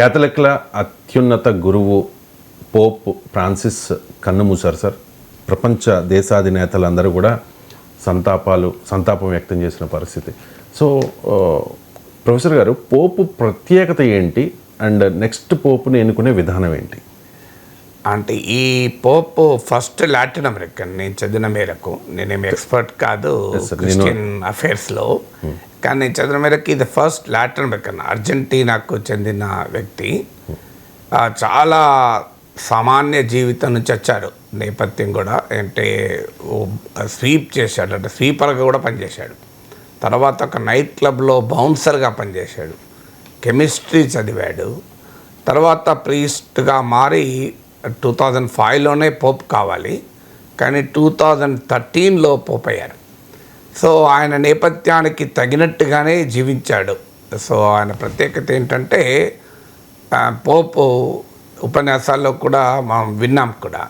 క్యాథలిక్ల అత్యున్నత గురువు Pope Francis కన్నుమూశారు సార్. ప్రపంచ దేశాధినేతలందరూ కూడా సంతాపం వ్యక్తం చేసిన పరిస్థితి. సో ప్రొఫెసర్ గారు, పోపు ప్రత్యేకత ఏంటి అండ్ నెక్స్ట్ పోపుని ఎన్నుకునే విధానం ఏంటి? అంటే ఈ పోప్ ఫస్ట్ లాటిన్ అమెరికన్, నేను చదివిన మేరకు, నేనేమి ఎక్స్పర్ట్ కాదు క్రిస్టియన్ అఫేర్స్లో, కానీ నేను చదివిన మేరకు ఇది ఫస్ట్ లాటిన్ అమెరికన్, అర్జెంటీనాకు చెందిన వ్యక్తి. చాలా సామాన్య జీవితం నుంచి వచ్చాడు. నేపథ్యం కూడా అంటే స్వీప్ చేశాడు, అంటే స్వీపర్గా కూడా పనిచేశాడు. తర్వాత ఒక నైట్ క్లబ్లో బౌన్సర్గా పనిచేశాడు. కెమిస్ట్రీ చదివాడు. తర్వాత ప్రీస్ట్గా మారి 2005లోనే పోప్ కావాలి, కానీ 2013లో పోప్ అయ్యారు. సో ఆయన నేపథ్యానికి తగినట్టుగానే జీవించాడు. సో ఆయన ప్రత్యేకత ఏంటంటే, పోపు ఉపన్యాసాల్లో కూడా మనం విన్నాం కూడా,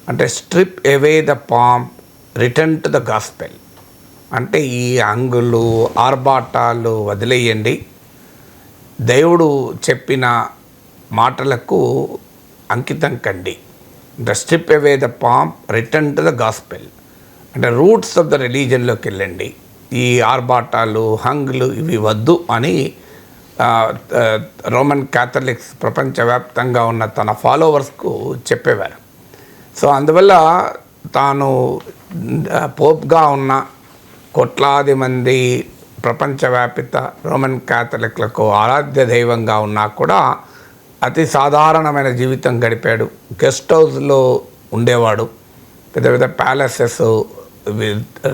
అంటే strip away the pomp, return to the gospel. అంటే ఈ అంగులు ఆర్భాటాలు వదిలేయండి, దేవుడు చెప్పిన మాటలకు అంకితం కండి. The strip away the pomp, return to the gospel, అంటే రూట్స్ ఆఫ్ ద రిలీజన్లోకి వెళ్ళండి. ఈ ఆర్భాటాలు హంగులు ఇవి వద్దు అని రోమన్ క్యాథలిక్స్ ప్రపంచవ్యాప్తంగా ఉన్న తన ఫాలోవర్స్కు చెప్పేవారు. సో అందువల్ల తాను పోప్గా ఉన్న కోట్లాది మంది ప్రపంచవ్యాపిత రోమన్ క్యాథలిక్లకు ఆరాధ్య దైవంగా ఉన్నా కూడా అతి సాధారణమైన జీవితం గడిపాడు. గెస్ట్ హౌస్లో ఉండేవాడు. పెద్ద పెద్ద ప్యాలెసెస్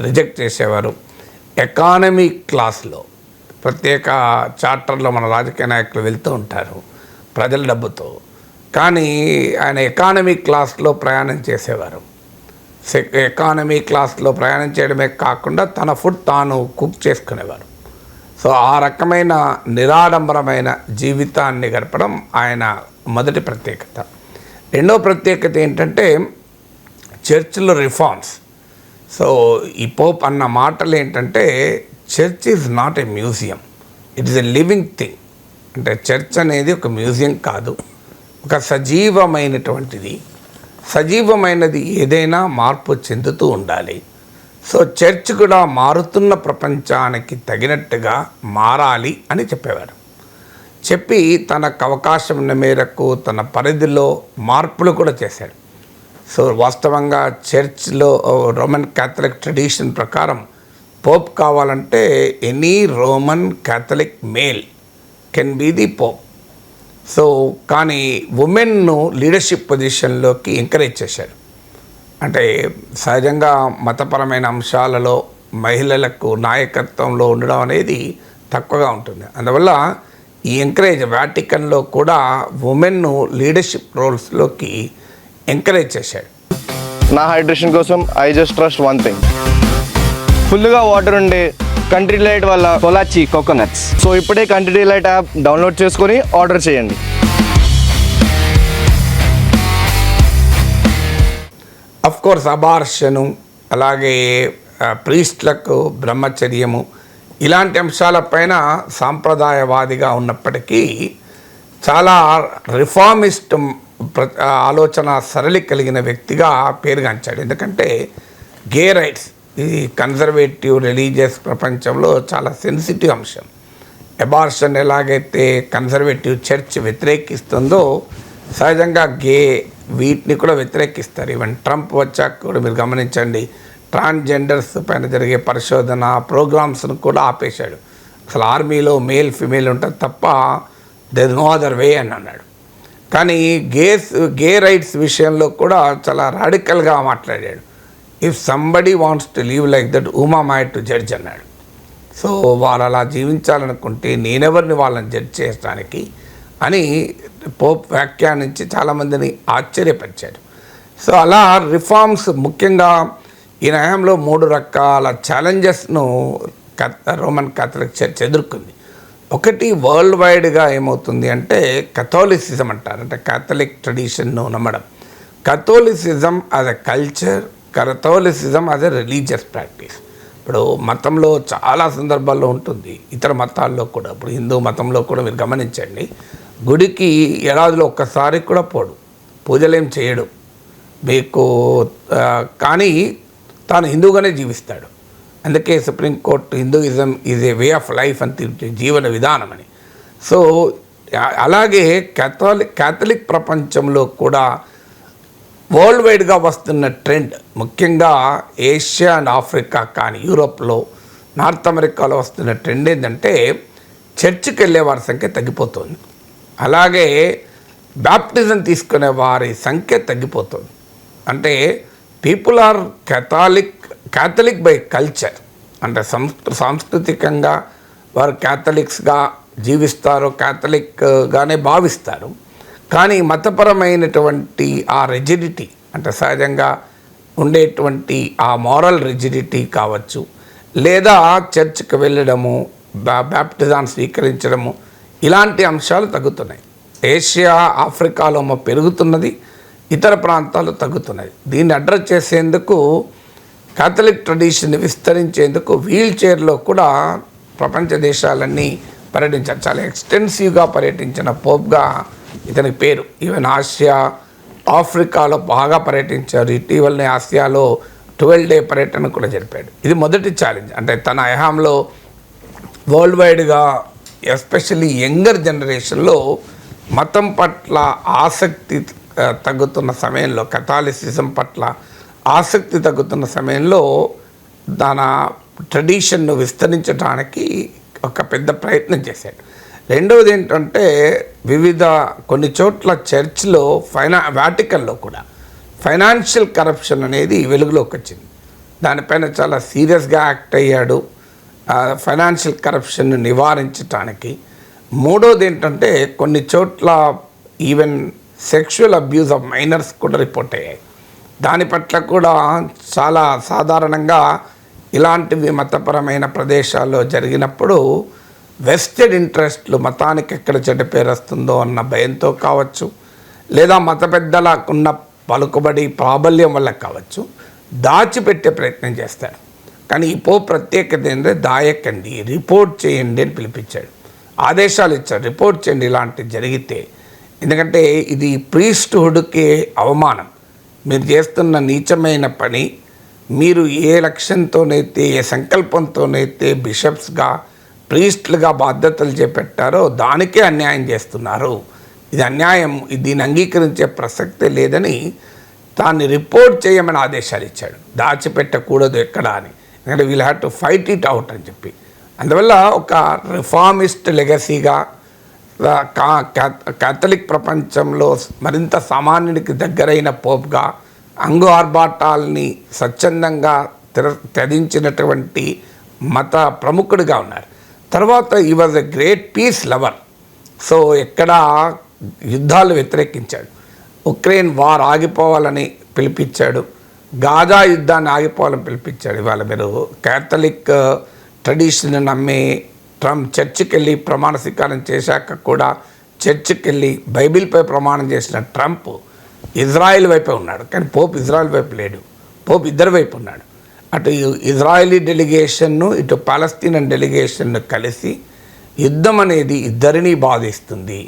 రిజెక్ట్ చేసేవారు. ఎకానమీ క్లాస్లో, ప్రత్యేక చార్టర్లో మన రాజకీయ నాయకులు వెళ్తూ ఉంటారు ప్రజల డబ్బుతో, కానీ ఆయన ఎకానమీ క్లాస్లో ప్రయాణం చేసేవారు. ఎకానమీ క్లాస్లో ప్రయాణం చేయడమే కాకుండా తన ఫుడ్ తాను కుక్ చేసుకునేవారు. సో ఆ రకమైన నిరాడంబరమైన జీవితాన్ని గడపడం ఆయన మొదటి ప్రత్యేకత. రెండో ప్రత్యేకత ఏంటంటే చర్చ్లో రిఫార్మ్స్. సో ఈ పోప్ అన్న మాటలు ఏంటంటే, church is not a museum, it is a living thing. అంటే చర్చ్ అనేది ఒక మ్యూజియం కాదు, ఒక సజీవమైనటువంటిది. సజీవమైనది ఏదైనా మార్పు చెందుతూ ఉండాలి. సో చర్చ్ కూడా మారుతున్న ప్రపంచానికి తగినట్టుగా మారాలి అని చెప్పేవారు. చెప్పి తనకు అవకాశం ఉన్న మేరకు తన పరిధిలో మార్పులు కూడా చేశాడు. సో వాస్తవంగా చర్చ్లో రోమన్ క్యాథలిక్ ట్రెడిషన్ ప్రకారం పోప్ కావాలంటే any Roman Catholic male can be the pope. So కానీ ఉమెన్ను లీడర్షిప్ పొజిషన్లోకి ఎంకరేజ్ చేశాడు. అంటే సహజంగా మతపరమైన అంశాలలో మహిళలకు నాయకత్వంలో ఉండడం అనేది తక్కువగా ఉంటుంది. అందువల్ల ఈ ఎంకరేజ్ వాటికన్లో కూడా ఉమెన్ను లీడర్షిప్ రోల్స్లోకి ఎంకరేజ్ చేశాడు. నా హైడ్రేషన్ కోసం I just trust one thing, ఫుల్గా వాటర్ ఉండే కంట్రీ డిలైట్ వల్ల పొలాచి కోకోనట్స్. సో ఇప్పుడే కంట్రీ డిలైట్ యాప్ డౌన్లోడ్ చేసుకొని ఆర్డర్ చేయండి. అఫ్ కోర్స్ అబార్షను, అలాగే ప్రీస్ట్లకు బ్రహ్మచర్యము, ఇలాంటి అంశాలపైన సాంప్రదాయవాదిగా ఉన్నప్పటికీ చాలా రిఫార్మిస్ట్ ఆలోచన సరళి కలిగిన వ్యక్తిగా పేరుగాంచాడు. ఎందుకంటే గే రైట్స్ ఈ కన్జర్వేటివ్ రిలీజియస్ ప్రపంచంలో చాలా సెన్సిటివ్ అంశం. అబార్షన్ ఎలాగైతే కన్జర్వేటివ్ చర్చ్ వ్యతిరేకిస్తుందో, సహజంగా గే వీటిని కూడా వ్యతిరేకిస్తారు. ఈవెన్ ట్రంప్ వచ్చాక కూడా మీరు గమనించండి, ట్రాన్స్జెండర్స్ పైన జరిగే పరిశోధన ప్రోగ్రామ్స్ను కూడా ఆపేశాడు. అసలు ఆర్మీలో మేల్ ఫిమేల్ ఉంటుంది తప్ప దెర్ నో అదర్ వే అని అన్నాడు. కానీ గే రైట్స్ విషయంలో కూడా చాలా రాడికల్గా మాట్లాడాడు. If somebody wants to leave like that Uma my to judge అన్నాడు. సో వాళ్ళు అలా జీవించాలనుకుంటే నేనెవరిని వాళ్ళని జడ్జ్ చేయడానికి అని పోప్ వ్యాఖ్యానించి చాలామందిని ఆశ్చర్యపరిచాడు. సో అలా రిఫార్మ్స్, ముఖ్యంగా ఈ న్యాయంలో 3 రకాల ఛాలెంజెస్ను రోమన్ క్యాథలిక్ చర్చ్ ఎదుర్కొంది. ఒకటి, వరల్డ్ వైడ్గా ఏమవుతుంది అంటే కథోలిసిజం అంటారు, అంటే క్యాథలిక్ ట్రెడిషన్ను నమ్మడం. Catholicism as a culture, Catholicism as a religious practice. ఇప్పుడు మతంలో చాలా సందర్భాల్లో ఉంటుంది, ఇతర మతాల్లో కూడా. ఇప్పుడు హిందూ మతంలో కూడా మీరు గమనించండి, గుడికి ఏడాదిలో ఒక్కసారి కూడా పోడు, పూజలేం చేయడు మీకు, కానీ తాను హిందూగానే జీవిస్తాడు. అందుకే supreme court Hinduism is a way of life అని తీర్చే జీవన విధానం అని. సో అలాగే క్యాథలిక్ ప్రపంచంలో కూడా వరల్డ్ వైడ్గా వస్తున్న ట్రెండ్, ముఖ్యంగా ఏషియా అండ్ ఆఫ్రికా కానీ యూరోప్లో, నార్త్ అమెరికాలో వస్తున్న ట్రెండ్ ఏంటంటే చర్చికి వెళ్ళే వారి సంఖ్య తగ్గిపోతుంది. అలాగే బ్యాప్టిజం తీసుకునే వారి సంఖ్య తగ్గిపోతుంది. అంటే people are Catholic by culture, అంటే సాంస్కృతికంగా వారు క్యాథలిక్స్గా జీవిస్తారు, క్యాథలిక్గానే భావిస్తారు. కానీ మతపరమైనటువంటి ఆ రెజిడిటీ, అంటే సహజంగా ఉండేటువంటి ఆ మారల్ రెజిడిటీ కావచ్చు, లేదా చర్చ్కి వెళ్ళడము, బ్యాప్టిజాన్ని స్వీకరించడము, ఇలాంటి అంశాలు తగ్గుతున్నాయి. ఏషియా ఆఫ్రికాలో పెరుగుతున్నది, ఇతర ప్రాంతాలు తగ్గుతున్నది. దీన్ని అడ్రస్ చేసేందుకు కాథలిక్ ట్రెడిషన్ విస్తరించేందుకు వీల్ చైర్లో కూడా ప్రపంచ దేశాలన్నీ పర్యటించారు. చాలా ఎక్స్టెన్సివ్గా పర్యటించిన పోప్గా ఇతని పేరు. ఈవెన్ ఆసియా, ఆఫ్రికాలో బాగా పర్యటించారు. ఇటీవలనే ఆసియాలో 12 డే పర్యటన కూడా జరిపాడు. ఇది మొదటి ఛాలెంజ్. అంటే తన హయాంలో వరల్డ్ వైడ్గా ఎస్పెషల్లీ యంగర్ జనరేషన్లో మతం పట్ల ఆసక్తి తగ్గుతున్న సమయంలో, కథాలిసిజం పట్ల ఆసక్తి తగ్గుతున్న సమయంలో తన ట్రెడిషన్ను విస్తరించడానికి ఒక పెద్ద ప్రయత్నం చేశాడు. రెండవది ఏంటంటే కొన్ని చోట్ల చర్చ్లో వాటికన్లో కూడా ఫైనాన్షియల్ కరప్షన్ అనేది వెలుగులోకి వచ్చింది. దానిపైన చాలా సీరియస్గా యాక్ట్ అయ్యాడు ఫైనాన్షియల్ కరప్షన్ను నివారించడానికి. మూడోది ఏంటంటే కొన్ని చోట్ల even sexual abuse of minors కూడా రిపోర్ట్ అయ్యాయి. దాని పట్ల కూడా చాలా సాధారణంగా ఇలాంటివి మతపరమైన ప్రదేశాల్లో జరిగినప్పుడు వెస్టెడ్ ఇంట్రెస్ట్లు, మతానికి ఎక్కడ చెడ్డ పేరు వస్తుందో అన్న భయంతో కావచ్చు, లేదా మత పెద్దలకున్న పలుకుబడి ప్రాబల్యం వల్ల కావచ్చు, దాచిపెట్టే ప్రయత్నం చేస్తారు. కానీ ఈ ప్రత్యేకత ఏంటంటే దాయకండి, రిపోర్ట్ చేయండి అని పిలిపించాడు, ఆదేశాలు ఇచ్చాడు, రిపోర్ట్ చేయండి ఇలాంటివి జరిగితే. ఎందుకంటే ఇది ప్రీస్ట్హుడ్కి అవమానం. మీరు చేస్తున్న నీచమైన పని, మీరు ఏ లక్ష్యంతోనైతే, ఏ సంకల్పంతోనైతే బిషప్స్గా, ప్రీస్ట్లుగా బాధ్యతలు చేపట్టారో దానికే అన్యాయం చేస్తున్నారు. ఇది అన్యాయం, దీన్ని అంగీకరించే ప్రసక్తే లేదని దాన్ని రిపోర్ట్ చేయమని ఆదేశాలు ఇచ్చాడు. దాచిపెట్టకూడదు ఎక్కడ అని, ఎందుకంటే we'll have to fight it out అని చెప్పి. అందువల్ల ఒక రిఫార్మిస్ట్ లెగసీగా కాథలిక్ ప్రపంచంలో మరింత సామాన్యుడికి దగ్గరైన పోప్గా, అంగు ఆర్భాటాల్ని స్వచ్ఛందంగా త్యజించినటువంటి మత ప్రముఖుడిగా ఉన్నారు. తర్వాత ఈ was a great peace lover. So ఎక్కడ యుద్ధాలు వ్యతిరేకించాడు, ఉక్రెయిన్ వార్ ఆగిపోవాలని పిలిపించాడు, గాజా యుద్ధాన్ని ఆగిపోవాలని పిలిపించాడు. ఇవాళ మీరు క్యాథలిక్ ట్రెడిషన్ నమ్మే ట్రంప్ చర్చికి వెళ్ళి ప్రమాణ స్వీకారం చేశాక కూడా చర్చికి వెళ్ళి బైబిల్పై ప్రమాణం చేసిన ట్రంప్ ఇజ్రాయెల్ వైపే ఉన్నాడు. కానీ పోప్ ఇజ్రాయెల్ వైపు లేడు, పోప్ ఇద్దరి వైపు ఉన్నాడు. అటు ఇజ్రాయలీ డెలిగేషన్ను, ఇటు పాలస్తీనన్ డెలిగేషన్ను కలిసి యుద్ధం అనేది ఇద్దరినీ బాధిస్తుంది.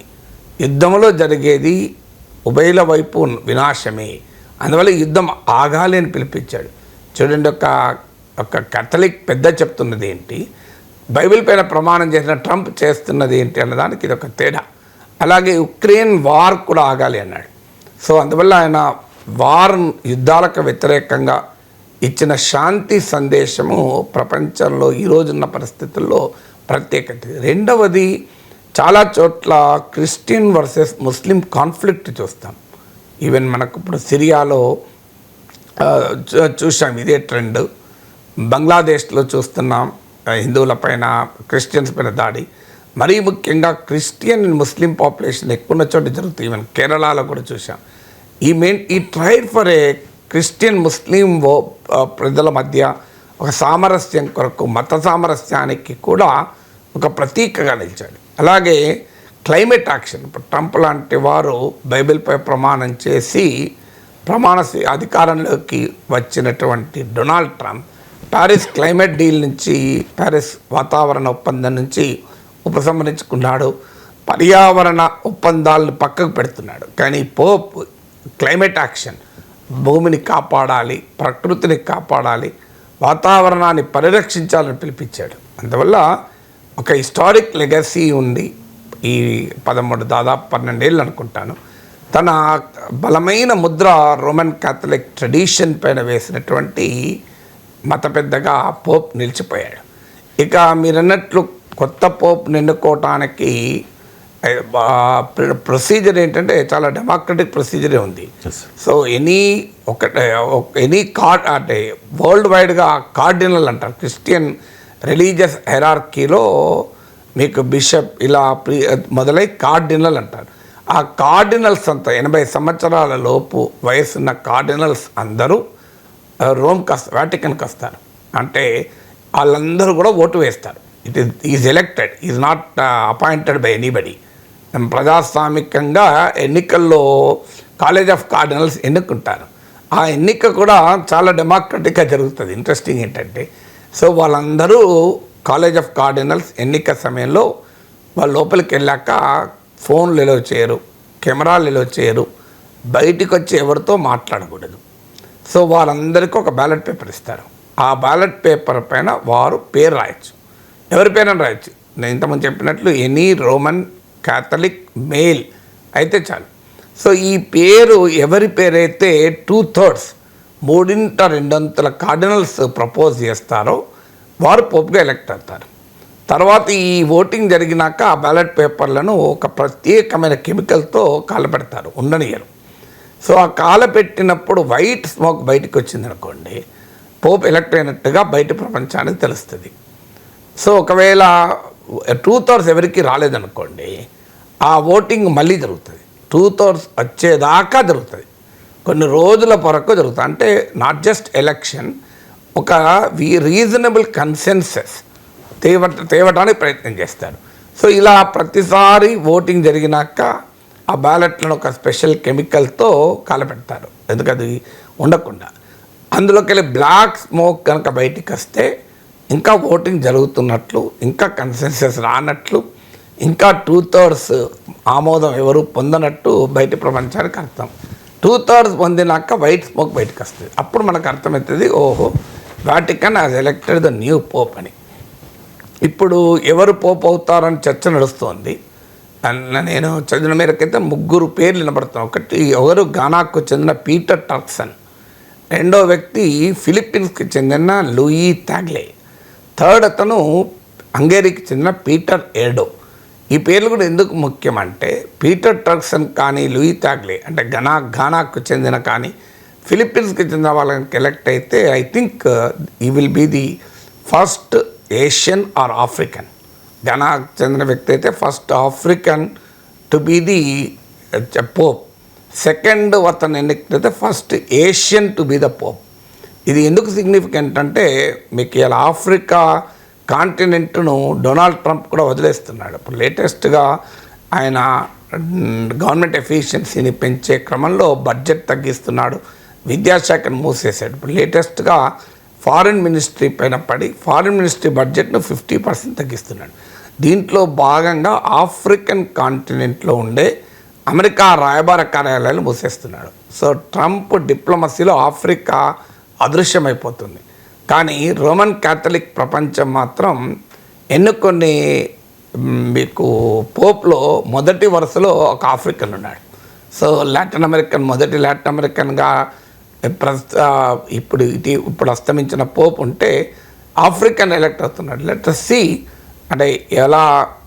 యుద్ధంలో జరిగేది ఉభయల వైపు వినాశమే. అందువల్ల యుద్ధం ఆగాలి అని పిలిపించాడు. చూడండి, ఒక కేథలిక్ పెద్ద చెప్తున్నది ఏంటి, బైబిల్ పైన ప్రమాణం చేసిన ట్రంప్ చేస్తున్నది ఏంటి అన్నదానికి ఇది ఒక తేడా. అలాగే ఉక్రెయిన్ వార్ కూడా ఆగాలి అన్నాడు. సో అందువల్ల ఆయన యుద్ధాలకు వ్యతిరేకంగా ఇచ్చిన శాంతి సందేశము ప్రపంచంలో ఈరోజున్న పరిస్థితుల్లో ప్రత్యేకత. రెండవది, చాలా చోట్ల క్రిస్టియన్ వర్సెస్ ముస్లిం కాన్ఫ్లిక్ట్ చూస్తాం. ఈవెన్ మనకు ఇప్పుడు సిరియాలో చూసాం ఇదే ట్రెండ్. బంగ్లాదేశ్లో చూస్తున్నాం హిందువుల పైన, క్రిస్టియన్స్ పైన దాడి. మరీ ముఖ్యంగా క్రిస్టియన్ ముస్లిం పాపులేషన్ ఎక్కువ ఉన్న చోట జరుగుతుంది. ఈవెన్ కేరళలో కూడా చూసాం. ఈ ట్రైడ్ ఫర్ ఏ క్రిస్టియన్ ముస్లిం ప్రజల మధ్య ఒక సామరస్యం కొరకు, మత సామరస్యానికి కూడా ఒక ప్రతీకగా నిలిచాడు. అలాగే క్లైమేట్ యాక్షన్, ఇప్పుడు ట్రంప్ లాంటి వారు బైబిల్పై ప్రమాణం చేసి అధికారంలోకి వచ్చినటువంటి Donald Trump Paris climate deal నుంచి, ప్యారిస్ వాతావరణ ఒప్పందం నుంచి ఉపసంహరించుకున్నాడు. పర్యావరణ ఒప్పందాలను పక్కకు పెడుతున్నాడు. కానీ పోప్ క్లైమేట్ యాక్షన్, భూమిని కాపాడాలి, ప్రకృతిని కాపాడాలి, వాతావరణాన్ని పరిరక్షించాలని పిలిపించాడు. అందువల్ల ఒక హిస్టారిక్ లెగసీ ఉంది. ఈ 12 ఏళ్ళు అనుకుంటాను. తన బలమైన ముద్ర రోమన్ క్యాథలిక్ ట్రెడిషన్ పైన వేసినటువంటి మత పెద్దగా పోప్ నిలిచిపోయాడు. ఇక మీరన్నట్లు కొత్త పోప్ ఎన్నుకోవటానికి ప్రొసీజర్ ఏంటంటే చాలా డెమోక్రటిక్ ప్రొసీజరే ఉంది. సో ఎనీ కార్డ్ అంటే వరల్డ్ వైడ్గా కార్డినల్ అంటారు. క్రిస్టియన్ రిలీజియస్ హెరార్కీలో మీకు బిషప్ ఇలా మొదలై కార్డినల్ అంటారు. ఆ కార్డినల్స్ అంతా 80 సంవత్సరాల లోపు వయసున్న కార్డినల్స్ అందరూ వాటికన్కి వస్తారు. అంటే వాళ్ళందరూ కూడా ఓటు వేస్తారు. Is elected, is not appointed by anybody. ప్రజాస్వామికంగా ఎన్నికల్లో కాలేజ్ ఆఫ్ కార్డినల్స్ ఎన్నుకుంటారు. ఆ ఎన్నిక కూడా చాలా డెమోక్రటిక్గా జరుగుతుంది. ఇంట్రెస్టింగ్ ఏంటంటే, సో వాళ్ళందరూ కాలేజ్ ఆఫ్ కార్డినల్స్ ఎన్నిక సమయంలో వాళ్ళు లోపలికి వెళ్ళాక ఫోన్లు ఎలో చేయరు, కెమెరాలు ఎలో చేయరు, బయటికి వచ్చి ఎవరితో మాట్లాడకూడదు. సో వాళ్ళందరికీ ఒక బ్యాలెట్ పేపర్ ఇస్తారు. ఆ బ్యాలెట్ పేపర్ పైన వారు పేరు రాయొచ్చు, ఎవరి పేరైనా రాయొచ్చు. నేను ఇంతకుముందు చెప్పినట్లు ఎనీ రోమన్ క్యాథలిక్ మేల్ అయితే చాలు. సో ఈ పేరు ఎవరి పేరైతే 2/3 3/2 కార్డినల్స్ ప్రపోజ్ చేస్తారో వారు పోప్గా ఎలక్ట్ అవుతారు. తర్వాత ఈ ఓటింగ్ జరిగినాక ఆ బ్యాలెట్ పేపర్లను ఒక ప్రత్యేకమైన కెమికల్తో కాలపెడతారు, ఉండనియరు. సో ఆ కాలపెట్టినప్పుడు వైట్ స్మోక్ బయటకు వచ్చింది అనుకోండి, పోప్ ఎలక్ట్ అయినట్టుగా బయట ప్రపంచానికి తెలుస్తుంది. సో ఒకవేళ 2/3 ఎవరికి రాలేదనుకోండి, ఆ ఓటింగ్ మళ్ళీ జరుగుతుంది. 2/3 వచ్చేదాకా జరుగుతుంది, కొన్ని రోజుల వరకు జరుగుతుంది. అంటే నాట్ జస్ట్ ఎలక్షన్, ఒక రీజనబుల్ కన్సెన్సస్ తేవడానికి ప్రయత్నం చేస్తారు. సో ఇలా ప్రతిసారి ఓటింగ్ జరిగినాక ఆ బ్యాలెట్లను ఒక స్పెషల్ కెమికల్తో కాలపెడతారు, ఎందుకది ఉండకుండా. అందులోకి వెళ్ళి బ్లాక్ స్మోక్ కనుక బయటికి వస్తే ఇంకా ఓటింగ్ జరుగుతున్నట్లు, ఇంకా కన్సెన్సస్ రానట్లు, ఇంకా 2/3 ఆమోదం ఎవరు పొందనట్టు బయట ప్రపంచానికి అర్థం. 2/3 పొందినాక వైట్ స్మోక్ బయటకు వస్తుంది. అప్పుడు మనకు అర్థమవుతుంది, ఓహో Vatican has elected the new Pope అని. ఇప్పుడు ఎవరు పోప్ అవుతారని చర్చ నడుస్తోంది. నేను చదివిన మేరకైతే 3 పేర్లు వినబడుతున్నాయి. ఒకటి ఎవరు గానాకు చెందిన పీటర్ టర్క్సన్, రెండో వ్యక్తి ఫిలిప్పీన్స్కి చెందిన లూయి తాగ్లే, థర్డ్ అతను హంగేరీకి చెందిన పీటర్ ఎర్డో. ఈ పేర్లు కూడా ఎందుకు ముఖ్యమంటే, పీటర్ టర్క్సన్ కానీ లూయి తాగ్లే అంటే గానాకు చెందిన కానీ ఫిలిప్పీన్స్కి చెందిన వాళ్ళకి ఎలక్ట్ అయితే I think he will be the first Asian or African. గానాకు చెందిన వ్యక్తి అయితే first African to be the pope. Second అతను ఎన్నికైతే first Asian to be the pope. ఇది ఎందుకు సిగ్నిఫికెంట్ అంటే, మీకు ఇలా ఆఫ్రికా కాంటినెంట్ను డొనాల్డ్ ట్రంప్ కూడా వదిలేస్తున్నాడు. ఇప్పుడు లేటెస్ట్గా ఆయన గవర్నమెంట్ ఎఫిషియన్సీని పెంచే క్రమంలో బడ్జెట్ తగ్గిస్తున్నాడు, విద్యాశాఖను మూసేశాడు. ఇప్పుడు లేటెస్ట్గా ఫారిన్ మినిస్ట్రీ పైన పడి ఫారిన్ మినిస్ట్రీ బడ్జెట్ను 50% తగ్గిస్తున్నాడు. దీంట్లో భాగంగా ఆఫ్రికన్ కాంటినెంట్లో ఉండే అమెరికా రాయబార కార్యాలయాలు మూసేస్తున్నాడు. సో ట్రంప్ డిప్లొమసీలో ఆఫ్రికా అదృశ్యమైపోతుంది. కానీ రోమన్ క్యాథలిక్ ప్రపంచం మాత్రం ఎన్నుకొని మీకు పోప్లో మొదటి వరుసలో ఒక ఆఫ్రికన్ ఉన్నాడు. సో మొదటి లాటిన్ అమెరికన్గా ఇప్పుడు అస్తమించిన పోప్ ఉంటే ఆఫ్రికన్ ఎలక్ట్ అవుతున్నాడు. లెట్ us see అంటే ఎలా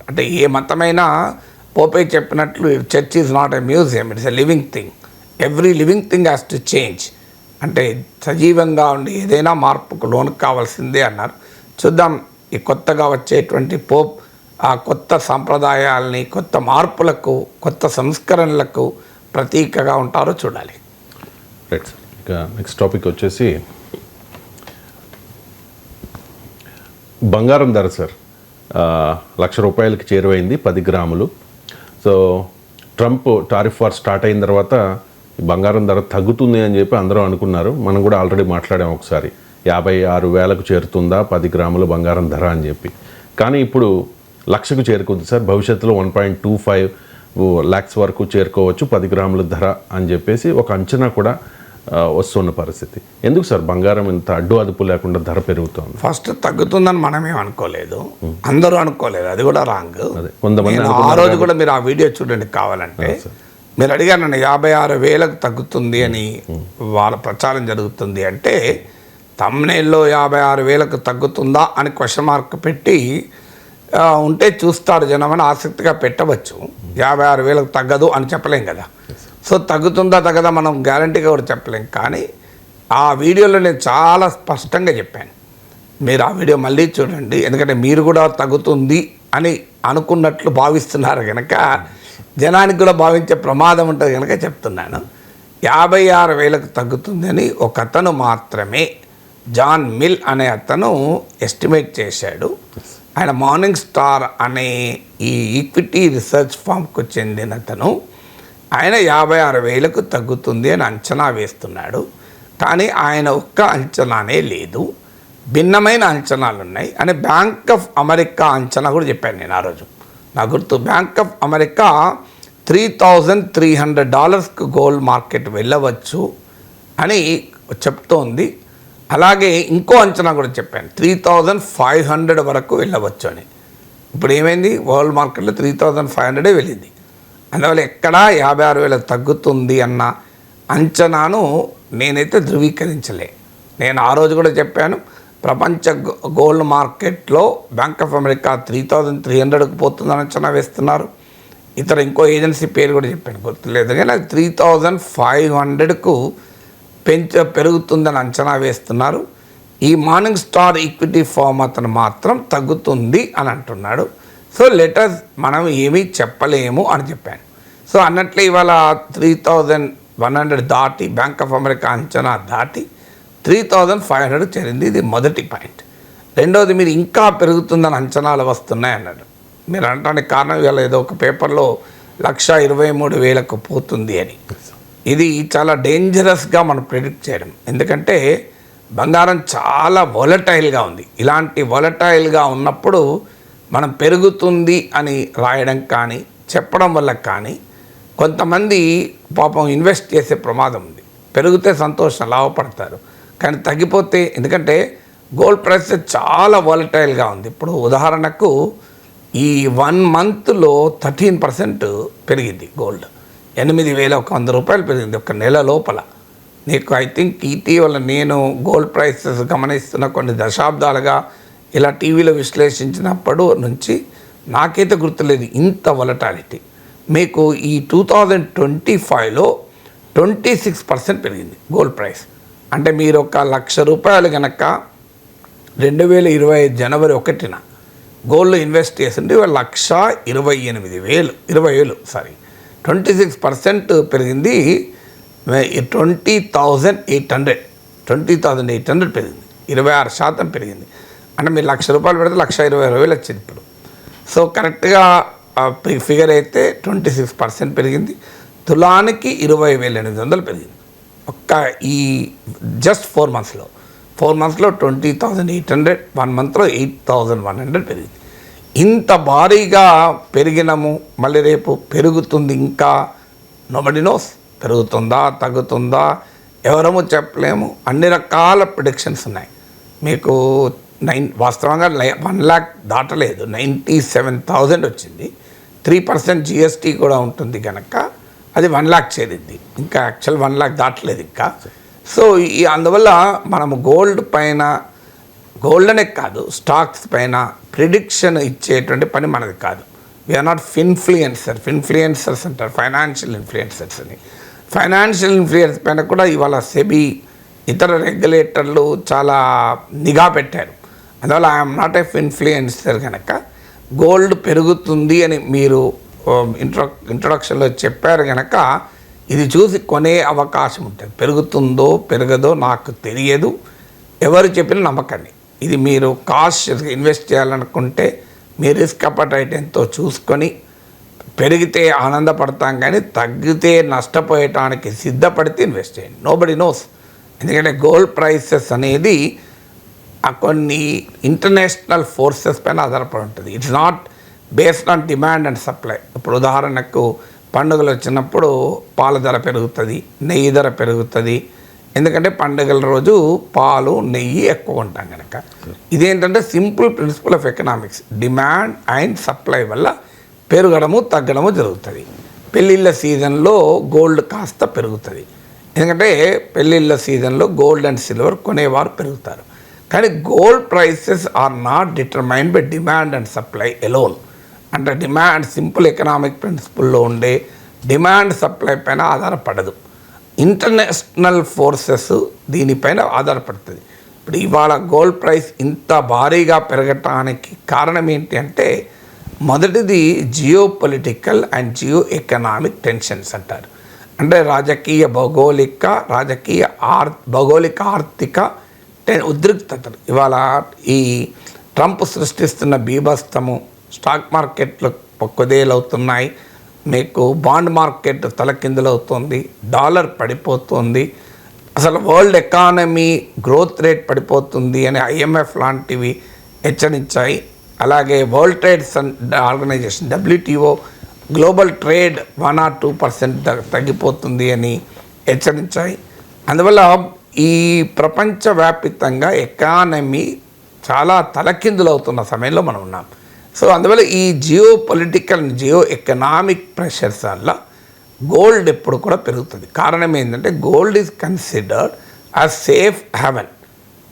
అంటే ఏ మతమైనా పోపే చెప్పినట్లు church is not a museum, it's a living thing. Every living thing has to change. అంటే సజీవంగా ఉండి ఏదైనా మార్పుకు లోను కావాల్సిందే అన్నారు. చూద్దాం ఈ కొత్తగా వచ్చేటువంటి పోప్ ఆ కొత్త సాంప్రదాయాలని, కొత్త మార్పులకు, కొత్త సంస్కరణలకు ప్రతీకగా ఉంటారో చూడాలి. Right sir. ఇక నెక్స్ట్ టాపిక్ వచ్చేసి బంగారం ధర సార్. 1,00,000 రూపాయలకి చేరువైంది 10 గ్రాములు. So Trump tariff war start అయిన తర్వాత బంగారం ధర తగ్గుతుంది అని చెప్పి అందరూ అనుకున్నారు. మనం కూడా ఆల్రెడీ మాట్లాడాం ఒకసారి, 56,000కు చేరుతుందా 10 గ్రాముల బంగారం ధర అని చెప్పి. కానీ ఇప్పుడు లక్షకు చేరుకుంది సార్. భవిష్యత్తులో 1.25 lakhs వరకు చేరుకోవచ్చు 10 గ్రాముల ధర అని చెప్పేసి ఒక అంచనా కూడా వస్తున్న పరిస్థితి. ఎందుకు సార్ బంగారం ఇంత అడ్డు అదుపు లేకుండా ధర పెరుగుతోంది? ఫస్ట్ తగ్గుతుందని మనమేం అనుకోలేదు, అందరూ అనుకోలేదు, అది కూడా రాంగ్. కొంతమంది ఆ రోజు కూడా మీరు ఆ వీడియో చూడండి కావాలంటే. మీరు అడిగారు నన్ను 56,000కు తగ్గుతుంది అని వాళ్ళ ప్రచారం జరుగుతుంది అంటే తమ్నేల్లో 56,000కు తగ్గుతుందా అని క్వశ్చన్ మార్క్ పెట్టి ఉంటే చూస్తారు జనం అని ఆసక్తిగా పెట్టవచ్చు. 56,000కు తగ్గదు అని చెప్పలేం కదా. సో తగ్గుతుందా తగ్గదా మనం గ్యారంటీగా కూడా చెప్పలేం. కానీ ఆ వీడియోలో నేను చాలా స్పష్టంగా చెప్పాను, మీరు ఆ వీడియో మళ్ళీ చూడండి. ఎందుకంటే మీరు కూడా తగ్గుతుంది అని అనుకున్నట్లు భావిస్తున్నారు కనుక జనానికి కూడా భావించే ప్రమాదం ఉంటుంది కనుక చెప్తున్నాను. 56,000కు తగ్గుతుంది అని ఒక అతను మాత్రమే, జాన్ మిల్ అనే అతను ఎస్టిమేట్ చేశాడు. ఆయన మార్నింగ్ స్టార్ అనే ఈ ఈక్విటీ రీసెర్చ్ ఫామ్కు చెందిన అతను. ఆయన 56,000కు తగ్గుతుంది అని అంచనా వేస్తున్నాడు. కానీ ఆయన ఒక్క అంచనానే లేదు, భిన్నమైన అంచనాలు ఉన్నాయి అని బ్యాంక్ ఆఫ్ అమెరికా అంచనా కూడా చెప్పాను నేను ఆ రోజు. నా గుర్తు, బ్యాంక్ ఆఫ్ అమెరికా $3,300కు గోల్డ్ మార్కెట్ వెళ్ళవచ్చు అని చెప్తోంది. అలాగే ఇంకో అంచనా కూడా చెప్పాను, 3,500 వరకు వెళ్ళవచ్చు అని. ఇప్పుడు ఏమైంది, వరల్డ్ మార్కెట్లో 3,500 వెళ్ళింది. అందువల్ల ఎక్కడా 56,000 తగ్గుతుంది అన్న అంచనాను నేనైతే ధృవీకరించలే. నేను ఆ రోజు కూడా చెప్పాను, ప్రపంచ గోల్డ్ మార్కెట్లో బ్యాంక్ ఆఫ్ అమెరికా 3,300కు పోతుందని అంచనా వేస్తున్నారు. ఇతర ఇంకో ఏజెన్సీ పేరు కూడా చెప్పాను, గుర్తులేదు కానీ 3,500కు పెరుగుతుందని అంచనా వేస్తున్నారు. ఈ మార్నింగ్ స్టార్ ఈక్విటీ ఫామ్ అతను మాత్రం తగ్గుతుంది అని అంటున్నాడు. సో లెటర్స్ మనం ఏమీ చెప్పలేము అని చెప్పాను. సో అన్నట్లే ఇవాళ 3,100 దాటి బ్యాంక్ ఆఫ్ అమెరికా అంచనా దాటి 3,500 చేరింది. ఇది మొదటి పాయింట్. రెండవది, మీరు ఇంకా పెరుగుతుందని అంచనాలు వస్తున్నాయి అన్నాడు. మీరు అనడానికి కారణం ఇవాళ ఏదో ఒక పేపర్లో 1,23,000కు పోతుంది అని. ఇది చాలా డేంజరస్గా మనం ప్రిడిక్ట్ చేయడం. ఎందుకంటే బంగారం చాలా వొలటైల్గా ఉంది. ఇలాంటి వొలటైల్గా ఉన్నప్పుడు మనం పెరుగుతుంది అని రాయడం కానీ చెప్పడం వల్ల కానీ కొంతమంది పాపం ఇన్వెస్ట్ చేసే ప్రమాదం ఉంది. పెరిగితే సంతోషం, లాభపడతారు. కానీ తగ్గిపోతే, ఎందుకంటే గోల్డ్ ప్రైస్ చాలా వొలటైల్గా ఉంది. ఇప్పుడు ఉదాహరణకు ఈ 1 మంత్లో 13% పెరిగింది గోల్డ్. 8,100 రూపాయలు పెరిగింది ఒక నెల లోపల. నీకు ఐ థింక్ ఇటీవల నేను గోల్డ్ ప్రైసెస్ గమనిస్తున్న కొన్ని దశాబ్దాలుగా ఇలా టీవీలో విశ్లేషించినప్పుడు నుంచి నాకైతే గుర్తులేదు ఇంత వొలటాలిటీ. మీకు ఈ 2025లో 26% పెరిగింది గోల్డ్ ప్రైస్. అంటే మీరు ఒక ₹1,00,000 కనుక 2025 జనవరి 1న గోల్డ్లో ఇన్వెస్ట్ చేస్తుంటే 1,28,000 26% పెరిగింది. 20,800 పెరిగింది, 26% పెరిగింది. అంటే మీరు ₹1,00,000 పెడితే ₹1,20,000 వచ్చింది ఇప్పుడు. సో కరెక్ట్గా ఫిగర్ అయితే 26% పెరిగింది. తులానికి 20,800 పెరిగింది ఒక్క ఈ జస్ట్ 4 మంత్స్లో. 4 మంత్స్లో 20,800, 1 మంత్లో 8,100 పెరిగింది. ఇంత భారీగా పెరిగినము, మళ్ళీ రేపు పెరుగుతుంది ఇంకా. నోబడీ నోస్, పెరుగుతుందా తగ్గుతుందా ఎవరము చెప్పలేము. అన్ని రకాల ప్రిడిక్షన్స్ ఉన్నాయి. మీకు వాస్తవంగా 1 lakh దాటలేదు, 97,000 వచ్చింది. 3% GST కూడా ఉంటుంది కనుక అది 1 lakh చేరింది. ఇంకా యాక్చువల్ 1 lakh దాటలేదు ఇంకా. సో అందువల్ల మనము గోల్డ్ పైన, గోల్డ్ అనే కాదు స్టాక్స్ పైన ప్రిడిక్షన్ ఇచ్చేటువంటి పని మనది కాదు. వీఆర్ నాట్ ఫిన్ఫ్లుయెన్సర్స్ అంటారు, ఫైనాన్షియల్ ఇన్ఫ్లుయెన్సర్స్ అని. ఫైనాన్షియల్ ఇన్ఫ్లుయెన్స్ పైన కూడా ఇవాళ సెబీ ఇతర రెగ్యులేటర్లు చాలా నిఘా పెట్టారు. అందువల్ల ఐఎమ్ నాట్ ఏ ఇన్ఫ్లుయెన్సర్ కనుక గోల్డ్ పెరుగుతుంది అని మీరు ఇంట్రొడక్షన్లో చెప్పారు కనుక ఇది చూసి కొనే అవకాశం ఉంటుంది. పెరుగుతుందో పెరగదో నాకు తెలియదు, ఎవరు చెప్పినా నమ్మకండి. ఇది మీరు కాషియస్గా ఇన్వెస్ట్ చేయాలనుకుంటే మీ రిస్క్ అపటైట్ ఎంతో చూసుకొని, పెరిగితే ఆనందపడతాం కానీ తగ్గితే నష్టపోయటానికి సిద్ధపడితే ఇన్వెస్ట్ చేయండి. Nobody nose. ఎందుకంటే గోల్డ్ ప్రైసెస్ అనేది కొన్ని ఇంటర్నేషనల్ ఫోర్సెస్ పైన ఆధారపడి ఉంటుంది. It's not based on demand and supply. ఇప్పుడు ఉదాహరణకు పండుగలు వచ్చినప్పుడు పాల ధర పెరుగుతుంది, నెయ్యి ధర పెరుగుతుంది. ఎందుకంటే పండుగల రోజు పాలు నెయ్యి ఎక్కువ ఉంటాం కనుక. ఇదేంటంటే simple principal of economics, demand and supply వల్ల పెరగడము తగ్గడము జరుగుతుంది. పెళ్ళిళ్ళ సీజన్లో గోల్డ్ కాస్త పెరుగుతుంది, ఎందుకంటే పెళ్ళిళ్ళ సీజన్లో గోల్డ్ అండ్ సిల్వర్ కొనేవారు పెరుగుతారు. కానీ gold prices are not determined by demand and supply alone. అంటే డిమాండ్ సింపుల్ ఎకనామిక్ ప్రిన్సిపల్లో ఉండే డిమాండ్ సప్లై పైన ఆధారపడదు, ఇంటర్నేషనల్ ఫోర్సెస్ దీనిపైన ఆధారపడుతుంది. ఇప్పుడు ఇవాళ గోల్డ్ ప్రైస్ ఇంత భారీగా పెరగటానికి కారణం ఏంటి అంటే, మొదటిది geopolitical and geoeconomic tensions అంటారు. అంటే భౌగోళిక ఆర్థిక ఉద్రిక్తతలు. ఇవాళ ఈ ట్రంప్ సృష్టిస్తున్న బీభత్సము, స్టాక్ మార్కెట్లు కుదేలవుతున్నాయి, మీకు బాండ్ మార్కెట్ తలకిందులవుతుంది, డాలర్ పడిపోతుంది, అసలు వరల్డ్ ఎకానమీ గ్రోత్ రేట్ పడిపోతుంది అని IMF లాంటివి హెచ్చరించాయి. అలాగే world trade organisation WTO global trade 1 or 2% తగ్గిపోతుంది అని హెచ్చరించాయి. అందువల్ల ఈ ప్రపంచవ్యాప్తంగా ఎకానమీ చాలా తలకిందులవుతున్న సమయంలో మనం ఉన్నాం. సో అందువల్ల ఈ geopolitical geoeconomic pressures వల్ల గోల్డ్ ఎప్పుడు కూడా పెరుగుతుంది. కారణం ఏంటంటే gold is considered as safe haven.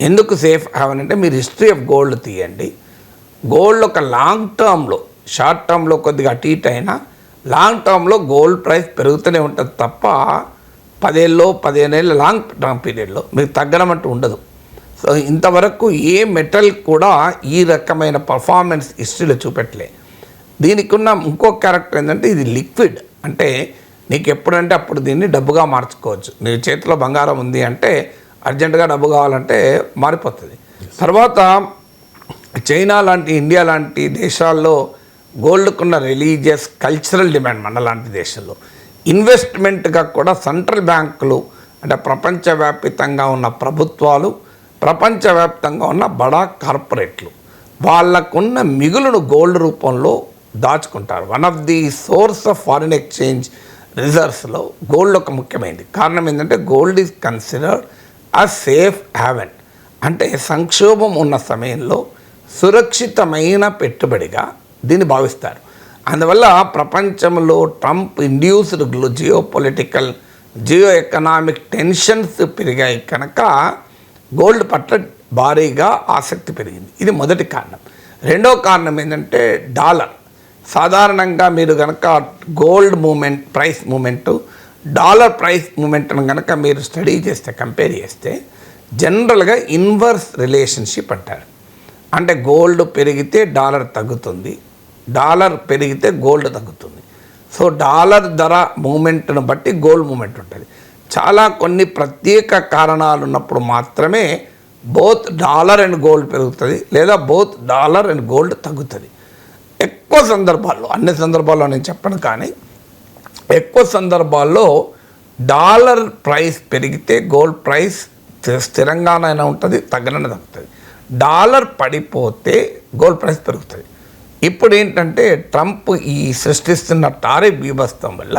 ఎందుకు సేఫ్ హ్యావెన్ అంటే, మీరు హిస్టరీ ఆఫ్ గోల్డ్ తీయండి. గోల్డ్ ఒక లాంగ్ టర్మ్లో, షార్ట్ టర్మ్లో కొద్దిగా అటు ఇటు అయినా లాంగ్ టర్మ్లో గోల్డ్ ప్రైస్ పెరుగుతూనే ఉంటుంది తప్ప 10 ఏళ్ళ లాంగ్ టర్మ్ పీరియడ్లో మీకు తగ్గడం అంటూ ఉండదు. సో ఇంతవరకు ఏ మెటల్ కూడా ఈ రకమైన పర్ఫార్మెన్స్ హిస్టరీలో చూపెట్టలే. దీనికి ఉన్న ఇంకో క్యారెక్టర్ ఏంటంటే, ఇది లిక్విడ్. అంటే నీకు ఎప్పుడంటే అప్పుడు దీన్ని డబ్బుగా మార్చుకోవచ్చు. నీ చేతిలో బంగారం ఉంది అంటే అర్జెంటుగా డబ్బు కావాలంటే మారిపోతుంది. తర్వాత చైనా లాంటి, ఇండియా లాంటి దేశాల్లో గోల్డ్కున్న రిలీజియస్ కల్చరల్ డిమాండ్ మన లాంటి దేశాల్లో ఇన్వెస్ట్మెంట్గా కూడా సెంట్రల్ బ్యాంకులు, అంటే ప్రపంచవ్యాప్తంగా ఉన్న ప్రభుత్వాలు, ప్రపంచవ్యాప్తంగా ఉన్న బడా కార్పొరేట్లు వాళ్ళకున్న మిగులును గోల్డ్ రూపంలో దాచుకుంటారు. One of the source of foreign exchange రిజర్వ్స్లో గోల్డ్ ఒక ముఖ్యమైనది. కారణం ఏంటంటే gold is considered as safe haven. అంటే సంక్షోభం ఉన్న సమయంలో సురక్షితమైన పెట్టుబడిగా దీన్ని భావిస్తారు. అందువల్ల ప్రపంచంలో Trump induced geo political geoeconomic tensions పెరిగాయి కనుక గోల్డ్ పట్ల భారీగా ఆసక్తి పెరిగింది. ఇది మొదటి కారణం. రెండో కారణం ఏంటంటే డాలర్. సాధారణంగా మీరు కనుక gold movement, price movement, dollar price మూమెంట్ను కనుక మీరు స్టడీ చేస్తే, కంపేర్ చేస్తే జనరల్గా ఇన్వర్స్ రిలేషన్షిప్ అంటారు. అంటే గోల్డ్ పెరిగితే డాలర్ తగ్గుతుంది, డాలర్ పెరిగితే గోల్డ్ తగ్గుతుంది. సో డాలర్ ధర మూమెంట్ను బట్టి గోల్డ్ మూమెంట్ ఉంటుంది. చాలా కొన్ని ప్రత్యేక కారణాలు ఉన్నప్పుడు మాత్రమే బోత్ డాలర్ అండ్ గోల్డ్ పెరుగుతుంది, లేదా బోత్ డాలర్ అండ్ గోల్డ్ తగ్గుతుంది. ఎక్కువ సందర్భాల్లో, అన్ని సందర్భాల్లో నేను చెప్పను, కానీ ఎక్కువ సందర్భాల్లో డాలర్ ప్రైస్ పెరిగితే గోల్డ్ ప్రైస్ స్థిరంగానైనా ఉంటుంది, తగ్గనైనా తగ్గుతుంది. డాలర్ పడిపోతే గోల్డ్ ప్రైస్ పెరుగుతుంది. ఇప్పుడు ఏంటంటే ట్రంప్ ఈ సృష్టిస్తున్న టారిఫ్ బీభత్సం వల్ల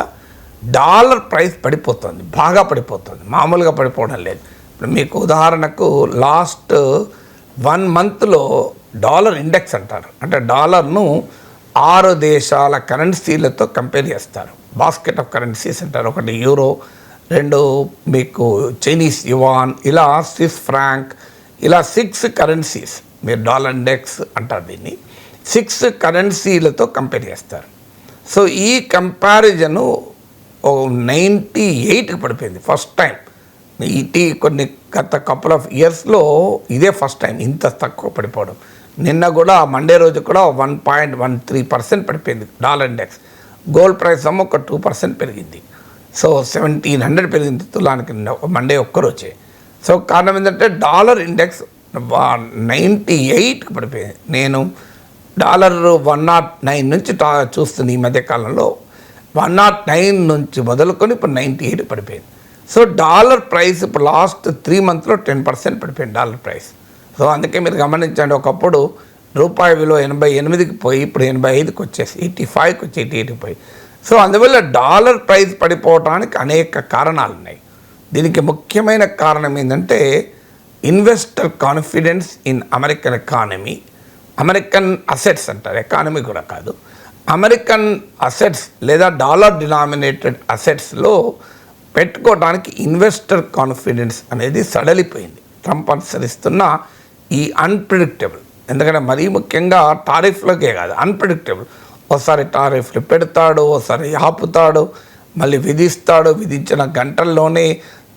డాలర్ ప్రైస్ పడిపోతుంది, బాగా పడిపోతుంది, మామూలుగా పడిపోవడం లేదు. ఇప్పుడు మీకు ఉదాహరణకు లాస్ట్ 1 monthలో డాలర్ ఇండెక్స్ అంటారు. అంటే డాలర్ను 6 దేశాల కరెన్సీలతో కంపేర్ చేస్తారు. బాస్కెట్ ఆఫ్ కరెన్సీస్ అంటారు. ఒకటి యూరో, 2 మీకు చైనీస్ యువాన్, ఇలా స్విస్ ఫ్రాంక్, ఇలా 6 కరెన్సీస్. మీరు డాలర్ ఇండెక్స్ అంటారు దీన్ని. 6 కరెన్సీలతో కంపేర్ చేస్తారు. సో ఈ కంపారిజను 98కి పడిపోయింది ఫస్ట్ టైం. కొన్ని గత కపుల్ ఆఫ్ ఇయర్స్లో ఇదే ఫస్ట్ టైం ఇంత తక్కువ పడిపోవడం. నిన్న కూడా మండే రోజు కూడా 1.13% పడిపోయింది డాలర్ ఇండెక్స్. గోల్డ్ ప్రైస్ ఏమో ఒక 2% పెరిగింది. సో 1700 పెరిగింది తులానికి మండే ఒక్కరోజే. సో కారణం ఏంటంటే డాలర్ ఇండెక్స్ 98కి పడిపోయింది. నేను డాలర్ 109 నుంచి చూస్తుంది ఈ మధ్యకాలంలో. 109 నుంచి మొదలుకొని ఇప్పుడు 98 పడిపోయింది. సో డాలర్ ప్రైస్ ఇప్పుడు లాస్ట్ 3 monthsలో 10% పడిపోయింది డాలర్ ప్రైస్. సో అందుకే మీరు గమనించండి, ఒకప్పుడు రూపాయి విలువ 88కి పోయి ఇప్పుడు 85కి వచ్చేసి 85కి వచ్చి 85. సో అందువల్ల డాలర్ ప్రైస్ పడిపోవడానికి అనేక కారణాలు ఉన్నాయి. దీనికి ముఖ్యమైన కారణం ఏంటంటే investor confidence in American economy, American assets అంటారు, ఎకానమీ కూడా కాదు, అమెరికన్ అసెట్స్ లేదా డాలర్ డినామినేటెడ్ అసెట్స్లో పెట్టుకోవడానికి ఇన్వెస్టర్ కాన్ఫిడెన్స్ అనేది సడలిపోయింది. ట్రంప్ అనుసరిస్తున్న ఈ అన్ప్రిడిక్టబుల్, ఎందుకంటే మరీ ముఖ్యంగా టారిఫ్లకే కాదు, అన్ప్రిడిక్టబుల్, ఒకసారి టారిఫ్లు పెడతాడు, ఒకసారి ఆపుతాడు, మళ్ళీ విధిస్తాడు, విధించిన గంటల్లోనే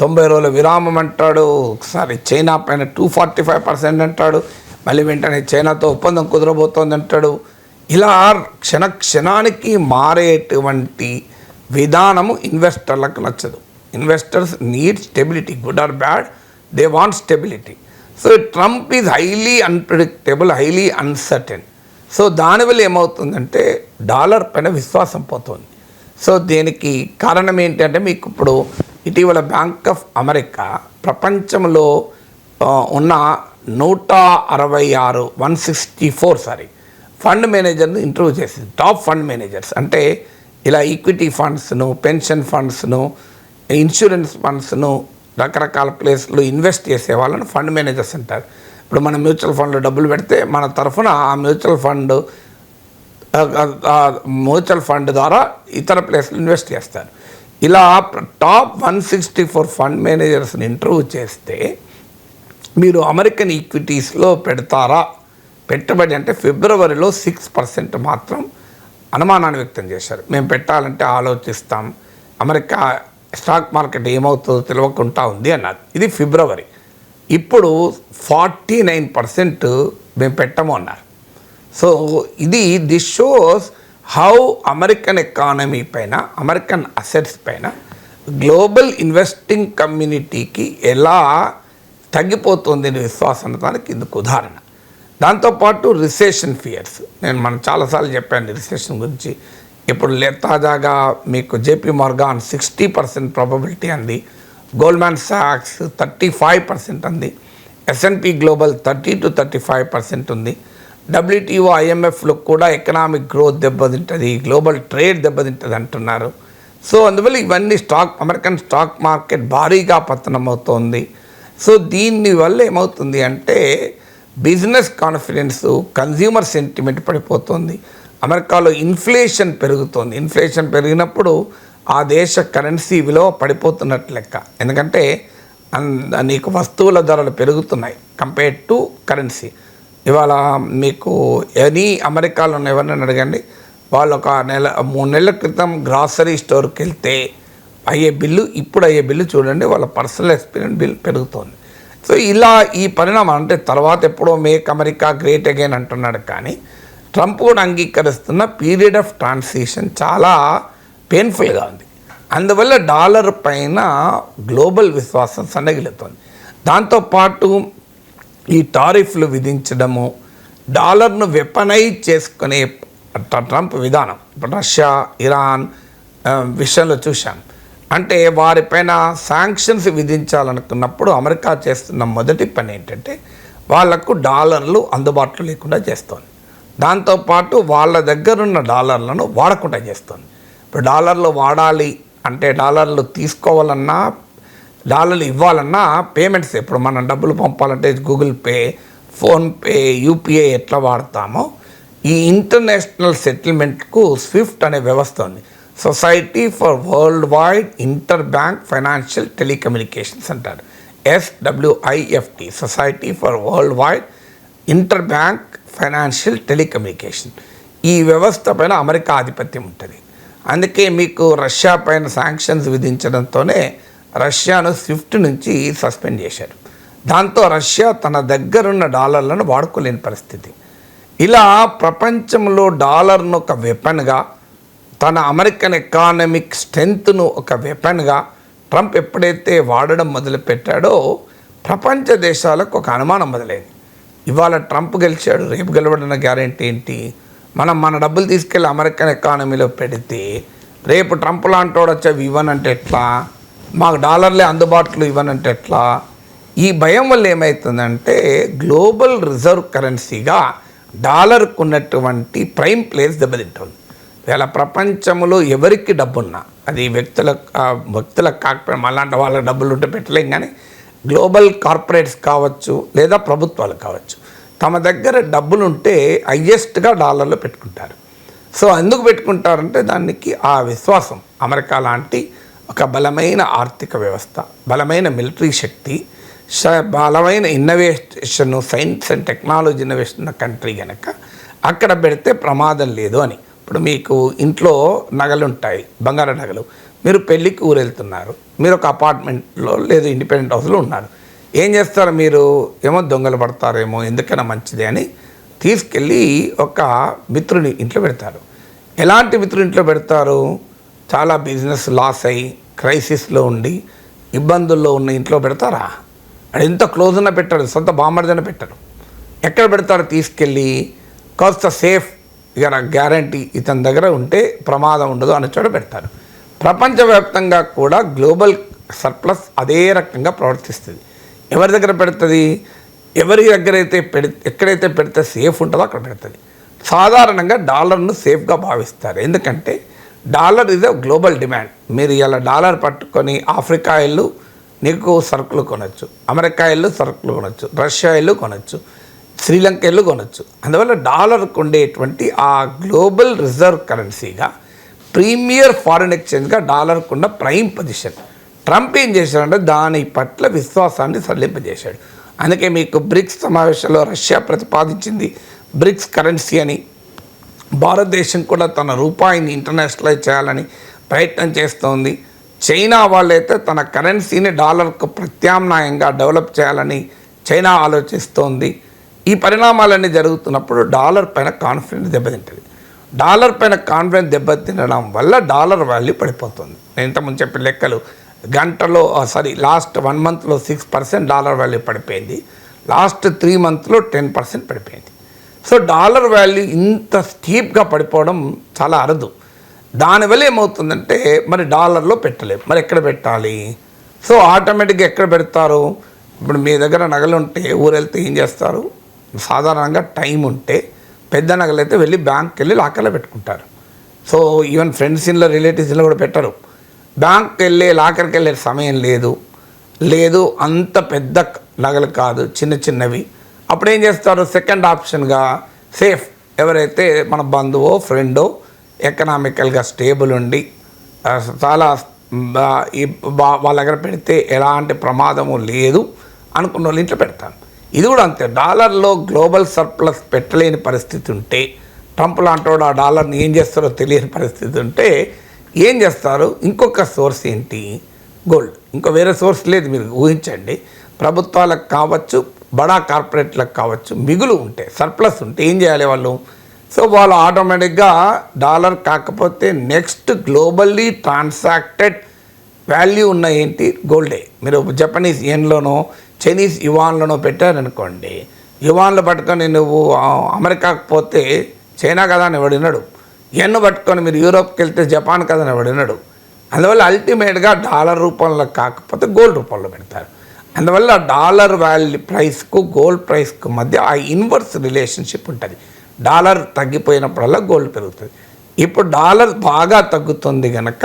90 రోజుల విరామం అంటాడు, ఒకసారి చైనా పైన 245% అంటాడు, మళ్ళీ వెంటనే చైనాతో ఒప్పందం కుదరబోతోంది అంటాడు. ఇలా క్షణానికి మారేటువంటి విధానము ఇన్వెస్టర్లకు నచ్చదు. Investors need stability, good or bad, they want stability. So Trump is highly unpredictable, highly uncertain. So దానివల్ల ఏమవుతుందంటే డాలర్ పైన విశ్వాసం పోతుంది. సో దీనికి కారణం ఏంటంటే మీకు ఇప్పుడు ఇటీవల బ్యాంక్ ఆఫ్ అమెరికా ప్రపంచంలో ఉన్న 164 ఫండ్ మేనేజర్ని ఇంటర్వ్యూ చేసింది. టాప్ ఫండ్ మేనేజర్స్ అంటే ఇలా ఈక్విటీ ఫండ్స్ను, పెన్షన్ ఫండ్స్ను, ఇన్సూరెన్స్ ఫండ్స్ను, రకరకాల ప్లేస్లో ఇన్వెస్ట్ చేసే వాళ్ళని ఫండ్ మేనేజర్స్ అంటారు. ఇప్పుడు మనం మ్యూచువల్ ఫండ్లో డబ్బులు పెడితే మన తరఫున ఆ మ్యూచువల్ ఫండ్ ద్వారా ఇతర ప్లేస్లో ఇన్వెస్ట్ చేస్తారు. ఇలా టాప్ 164 ఫండ్ మేనేజర్స్ని ఇంటర్వ్యూ చేస్తే మీరు అమెరికన్ ఈక్విటీస్లో పెడతారా, పెట్టుబడి అంటే ఫిబ్రవరిలో 6% మాత్రం అనుమానాన్ని వ్యక్తం చేశారు. మేము పెట్టాలంటే ఆలోచిస్తాం, అమెరికా స్టాక్ మార్కెట్ ఏమవుతుందో తెలియకుండా ఉంది అన్నారు. ఇది ఫిబ్రవరి. ఇప్పుడు 49% మేము పెట్టము అన్నారు. So this shows how American economy పైన, అమెరికన్ అసెట్స్ పైన గ్లోబల్ ఇన్వెస్టింగ్ కమ్యూనిటీకి ఎలా తగ్గిపోతుంది విశ్వాసనతానికి ఇందుకు ఉదాహరణ. దాంతోపాటు రిసెషన్ ఫియర్స్, మనం చాలాసార్లు చెప్పాను రిసెషన్ గురించి. ఇప్పుడు తాజాగా మీకు జేపీ మార్గాన్ 60% ప్రాబబిలిటీ అంది, గోల్డ్మ్యాన్ సాక్స్ 35% అంది, S&P గ్లోబల్ 30 to 35% ఉంది. WTO IMFలో కూడా ఎకనామిక్ గ్రోత్ దెబ్బతింటుంది, గ్లోబల్ ట్రేడ్ దెబ్బతింటుంది అంటున్నారు. సో అందువల్ల ఇవన్నీ అమెరికన్ స్టాక్ మార్కెట్ భారీగా పతనం అవుతోంది. సో దీనివల్ల ఏమవుతుంది అంటే బిజినెస్ కాన్ఫిడెన్స్, కన్జ్యూమర్ సెంటిమెంట్ పడిపోతుంది. అమెరికాలో ఇన్ఫ్లేషన్ పెరుగుతుంది. ఇన్ఫ్లేషన్ పెరిగినప్పుడు ఆ దేశ కరెన్సీ విలువ పడిపోతున్నట్లు లెక్క. ఎందుకంటే నీకు వస్తువుల ధరలు పెరుగుతున్నాయి కంపేర్ టు కరెన్సీ. ఇవాళ మీకు అమెరికాలో ఉన్న ఎవరినైనా అడగండి, వాళ్ళు ఒక 3 నెలల క్రితం గ్రాసరీ స్టోర్కి వెళ్తే అయ్యే బిల్లు, ఇప్పుడు అయ్యే బిల్లు చూడండి, వాళ్ళ పర్సనల్ ఎక్స్పీరియన్స్ బిల్ పెరుగుతోంది. సో ఇలా ఈ పరిణామం అంటే తర్వాత ఎప్పుడో మేక్ అమెరికా గ్రేట్ అగైన్ అంటున్నాడు, కానీ ట్రంప్ కూడా అంగీకరిస్తున్న పీరియడ్ ఆఫ్ ట్రాన్సిషన్ చాలా పెయిన్ఫుల్గా ఉంది. అందువల్ల డాలర్ పైన గ్లోబల్ విశ్వాసం సన్నగిలుతోంది. దాంతోపాటు ఈ టారిఫ్లు విధించడము, డాలర్ను వెపనైజ్ చేసుకునే ట్రంప్ విధానం ఇప్పుడు రష్యా, ఇరాన్ విషయంలో చూశాం. అంటే వారిపైన శాంక్షన్స్ విధించాలనుకున్నప్పుడు అమెరికా చేస్తున్న మొదటి పని ఏంటంటే వాళ్లకు డాలర్లు అందుబాటులో లేకుండా చేస్తోంది. దాంతోపాటు వాళ్ళ దగ్గరున్న డాలర్లను వాడకుండా చేస్తుంది. ఇప్పుడు డాలర్లు వాడాలి అంటే, డాలర్లు తీసుకోవాలన్నా, డాలర్లు ఇవ్వాలన్నా పేమెంట్స్, ఇప్పుడు మనం డబ్బులు పంపాలంటే గూగుల్ పే, ఫోన్పే, యూపీఐ ఎట్లా వాడతామో ఈ ఇంటర్నేషనల్ సెటిల్మెంట్కు స్విఫ్ట్ అనే వ్యవస్థ ఉంది. Society for world wide inter bank financial telecommunications అంటారు, SWIFT, society for world wide inter bank financial telecommunication. ఈ వ్యవస్థ పైన అమెరికా ఆధిపత్యం ఉంటుంది. అందుకే మీకు రష్యా పైన శాంక్షన్స్ విధించడంతోనే రష్యాను స్విఫ్ట్ నుంచి సస్పెండ్ చేశారు. దాంతో రష్యా తన దగ్గరున్న డాలర్లను వాడుకోలేని పరిస్థితి. ఇలా ప్రపంచంలో డాలర్ను ఒక వెపన్గా, తన అమెరికన్ ఎకానమిక్ స్ట్రెంగ్త్ను ఒక వెపన్గా ట్రంప్ ఎప్పుడైతే వాడడం మొదలుపెట్టాడో ప్రపంచ దేశాలకు ఒక అనుమానం మొదలైంది. ఇవాళ ట్రంప్ గెలిచాడు, రేపు గెలవడన్న గ్యారెంటీ ఏంటి? మన డబ్బులు తీసుకెళ్ళి అమెరికన్ ఎకానమీలో పెడితే రేపు ట్రంప్ లాంటి వాడు వచ్చి అవి ఇవ్వనంటే ఎట్లా, మాకు డాలర్లే అందుబాటులో ఇవ్వనంటే ఎట్లా? ఈ భయం వల్ల ఏమవుతుందంటే గ్లోబల్ రిజర్వ్ కరెన్సీగా డాలర్కు ఉన్నటువంటి ప్రైమ్ ప్లేస్ దెబ్బతింటుంది. ఇలా ప్రపంచంలో ఎవరికి డబ్బున్నా, అది వ్యక్తులకు కాకపోయినా మళ్ళాంటి వాళ్ళకి డబ్బులు ఉంటే పెట్టలేం, కానీ గ్లోబల్ కార్పొరేట్స్ కావచ్చు లేదా ప్రభుత్వాలు కావచ్చు, తమ దగ్గర డబ్బులు ఉంటే హయ్యెస్ట్గా డాలర్లో పెట్టుకుంటారు. సో ఎందుకు పెట్టుకుంటారంటే దానికి ఆ విశ్వాసం. అమెరికా లాంటి ఒక బలమైన ఆర్థిక వ్యవస్థ, బలమైన మిలిటరీ శక్తి, బలమైన innovation, science and technology innovation ఉన్న కంట్రీ కనుక అక్కడ పెడితే ప్రమాదం లేదు అని. ఇప్పుడు మీకు ఇంట్లో నగలు ఉంటాయి, బంగారు నగలు, మీరు పెళ్ళికి ఊరు వెళ్తున్నారు, మీరు ఒక అపార్ట్మెంట్లో లేదు ఇండిపెండెంట్ హౌస్లో ఉన్నారు. ఏం చేస్తారు మీరు? ఏమో దొంగలు పడతారేమో, ఎందుకైనా మంచిది అని తీసుకెళ్ళి ఒక మిత్రుని ఇంట్లో పెడతారు. ఎలాంటి మిత్రుని ఇంట్లో పెడతారు? చాలా బిజినెస్ లాస్ అయ్యి క్రైసిస్లో ఉండి ఇబ్బందుల్లో ఉన్న ఇంట్లో పెడతారా? అది ఎంత క్లోజ్ ఉన్నా పెట్టారు, సొంత బామ్మర్దైనా పెట్టరు. ఎక్కడ పెడతారు? తీసుకెళ్ళి కాస్త సేఫ్, ఇక గ్యారంటీ ఇతని దగ్గర ఉంటే ప్రమాదం ఉండదు అనే చోట పెడతారు. ప్రపంచవ్యాప్తంగా కూడా గ్లోబల్ సర్ప్లస్ అదే రకంగా ప్రవర్తిస్తుంది. ఎవరి దగ్గర పెడుతుంది? ఎవరి దగ్గర అయితే ఎక్కడైతే పెడితే సేఫ్ ఉంటుందో అక్కడ పెడుతుంది. సాధారణంగా డాలర్ను సేఫ్గా భావిస్తారు. ఎందుకంటే dollar is a global demand. మీరు ఇలా డాలర్ పట్టుకొని ఆఫ్రికా ఇల్లు నీకు సరుకులు కొనవచ్చు, అమెరికా ఇల్లు సరుకులు కొనవచ్చు, రష్యా ఇల్లు కొనవచ్చు, శ్రీలంక ఇల్లు కొనవచ్చు. అందువల్ల డాలర్కు ఉండేటువంటి ఆ గ్లోబల్ రిజర్వ్ కరెన్సీగా, ప్రీమియర్ ఫారిన్ ఎక్స్చేంజ్గా డాలర్కు ఉన్న ప్రైమ్ పొజిషన్. ట్రంప్ ఏం చేశాడంటే దాని పట్ల విశ్వాసాన్ని సడలింపజేశాడు. అందుకే మీకు బ్రిక్స్ సమావేశంలో రష్యా ప్రతిపాదించింది బ్రిక్స్ కరెన్సీ అని. భారతదేశం కూడా తన రూపాయిని ఇంటర్నేషనలైజ్ చేయాలని ప్రయత్నం చేస్తోంది. చైనా వాళ్ళైతే తన కరెన్సీని డాలర్కు ప్రత్యామ్నాయంగా డెవలప్ చేయాలని చైనా ఆలోచిస్తోంది. ఈ పరిణామాలన్నీ జరుగుతున్నప్పుడు డాలర్ పైన కాన్ఫిడెన్స్ దెబ్బతింటుంది. డాలర్ పైన కాన్ఫిడెన్స్ దెబ్బతినడం వల్ల డాలర్ వాల్యూ పడిపోతుంది. నేను ఇంతకుముందు చెప్పిన లెక్కలు లాస్ట్ 1 మంత్లో 6% డాలర్ వాల్యూ పడిపోయింది. లాస్ట్ 3 మంత్లో 10% పడిపోయింది. సో డాలర్ వాల్యూ ఇంత స్టీప్గా పడిపోవడం చాలా అరుదు. దానివల్ల ఏమవుతుందంటే మరి డాలర్లో పెట్టలేము, మరి ఎక్కడ పెట్టాలి? సో ఆటోమేటిక్గా ఎక్కడ పెడతారు? ఇప్పుడు మీ దగ్గర నగలు ఉంటే ఊరు వెళ్తే ఏం చేస్తారు? సాధారణంగా టైం ఉంటే పెద్ద నగలు అయితే వెళ్ళి బ్యాంక్కి వెళ్ళి లాకర్లో పెట్టుకుంటారు. సో ఈవెన్ ఫ్రెండ్స్ ఇన్లో రిలేటివ్స్ ఇన్లో కూడా పెట్టరు. బ్యాంక్కి వెళ్ళే లాకర్కి వెళ్ళే సమయం లేదు, అంత పెద్ద నగలు కాదు, చిన్న చిన్నవి. అప్పుడు ఏం చేస్తారు? సెకండ్ ఆప్షన్గా సేఫ్, ఎవరైతే మన బంధువో ఫ్రెండో ఎకనామికల్గా స్టేబుల్ ఉండి చాలా వాళ్ళ దగ్గర పెడితే ఎలాంటి ప్రమాదము లేదు అనుకున్న వాళ్ళు ఇంట్లో పెడతాను. ఇది కూడా అంతే. డాలర్లో గ్లోబల్ సర్ప్లస్ పెట్టలేని పరిస్థితి ఉంటే, ట్రంప్ లాంటి ఆ డాలర్ని ఏం చేస్తారో తెలియని పరిస్థితి ఉంటే ఏం చేస్తారు? ఇంకొక సోర్స్ ఏంటి? గోల్డ్. ఇంకో వేరే సోర్స్ లేదు. మీరు ఊహించండి, ప్రభుత్వాలకు కావచ్చు, బడా కార్పొరేట్లకు కావచ్చు, మిగులు ఉంటే, సర్ప్లస్ ఉంటే ఏం చేయాలి వాళ్ళు? సో వాళ్ళు ఆటోమేటిక్గా డాలర్ కాకపోతే నెక్స్ట్ గ్లోబల్లీ ట్రాన్సాక్టెడ్ వాల్యూ ఉన్న ఏంటి? గోల్డే. మీరు జపనీస్ యెన్లోనో చైనీస్ యువాన్లోనో పెట్టారనుకోండి, యువాన్లు పట్టుకొని నువ్వు అమెరికాకు పోతే చైనా కదా అని ఎవడినాడు, ఎన్ను పట్టుకొని మీరు యూరోప్కి వెళ్తే జపాన్ కదా అని ఎవడినాడు. అందువల్ల అల్టిమేట్గా డాలర్ రూపంలో కాకపోతే గోల్డ్ రూపంలో పెడతారు. అందువల్ల డాలర్ వాల్యూ ప్రైస్కు గోల్డ్ ప్రైస్కు మధ్య ఆ ఇన్వర్స్ రిలేషన్షిప్ ఉంటుంది. డాలర్ తగ్గిపోయినప్పుడల్లా గోల్డ్ పెరుగుతుంది. ఇప్పుడు డాలర్ బాగా తగ్గుతుంది కనుక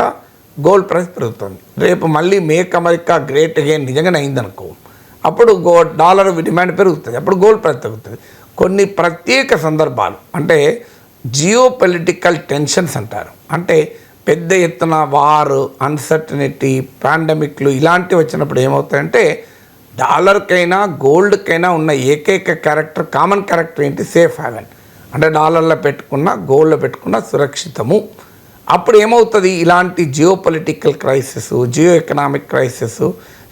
గోల్డ్ ప్రైస్ పెరుగుతుంది. రేపు మళ్ళీ మేక్ అమెరికా గ్రేట్ అగైన్ నిజంగానే అయిందనుకో, అప్పుడు డాలర్ డిమాండ్ పెరుగుతుంది, అప్పుడు గోల్డ్ ప్రైస్ తగ్గుతుంది. కొన్ని ప్రత్యేక సందర్భాలు అంటే జియో పొలిటికల్ టెన్షన్స్ అంటారు. అంటే పెద్ద ఎత్తున వారు, అన్సర్టనిటీ, పాండమిక్లు ఇలాంటివి వచ్చినప్పుడు ఏమవుతాయంటే డాలర్కైనా గోల్డ్కైనా ఉన్న ఏకైక క్యారెక్టర్, కామన్ క్యారెక్టర్ ఏంటి? Safe haven. అంటే డాలర్లో పెట్టుకున్న గోల్డ్లో పెట్టుకున్న సురక్షితము. అప్పుడు ఏమవుతుంది? ఇలాంటి geopolitical crisis, geoeconomic crisis,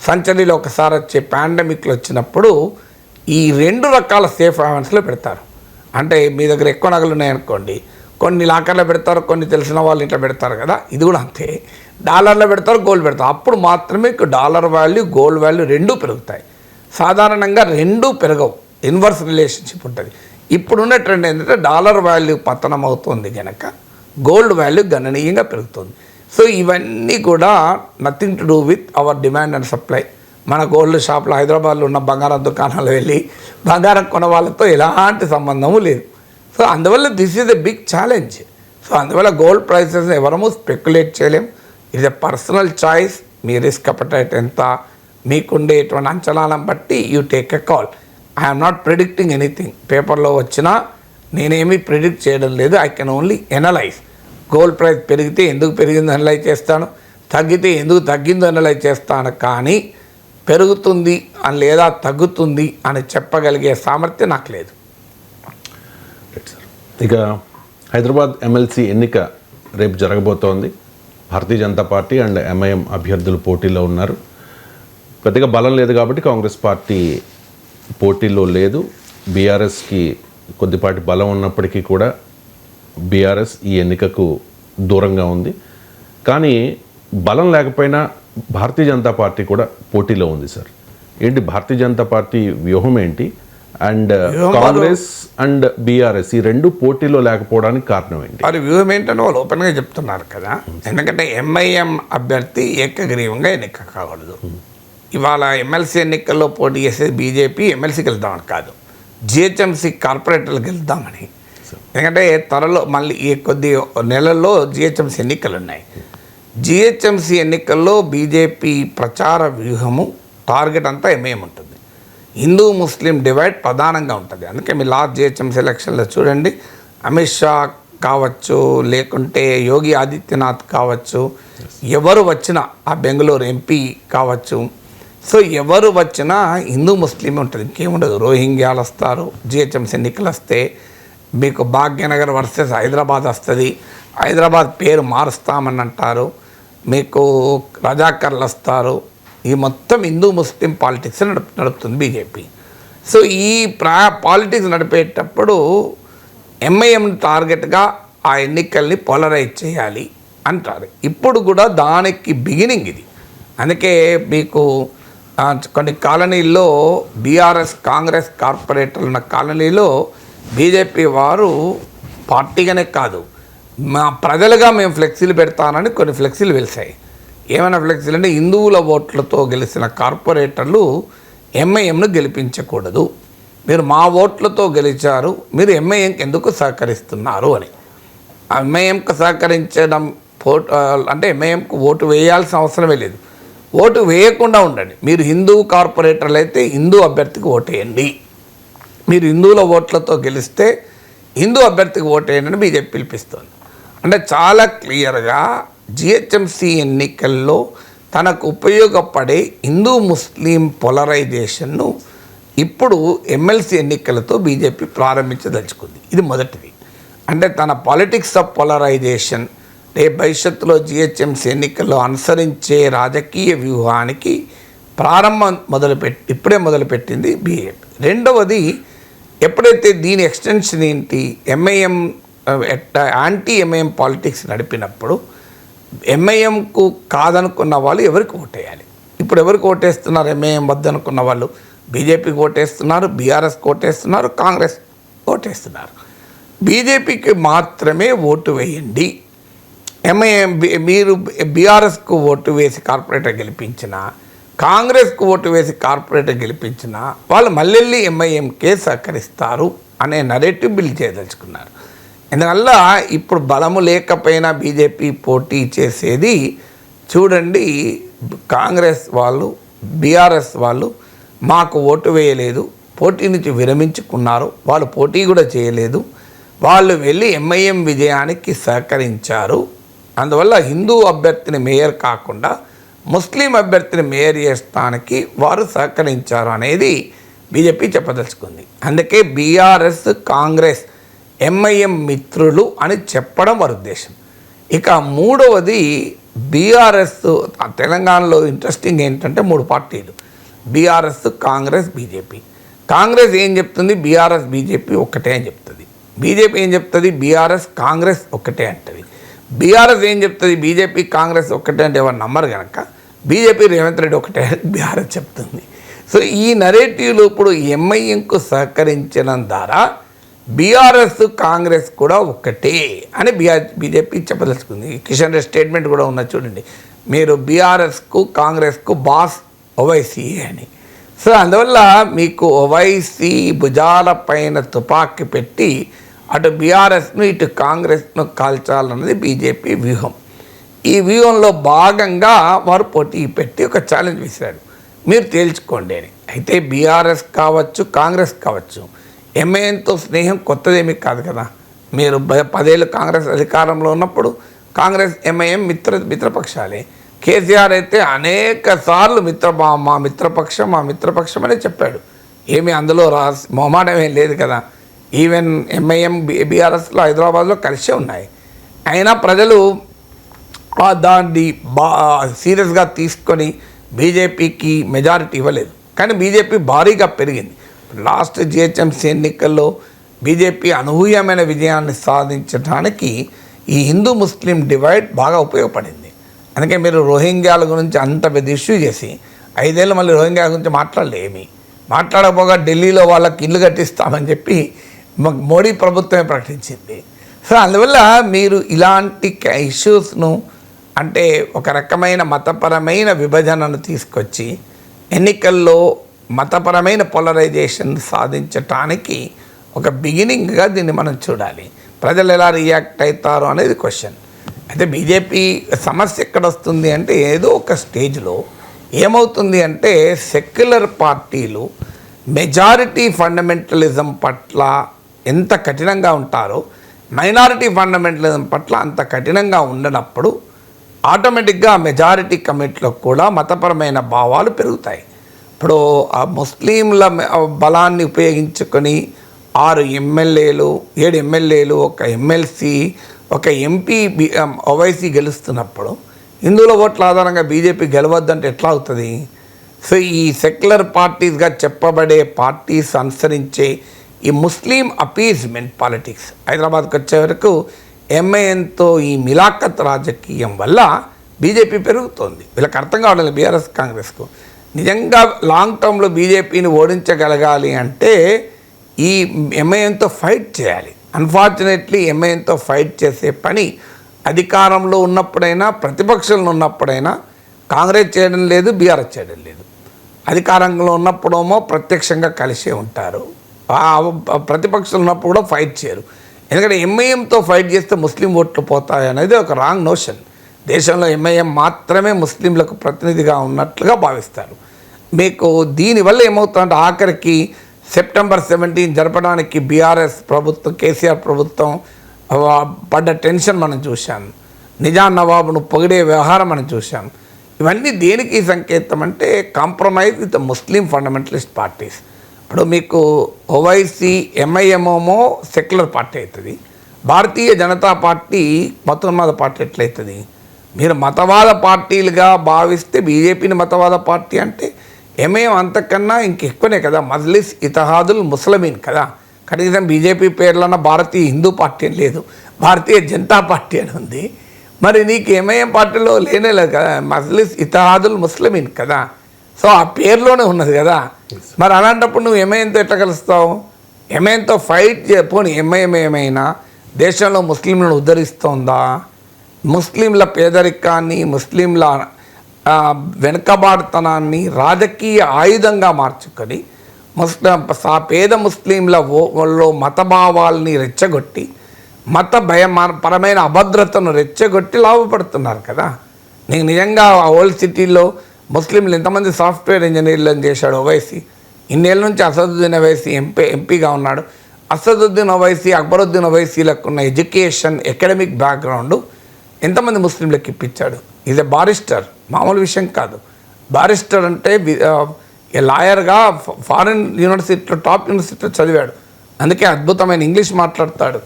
సంచరీలో ఒకసారి వచ్చే పాండమిక్లు వచ్చినప్పుడు ఈ 2 రకాల సేఫ్ హ్యావెన్స్లో పెడతారు. అంటే మీ దగ్గర ఎక్కువ నగలు ఉన్నాయనుకోండి, కొన్ని లాకర్లో పెడతారు, కొన్ని తెలిసిన వాళ్ళు ఇంట్లో పెడతారు కదా. ఇది కూడా అంతే, డాలర్లో పెడతారు, గోల్డ్ పెడతారు. అప్పుడు మాత్రమే డాలర్ వాల్యూ, గోల్డ్ వాల్యూ 2 పెరుగుతాయి. సాధారణంగా 2 పెరగవు, ఇన్వర్స్ రిలేషన్షిప్ ఉంటుంది. ఇప్పుడున్న ట్రెండ్ ఏంటంటే డాలర్ వాల్యూ పతనం అవుతుంది కనుక గోల్డ్ వాల్యూ గణనీయంగా పెరుగుతుంది. సో ఇవన్నీ కూడా nothing to do with our demand and supply. మన గోల్డ్ షాప్లో హైదరాబాద్లో ఉన్న బంగారం దుకాణాలు వెళ్ళి బంగారం కొన్న వాళ్ళతో ఎలాంటి సంబంధము లేదు. సో అందువల్ల this is a big challenge. So అందువల్ల గోల్డ్ ప్రైసెస్ ఎవరము స్పెక్యులేట్ చేయలేం. It's a personal choice. మీ రిస్క్ అపటైట్ ఎంత, మీకుండేటువంటి అంచనాలను బట్టి you take a call. I'm not predicting anything. పేపర్లో వచ్చినా నేనేమీ ప్రిడిక్ట్ చేయడం లేదు. I can only analyse. Gold price పెరిగితే ఎందుకు పెరిగిందో అనలైజ్ చేస్తాను, తగ్గితే ఎందుకు తగ్గిందో అనలైజ్ చేస్తాను. కానీ పెరుగుతుంది అని లేదా తగ్గుతుంది అని చెప్పగలిగే సామర్థ్యం నాకు లేదు. ఇక హైదరాబాద్ ఎమ్మెల్సీ ఎన్నిక రేపు జరగబోతోంది. Bharatiya Janata party and MIM అభ్యర్థులు పోటీలో ఉన్నారు. పెద్దగా బలం లేదు కాబట్టి కాంగ్రెస్ పార్టీ పోటీలో లేదు. బీఆర్ఎస్కి కొద్దిపాటి బలం ఉన్నప్పటికీ కూడా బీఆర్ఎస్ ఈ ఎన్నికకు దూరంగా ఉంది. కానీ బలం లేకపోయినా భారతీయ జనతా పార్టీ కూడా పోటీలో ఉంది సార్. ఏంటి భారతీయ జనతా పార్టీ వ్యూహం ఏంటి? అండ్ కాంగ్రెస్ అండ్ బీఆర్ఎస్ ఈ రెండు పోటీలో లేకపోవడానికి కారణం ఏంటి? వారి వ్యూహం ఏంటని వాళ్ళు ఓపెన్గా చెప్తున్నారు కదా. ఎందుకంటే ఎంఐఎం అభ్యర్థి ఏకగ్రీవంగా ఎన్నిక కాకూడదు. ఇవాళ ఎమ్మెల్సీ ఎన్నికల్లో పోటీ చేసేది బీజేపీ ఎమ్మెల్సీకి వెళ్దామని కాదు, జిహెచ్ఎంసీ కార్పొరేటర్లకు వెళ్దామని. ఎందుకంటే త్వరలో మళ్ళీ ఈ కొద్ది నెలల్లో జిహెచ్ఎంసీ ఎన్నికలు ఉన్నాయి. జిహెచ్ఎంసీ ఎన్నికల్లో బీజేపీ ప్రచార వ్యూహము టార్గెట్ అంతా ఎంఐఎం ఉంటుంది. హిందూ ముస్లిం డివైడ్ ప్రధానంగా ఉంటుంది. అందుకే మీ లాస్ట్ జిహెచ్ఎంసీ ఎలక్షన్లో చూడండి, అమిత్ షా కావచ్చు, లేకుంటే యోగి ఆదిత్యనాథ్ కావచ్చు, ఎవరు వచ్చినా, ఆ బెంగళూరు ఎంపీ కావచ్చు, సో ఎవరు వచ్చినా హిందూ ముస్లిం ఉంటుంది, ఇంకేముండదు. రోహింగ్యాలు వస్తారు, జిహెచ్ఎంసీ ఎన్నికలు వస్తే మీకు భాగ్యనగర్ వర్సెస్ హైదరాబాద్ వస్తుంది. హైదరాబాద్ పేరు మారుస్తామని అంటారు, మీకు రజాకర్లు వస్తారు. ఈ మొత్తం హిందూ ముస్లిం పాలిటిక్స్ నడుపుతుంది బీజేపీ. సో ఈ పాలిటిక్స్ నడిపేటప్పుడు ఎంఐఎం టార్గెట్గా ఆ ఎన్నికల్ని పోలరైజ్ చేయాలి అంటారు. ఇప్పుడు కూడా దానికి బిగినింగ్ ఇది. అందుకే మీకు కొన్ని కాలనీల్లో బీఆర్ఎస్ కాంగ్రెస్ కార్పొరేటర్లు ఉన్న కాలనీలో బీజేపీ వారు పార్టీగానే కాదు, మా ప్రజలుగా మేము ఫ్లెక్సీలు పెడతానని కొన్ని ఫ్లెక్సీలు వెలిసాయి. ఏమైనా ఫ్లెక్సీలు అంటే హిందువుల ఓట్లతో గెలిచిన కార్పొరేటర్లు ఎంఐఎంను గెలిపించకూడదు, మీరు మా ఓట్లతో గెలిచారు, మీరు ఎంఐఎంకి ఎందుకు సహకరిస్తున్నారు అని. ఎంఐఎంకు సహకరించడం అంటే ఎంఐఎంకు ఓటు వేయాల్సిన అవసరమే లేదు, ఓటు వేయకుండా ఉండండి. మీరు హిందూ కార్పొరేటర్లు అయితే హిందూ అభ్యర్థికి ఓటేయండి, మీరు హిందువుల ఓట్లతో గెలిస్తే హిందూ అభ్యర్థికి ఓటేయండి అని బీజేపీ పిలిపిస్తుంది. అంటే చాలా క్లియర్గా జిహెచ్ఎంసీ ఎన్నికల్లో తనకు ఉపయోగపడే హిందూ ముస్లిం పోలరైజేషన్ను ఇప్పుడు ఎమ్మెల్సీ ఎన్నికలతో బీజేపీ ప్రారంభించదలుచుకుంది. ఇది మొదటిది. అంటే తన పాలిటిక్స్ ఆఫ్ పోలరైజేషన్ రేపు భవిష్యత్తులో జిహెచ్ఎంసీ ఎన్నికల్లో అనుసరించే రాజకీయ వ్యూహానికి ప్రారంభం ఇప్పుడే మొదలుపెట్టింది బీజేపీ. రెండవది, ఎప్పుడైతే దీని ఎక్స్టెన్షన్ ఏంటి, ఎంఐఎం యాంటీ ఎంఐఎం పాలిటిక్స్ నడిపినప్పుడు ఎంఐఎంకు కాదనుకున్న వాళ్ళు ఎవరికి ఓటేయాలి? ఇప్పుడు ఎవరికి ఓటేస్తున్నారు? ఎంఐఎం వద్దనుకున్న వాళ్ళు బీజేపీకి ఓటేస్తున్నారు, బీఆర్ఎస్కి ఓటేస్తున్నారు, కాంగ్రెస్ ఓటేస్తున్నారు. బీజేపీకి మాత్రమే ఓటు వేయండి. ఎంఐఎం మీరు బీఆర్ఎస్కు ఓటు వేసి కార్పొరేటర్ గెలిపించిన, కాంగ్రెస్కు ఓటు వేసి కార్పొరేటర్ గెలిపించిన వాళ్ళు మళ్ళీ ఎంఐఎంకే సహకరిస్తారు అనే నరేటివ్ బిల్డ్ చేయదలుచుకున్నారు. ఎందువల్ల ఇప్పుడు బలము లేకపోయినా బీజేపీ పోటీ చేసేది చూడండి, కాంగ్రెస్ వాళ్ళు బీఆర్ఎస్ వాళ్ళు మాకు ఓటు వేయలేదు, పోటీ నుంచి విరమించుకున్నారు, వాళ్ళు పోటీ కూడా చేయలేదు, వాళ్ళు వెళ్ళి ఎంఐఎం విజయానికి సహకరించారు. అందువల్ల హిందూ అభ్యర్థిని మేయర్ కాకుండా ముస్లిం అభ్యర్థిని మేయర్ చేస్తానికి వారు సహకరించారు అనేది బీజేపీ చెప్పదలుచుకుంది. అందుకే బీఆర్ఎస్ కాంగ్రెస్ ఎంఐఎం మిత్రులు అని చెప్పడం వారి ఉద్దేశం. ఇక మూడవది, బీఆర్ఎస్ తెలంగాణలో ఇంట్రెస్టింగ్ ఏంటంటే 3 పార్టీలు, బీఆర్ఎస్ కాంగ్రెస్ బీజేపీ. కాంగ్రెస్ ఏం చెప్తుంది? బీఆర్ఎస్ బీజేపీ ఒక్కటే అని చెప్తుంది. బీజేపీ ఏం చెప్తుంది? బీఆర్ఎస్ కాంగ్రెస్ ఒక్కటే అంటుంది. బీఆర్ఎస్ ఏం చెప్తుంది? బీజేపీ కాంగ్రెస్ ఒక్కటే అంటే ఎవరు నమ్మరు కనుక బీజేపీ రేవంత్ రెడ్డి ఒకటే బీఆర్ఎస్ చెప్తుంది. సో ఈ నరేటివ్లో ఇప్పుడు ఎంఐఎంకు సహకరించడం ద్వారా బీఆర్ఎస్ కాంగ్రెస్ కూడా ఒక్కటే అని బీజేపీ చెప్పదలుచుకుంది. కిషన్ రెడ్డి స్టేట్మెంట్ కూడా ఉన్నది చూడండి, మీరు బీఆర్ఎస్కు కాంగ్రెస్కు బాస్ ఓవైసీ అని. సో అందువల్ల మీకు ఓవైసీ భుజాల పైన తుపాకీ పెట్టి అటు బీఆర్ఎస్ను ఇటు కాంగ్రెస్ను కాల్చాలన్నది బీజేపీ వ్యూహం. ఈ వ్యూహంలో భాగంగా వారు పోటీ పెట్టి ఒక ఛాలెంజ్ విసిరాడు, మీరు తేల్చుకోండి అని. అయితే బీఆర్ఎస్ కావచ్చు, కాంగ్రెస్ కావచ్చు, ఎంఐఎంతో స్నేహం కొత్తదేమీ కాదు కదా. మీరు 10 ఏళ్ళు కాంగ్రెస్ అధికారంలో ఉన్నప్పుడు కాంగ్రెస్ ఎంఐఎం మిత్రపక్షాలే. కేసీఆర్ అయితే అనేక సార్లు మా మిత్రపక్షం అనే చెప్పాడు. ఏమీ అందులో మొహమాటం ఏం లేదు కదా. ఈవెన్ ఎంఐఎం బీఆర్ఎస్లో హైదరాబాద్లో కలిసే ఉన్నాయి. అయినా ప్రజలు దాన్ని సీరియస్గా తీసుకొని బీజేపీకి మెజారిటీ ఇవ్వలేదు. కానీ బీజేపీ భారీగా పెరిగింది. లాస్ట్ జిహెచ్ఎంసీ ఎన్నికల్లో బీజేపీ అనూహ్యమైన విజయాన్ని సాధించడానికి ఈ హిందూ ముస్లిం డివైడ్ బాగా ఉపయోగపడింది. అందుకే మీరు రోహింగ్యాల గురించి అంత పెద్ద ఇష్యూ చేసి 5 ఏళ్ళు మళ్ళీ రోహింగ్యాల గురించి మాట్లాడలేమి. మాట్లాడకపోగా ఢిల్లీలో వాళ్ళకి ఇల్లు కట్టిస్తామని చెప్పి మోడీ ప్రభుత్వమే ప్రకటించింది. సో అందువల్ల మీరు ఇలాంటి ఇష్యూస్ను, అంటే ఒక రకమైన మతపరమైన విభజనను తీసుకొచ్చి ఎన్నికల్లో మతపరమైన పోలరైజేషన్ సాధించటానికి ఒక బిగినింగ్గా దీన్ని మనం చూడాలి. ప్రజలు ఎలా రియాక్ట్ అవుతారు అనేది క్వశ్చన్. అయితే బీజేపీ సమస్య ఎక్కడ వస్తుంది అంటే, ఏదో ఒక స్టేజ్లో ఏమవుతుంది అంటే సెక్యులర్ పార్టీలు మెజారిటీ ఫండమెంటలిజం పట్ల ఎంత కఠినంగా ఉంటారో మైనారిటీ ఫండమెంటలిజం పట్ల అంత కఠినంగా ఉండనప్పుడు ఆటోమేటిక్గా మెజారిటీ కమిటీలో కూడా మతపరమైన భావాలు పెరుగుతాయి. ఇప్పుడు ఆ ముస్లింల బలాన్ని ఉపయోగించుకొని 6 ఎమ్మెల్యేలు 7 ఎమ్మెల్యేలు, ఒక ఎమ్మెల్సీ, ఒక ఎంపీ ఓవైసీ గెలుస్తున్నప్పుడు హిందువుల ఓట్ల ఆధారంగా బీజేపీ గెలవద్దంటే ఎట్లా అవుతుంది? సో ఈ సెక్యులర్ పార్టీస్గా చెప్పబడే పార్టీస్ అనుసరించే ఈ ముస్లిం అపీజ్మెంట్ పాలిటిక్స్ హైదరాబాద్కి వచ్చే వరకు ఎంఐఎంతో ఈ మిలాఖత్ రాజకీయం వల్ల బీజేపీ పెరుగుతోంది. వీళ్ళకి అర్థం కావడం బీఆర్ఎస్ కాంగ్రెస్కు. నిజంగా లాంగ్ టర్మ్లో బీజేపీని ఓడించగలగాలి అంటే ఈ ఎంఐఎంతో ఫైట్ చేయాలి. అన్ఫార్చునేట్లీ ఎంఐఎంతో ఫైట్ చేసే పని అధికారంలో ఉన్నప్పుడైనా ప్రతిపక్షంలో ఉన్నప్పుడైనా కాంగ్రెస్ చేయడం లేదు, బీఆర్ఎస్ చేయడం లేదు. అధికారంలో ఉన్నప్పుడేమో ప్రత్యక్షంగా కలిసే ఉంటారు, ప్రతిపక్షంలో ఉన్నప్పుడు కూడా ఫైట్ చేయరు. ఎందుకంటే ఎంఐఎంతో ఫైట్ చేస్తే ముస్లిం ఓట్లు పోతాయి అనేది ఒక రాంగ్ నోషన్. దేశంలో ఎంఐఎం మాత్రమే ముస్లింలకు ప్రతినిధిగా ఉన్నట్లుగా భావిస్తారు. మీకు దీనివల్ల ఏమవుతుందంటే ఆఖరికి సెప్టెంబర్ 17 జరపడానికి బీఆర్ఎస్ ప్రభుత్వం, కేసీఆర్ ప్రభుత్వం పడ్డ టెన్షన్ మనం చూసాం. నిజాం నవాబును పొగిడే వ్యవహారం మనం చూసాం. ఇవన్నీ దేనికి సంకేతం అంటే compromise with Muslim fundamentalist parties. ఇప్పుడు మీకు ఓవైసీ ఎంఐఎంఓ సెక్యులర్ పార్టీ అవుతుంది, భారతీయ జనతా పార్టీ మతోన్మాద పార్టీ ఎట్లయితుంది? మీరు మతవాద పార్టీలుగా భావిస్తే బీజేపీని మతవాద పార్టీ అంటే ఎంఐఎం అంతకన్నా ఇంకెక్కువనే కదా. మజ్లిస్ ఇతహాదుల్ ముస్లిమీన్ కదా. కనీసం బీజేపీ పేర్లన్న భారతీయ హిందూ పార్టీ అని లేదు, భారతీయ జనతా పార్టీ అని ఉంది. మరి నీకు ఎంఐఎం పార్టీలో లేనే లేదు కదా, మజ్లిస్ ఇతహాదుల్ ముస్లిమీన్ కదా. సో ఆ పేరులోనే ఉన్నది కదా. మరి అలాంటప్పుడు నువ్వు ఎంఐఎంతో ఎట్లా కలుస్తావు? ఎంఐఎంతో ఫైట్ పోనీ ఎంఐఎం ఏమైనా దేశంలో ముస్లింలను ఉద్ధరిస్తోందా? ముస్లింల పేదరికాన్ని, ముస్లింల వెనుకబాటుతనాన్ని రాజకీయ ఆయుధంగా మార్చుకొని పేద ముస్లింలలో మతభావాల్ని రెచ్చగొట్టి పరమైన అభద్రతను రెచ్చగొట్టి లాభపడుతున్నారు కదా. నీకు నిజంగా ఓల్డ్ సిటీలో ముస్లింలు ఎంతమంది సాఫ్ట్వేర్ ఇంజనీర్లను చేశాడు ఓవైసీ. ఇన్నేళ్ళ నుంచి అసదుద్దీన్ ఓవైసీ ఎంపీగా ఉన్నాడు. అసదుద్దీన్ ఓవైసీ, అక్బరుద్దీన్ ఓవైసీలకు ఉన్న ఎడ్యుకేషన్, అకాడమిక్ బ్యాక్గ్రౌండ్ ఎంతమంది ముస్లింలకు ఇప్పించాడు. ఈజ్ ఎ బారిస్టర్, మామూలు విషయం కాదు. బారిస్టర్ అంటే లాయర్గా ఫారిన్ యూనివర్సిటీలో, టాప్ యూనివర్సిటీలో చదివాడు. అందుకే అద్భుతమైన ఇంగ్లీష్ మాట్లాడతాడు,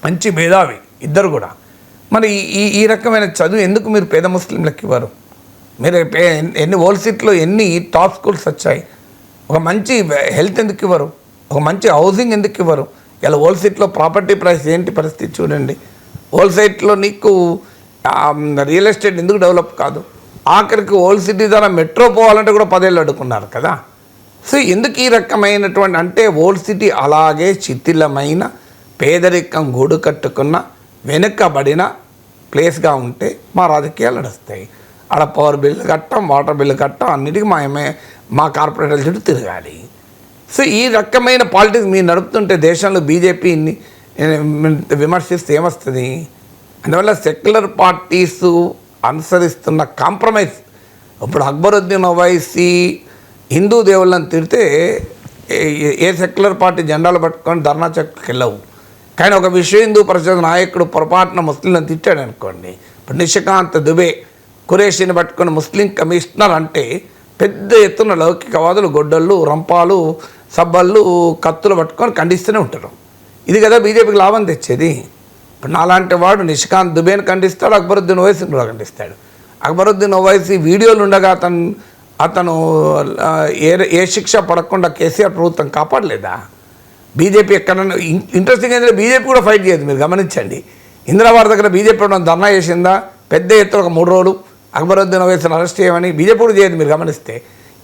మంచి మేధావి ఇద్దరు కూడా. మరి ఈ రకమైన చదువు ఎందుకు మీరు పేద ముస్లింలకు ఇవ్వరు? మీరు ఎన్ని ఓల్డ్ సిటీలో ఎన్ని టాప్ స్కూల్స్ వచ్చాయి, ఒక మంచి హెల్త్ ఎందుకు ఇవ్వరు? ఒక మంచి హౌసింగ్ ఎందుకు ఇవ్వరు? ఇలా ఓల్డ్ సిటీలో ప్రాపర్టీ ప్రైస్ ఏంటి పరిస్థితి చూడండి. ఓల్డ్ సైట్లో నీకు రియల్ ఎస్టేట్ ఎందుకు డెవలప్ కాదు? ఆఖరికి ఓల్డ్ సిటీ ద్వారా మెట్రో పోవాలంటే కూడా 10 ఏళ్ళు అడుగుతున్నారు కదా. సో ఎందుకు ఈ రకమైనటువంటి అంటే ఓల్డ్ సిటీ అలాగే శిథిలమైన పేదరికం గూడు కట్టుకున్న వెనుకబడిన ప్లేస్గా ఉంటే మా రాజకీయాలు నడుస్తాయి. ఆడ పవర్ బిల్లు కట్టం, వాటర్ బిల్లు కట్టం, అన్నిటికీ మా కార్పొరేటర్ల చుట్టూ తిరగాలి. సో ఈ రకమైన పాలిటిక్స్ మీరు నడుపుతుంటే దేశంలో బీజేపీ విమర్శిస్తే ఏమొస్తుంది? అందువల్ల సెక్యులర్ పార్టీస్ అనుసరిస్తున్న కాంప్రమైజ్. ఇప్పుడు అక్బరుద్దీన్ ఓవైసీ హిందూ దేవుళ్ళని తిడితే ఏ సెక్యులర్ పార్టీ జెండాలు పట్టుకొని ధర్నా చౌక్కి వెళ్ళవు. కానీ ఒక విశ్వ హిందూ పరిషత్ నాయకుడు పొరపాటున ముస్లింలను తిట్టాడు అనుకోండి, ఇప్పుడు నిషికాంత్ దుబే ఖురేషిని పట్టుకొని ముస్లిం కమిషనర్ అంటే పెద్ద ఎత్తున లౌకికవాదులు గొడ్డళ్ళు, రంపాలు, సబ్బళ్ళు, కత్తులు పట్టుకొని ఖండిస్తూనే ఉంటారు. ఇది కదా బీజేపీకి లాభం తెచ్చేది. ఇప్పుడు నాలాంటి వాడు నిషికాంత్ దుబేని ఖండిస్తాడు, అక్బరుద్దీన్ ఓవైసీని కూడా ఖండిస్తాడు. అక్బరుద్దీన్ ఓవైసీ వీడియోలు ఉండగా అతను ఏ శిక్ష పడకుండా కేసీఆర్ ప్రభుత్వం కాపాడలేదా? బీజేపీ ఎక్కడన్నా ఇంట్రెస్టింగ్ ఏంటంటే బీజేపీ కూడా ఫైట్ చేయదు. మీరు గమనించండి, ఇందిరాబాద్ దగ్గర బీజేపీ ధర్నా చేసిందా? పెద్ద ఎత్తున ఒక 3 రోజులు అక్బరుద్దీన్ ఓవైసీని అరెస్ట్ చేయమని బీజేపీ కూడా చేయదు. మీరు గమనిస్తే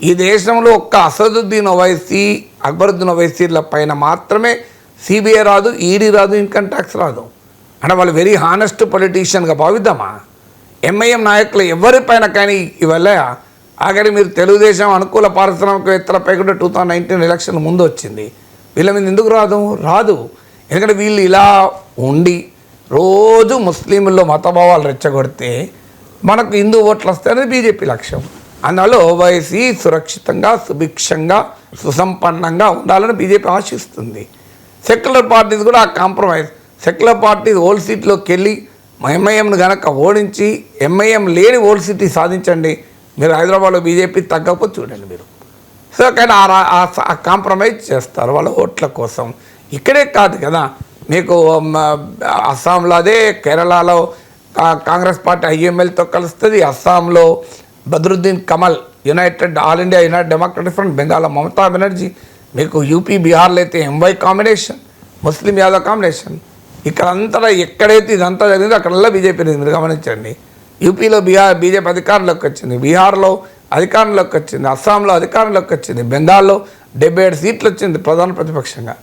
ఈ దేశంలో ఒక్క అసదుద్దీన్ ఓవైసీ, అక్బరుద్దీన్ ఓవైసీల పైన మాత్రమే సిబిఐ రాదు, ఈడీ రాదు, ఇన్కమ్ ట్యాక్స్ రాదు. అంటే వాళ్ళు వెరీ హానెస్ట్ పొలిటీషియన్గా భావిద్దామా? ఎంఐఎం నాయకులు ఎవరిపైన కానీ ఇవల్ల ఆఖరి మీరు తెలుగుదేశం అనుకూల పారిశ్రామికవేత్తలపై కూడా 2019 ఎలక్షన్ ముందు వచ్చింది. వీళ్ళ మీద ఎందుకు రాదు? ఎందుకంటే వీళ్ళు ఇలా ఉండి రోజు ముస్లింల్లో మతభావాలు రెచ్చగొడితే మనకు హిందూ ఓట్లు వస్తాయనేది బీజేపీ లక్ష్యం. అందువల్ల ఓవైసీ సురక్షితంగా, సుభిక్షంగా, సుసంపన్నంగా ఉండాలని బీజేపీ ఆశిస్తుంది. సెక్యులర్ పార్టీస్ కూడా ఆ కాంప్రమైజ్. సెక్యులర్ పార్టీస్ ఓల్డ్ సీట్లోకి వెళ్ళి ఎంఐఎంను కనుక ఓడించి ఎంఐఎం లేని ఓల్డ్ సీట్ సాధించండి. మీరు హైదరాబాద్లో బీజేపీ తగ్గకపోతే చూడండి మీరు. సో కానీ ఆ కాంప్రమైజ్ చేస్తారు వాళ్ళ ఓట్ల కోసం. ఇక్కడే కాదు కదా, మీకు అస్సాంలో అదే, కేరళలో కాంగ్రెస్ పార్టీ ఐఎంఎల్తో కలుస్తుంది, అస్సాంలో Badruddin Kamal all India United democratic front, బెంగాల్లో మమతా బెనర్జీ, మీకు యూపీ బీహార్లో అయితే MY combination, Muslim Yadav combination. ఇక్కడ అంతా ఎక్కడైతే ఇదంతా జరిగిందో అక్కడల్లా బీజేపీ మీరు గమనించండి. యూపీలో బీజేపీ అధికారంలోకి వచ్చింది, బీహార్లో అధికారంలోకి వచ్చింది, అస్సాంలో అధికారంలోకి వచ్చింది, బెంగాల్లో 77 సీట్లు వచ్చింది ప్రధాన ప్రతిపక్షంగా.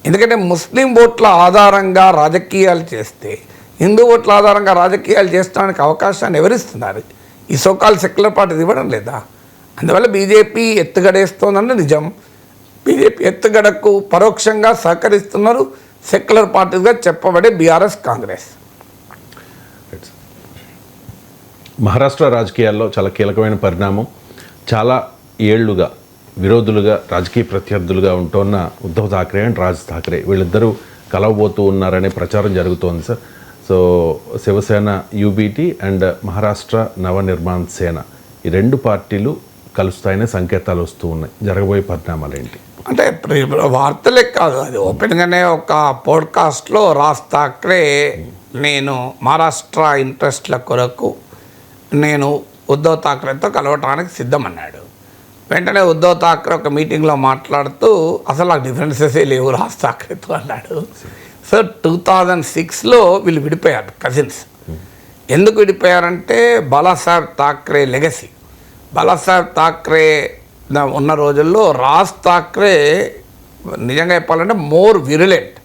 ఎందుకంటే ముస్లిం ఓట్ల ఆధారంగా రాజకీయాలు చేస్తే హిందూ ఓట్ల ఆధారంగా రాజకీయాలు చేసడానికి అవకాశాన్ని ఎవరిస్తున్నారు? ఈ సోకాల్ సెక్యులర్ పార్టీస్ ఇవ్వడం లేదా? అందువల్ల బీజేపీ ఎత్తుగడేస్తోందన్న నిజం. బీజేపీ ఎత్తుగడకు పరోక్షంగా సహకరిస్తున్నారు సెక్యులర్ పార్టీస్గా చెప్పబడే బీఆర్ఎస్, కాంగ్రెస్. మహారాష్ట్ర రాజకీయాల్లో చాలా కీలకమైన పరిణామం. చాలా ఏళ్లుగా విరోధులుగా, రాజకీయ ప్రత్యర్థులుగా ఉంటున్న ఉద్ధవ్ ఠాక్రే అండ్ రాజ్ ఠాక్రే వీళ్ళిద్దరూ కలవబోతూ ఉన్నారనే ప్రచారం జరుగుతోంది sir. So Shiv Sena UBT and Maharashtra Navnirman Sena, ఈ 2 పార్టీలు కలుస్తాయనే సంకేతాలు వస్తూ ఉన్నాయి. జరగబోయే పరిణామాలు ఏంటి? అంటే వార్తలే కాదు, అది ఓపెన్గానే ఒక పోడ్కాస్ట్లో రాజ్ ఠాక్రే నేను మహారాష్ట్ర ఇంట్రెస్ట్ల కొరకు నేను ఉద్ధవ్ ఠాక్రేతో కలవటానికి సిద్ధమన్నాడు. వెంటనే ఉద్ధవ్ ఠాక్రే ఒక మీటింగ్లో మాట్లాడుతూ అసలు నాకు డిఫరెన్సెసే లేవు రాజ్ ఠాక్రేతో అన్నాడు. సో 2006లో వీళ్ళు విడిపోయారు, కజిన్స్. ఎందుకు విడిపోయారంటే బాలాసాహెబ్ ఠాక్రే లెగసీ. బాలాసాహెబ్ ఠాక్రే ఉన్న రోజుల్లో రాజ్ ఠాక్రే నిజంగా చెప్పాలంటే మోర్ విరులెంట్,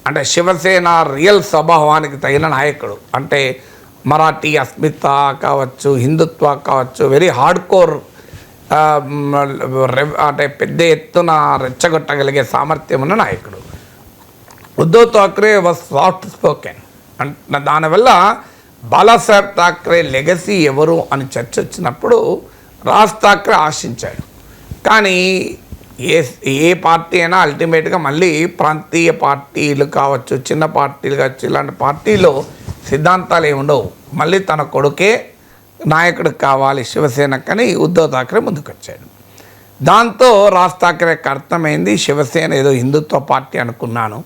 అంటే శివసేన రియల్ స్వభావానికి తగిన నాయకుడు. అంటే మరాఠీ అస్మిత కావచ్చు, హిందుత్వ కావచ్చు, వెరీ హార్డ్ కోర్, అంటే పెద్ద ఎత్తున రెచ్చగొట్టగలిగే సామర్థ్యం ఉన్న నాయకుడు. Uddhav Thackeray was soft spoken. దానివల్ల బాలాసాహెబ్ ఠాక్రే లెగసీ ఎవరు అని చర్చ వచ్చినప్పుడు రాజ్ ఠాక్రే ఆశించాడు. కానీ ఏ పార్టీ అయినా అల్టిమేట్గా మళ్ళీ ప్రాంతీయ పార్టీలు కావచ్చు, చిన్న పార్టీలు కావచ్చు, ఇలాంటి పార్టీలో సిద్ధాంతాలు ఏమి ఉండవు. మళ్ళీ తన కొడుకే నాయకుడు కావాలి శివసేనకని ఉద్ధవ్ ఠాక్రే ముందుకొచ్చాడు. దాంతో రాజ్ ఠాక్రేకి అర్థమైంది, శివసేన ఏదో హిందుత్వ పార్టీ అనుకున్నాను,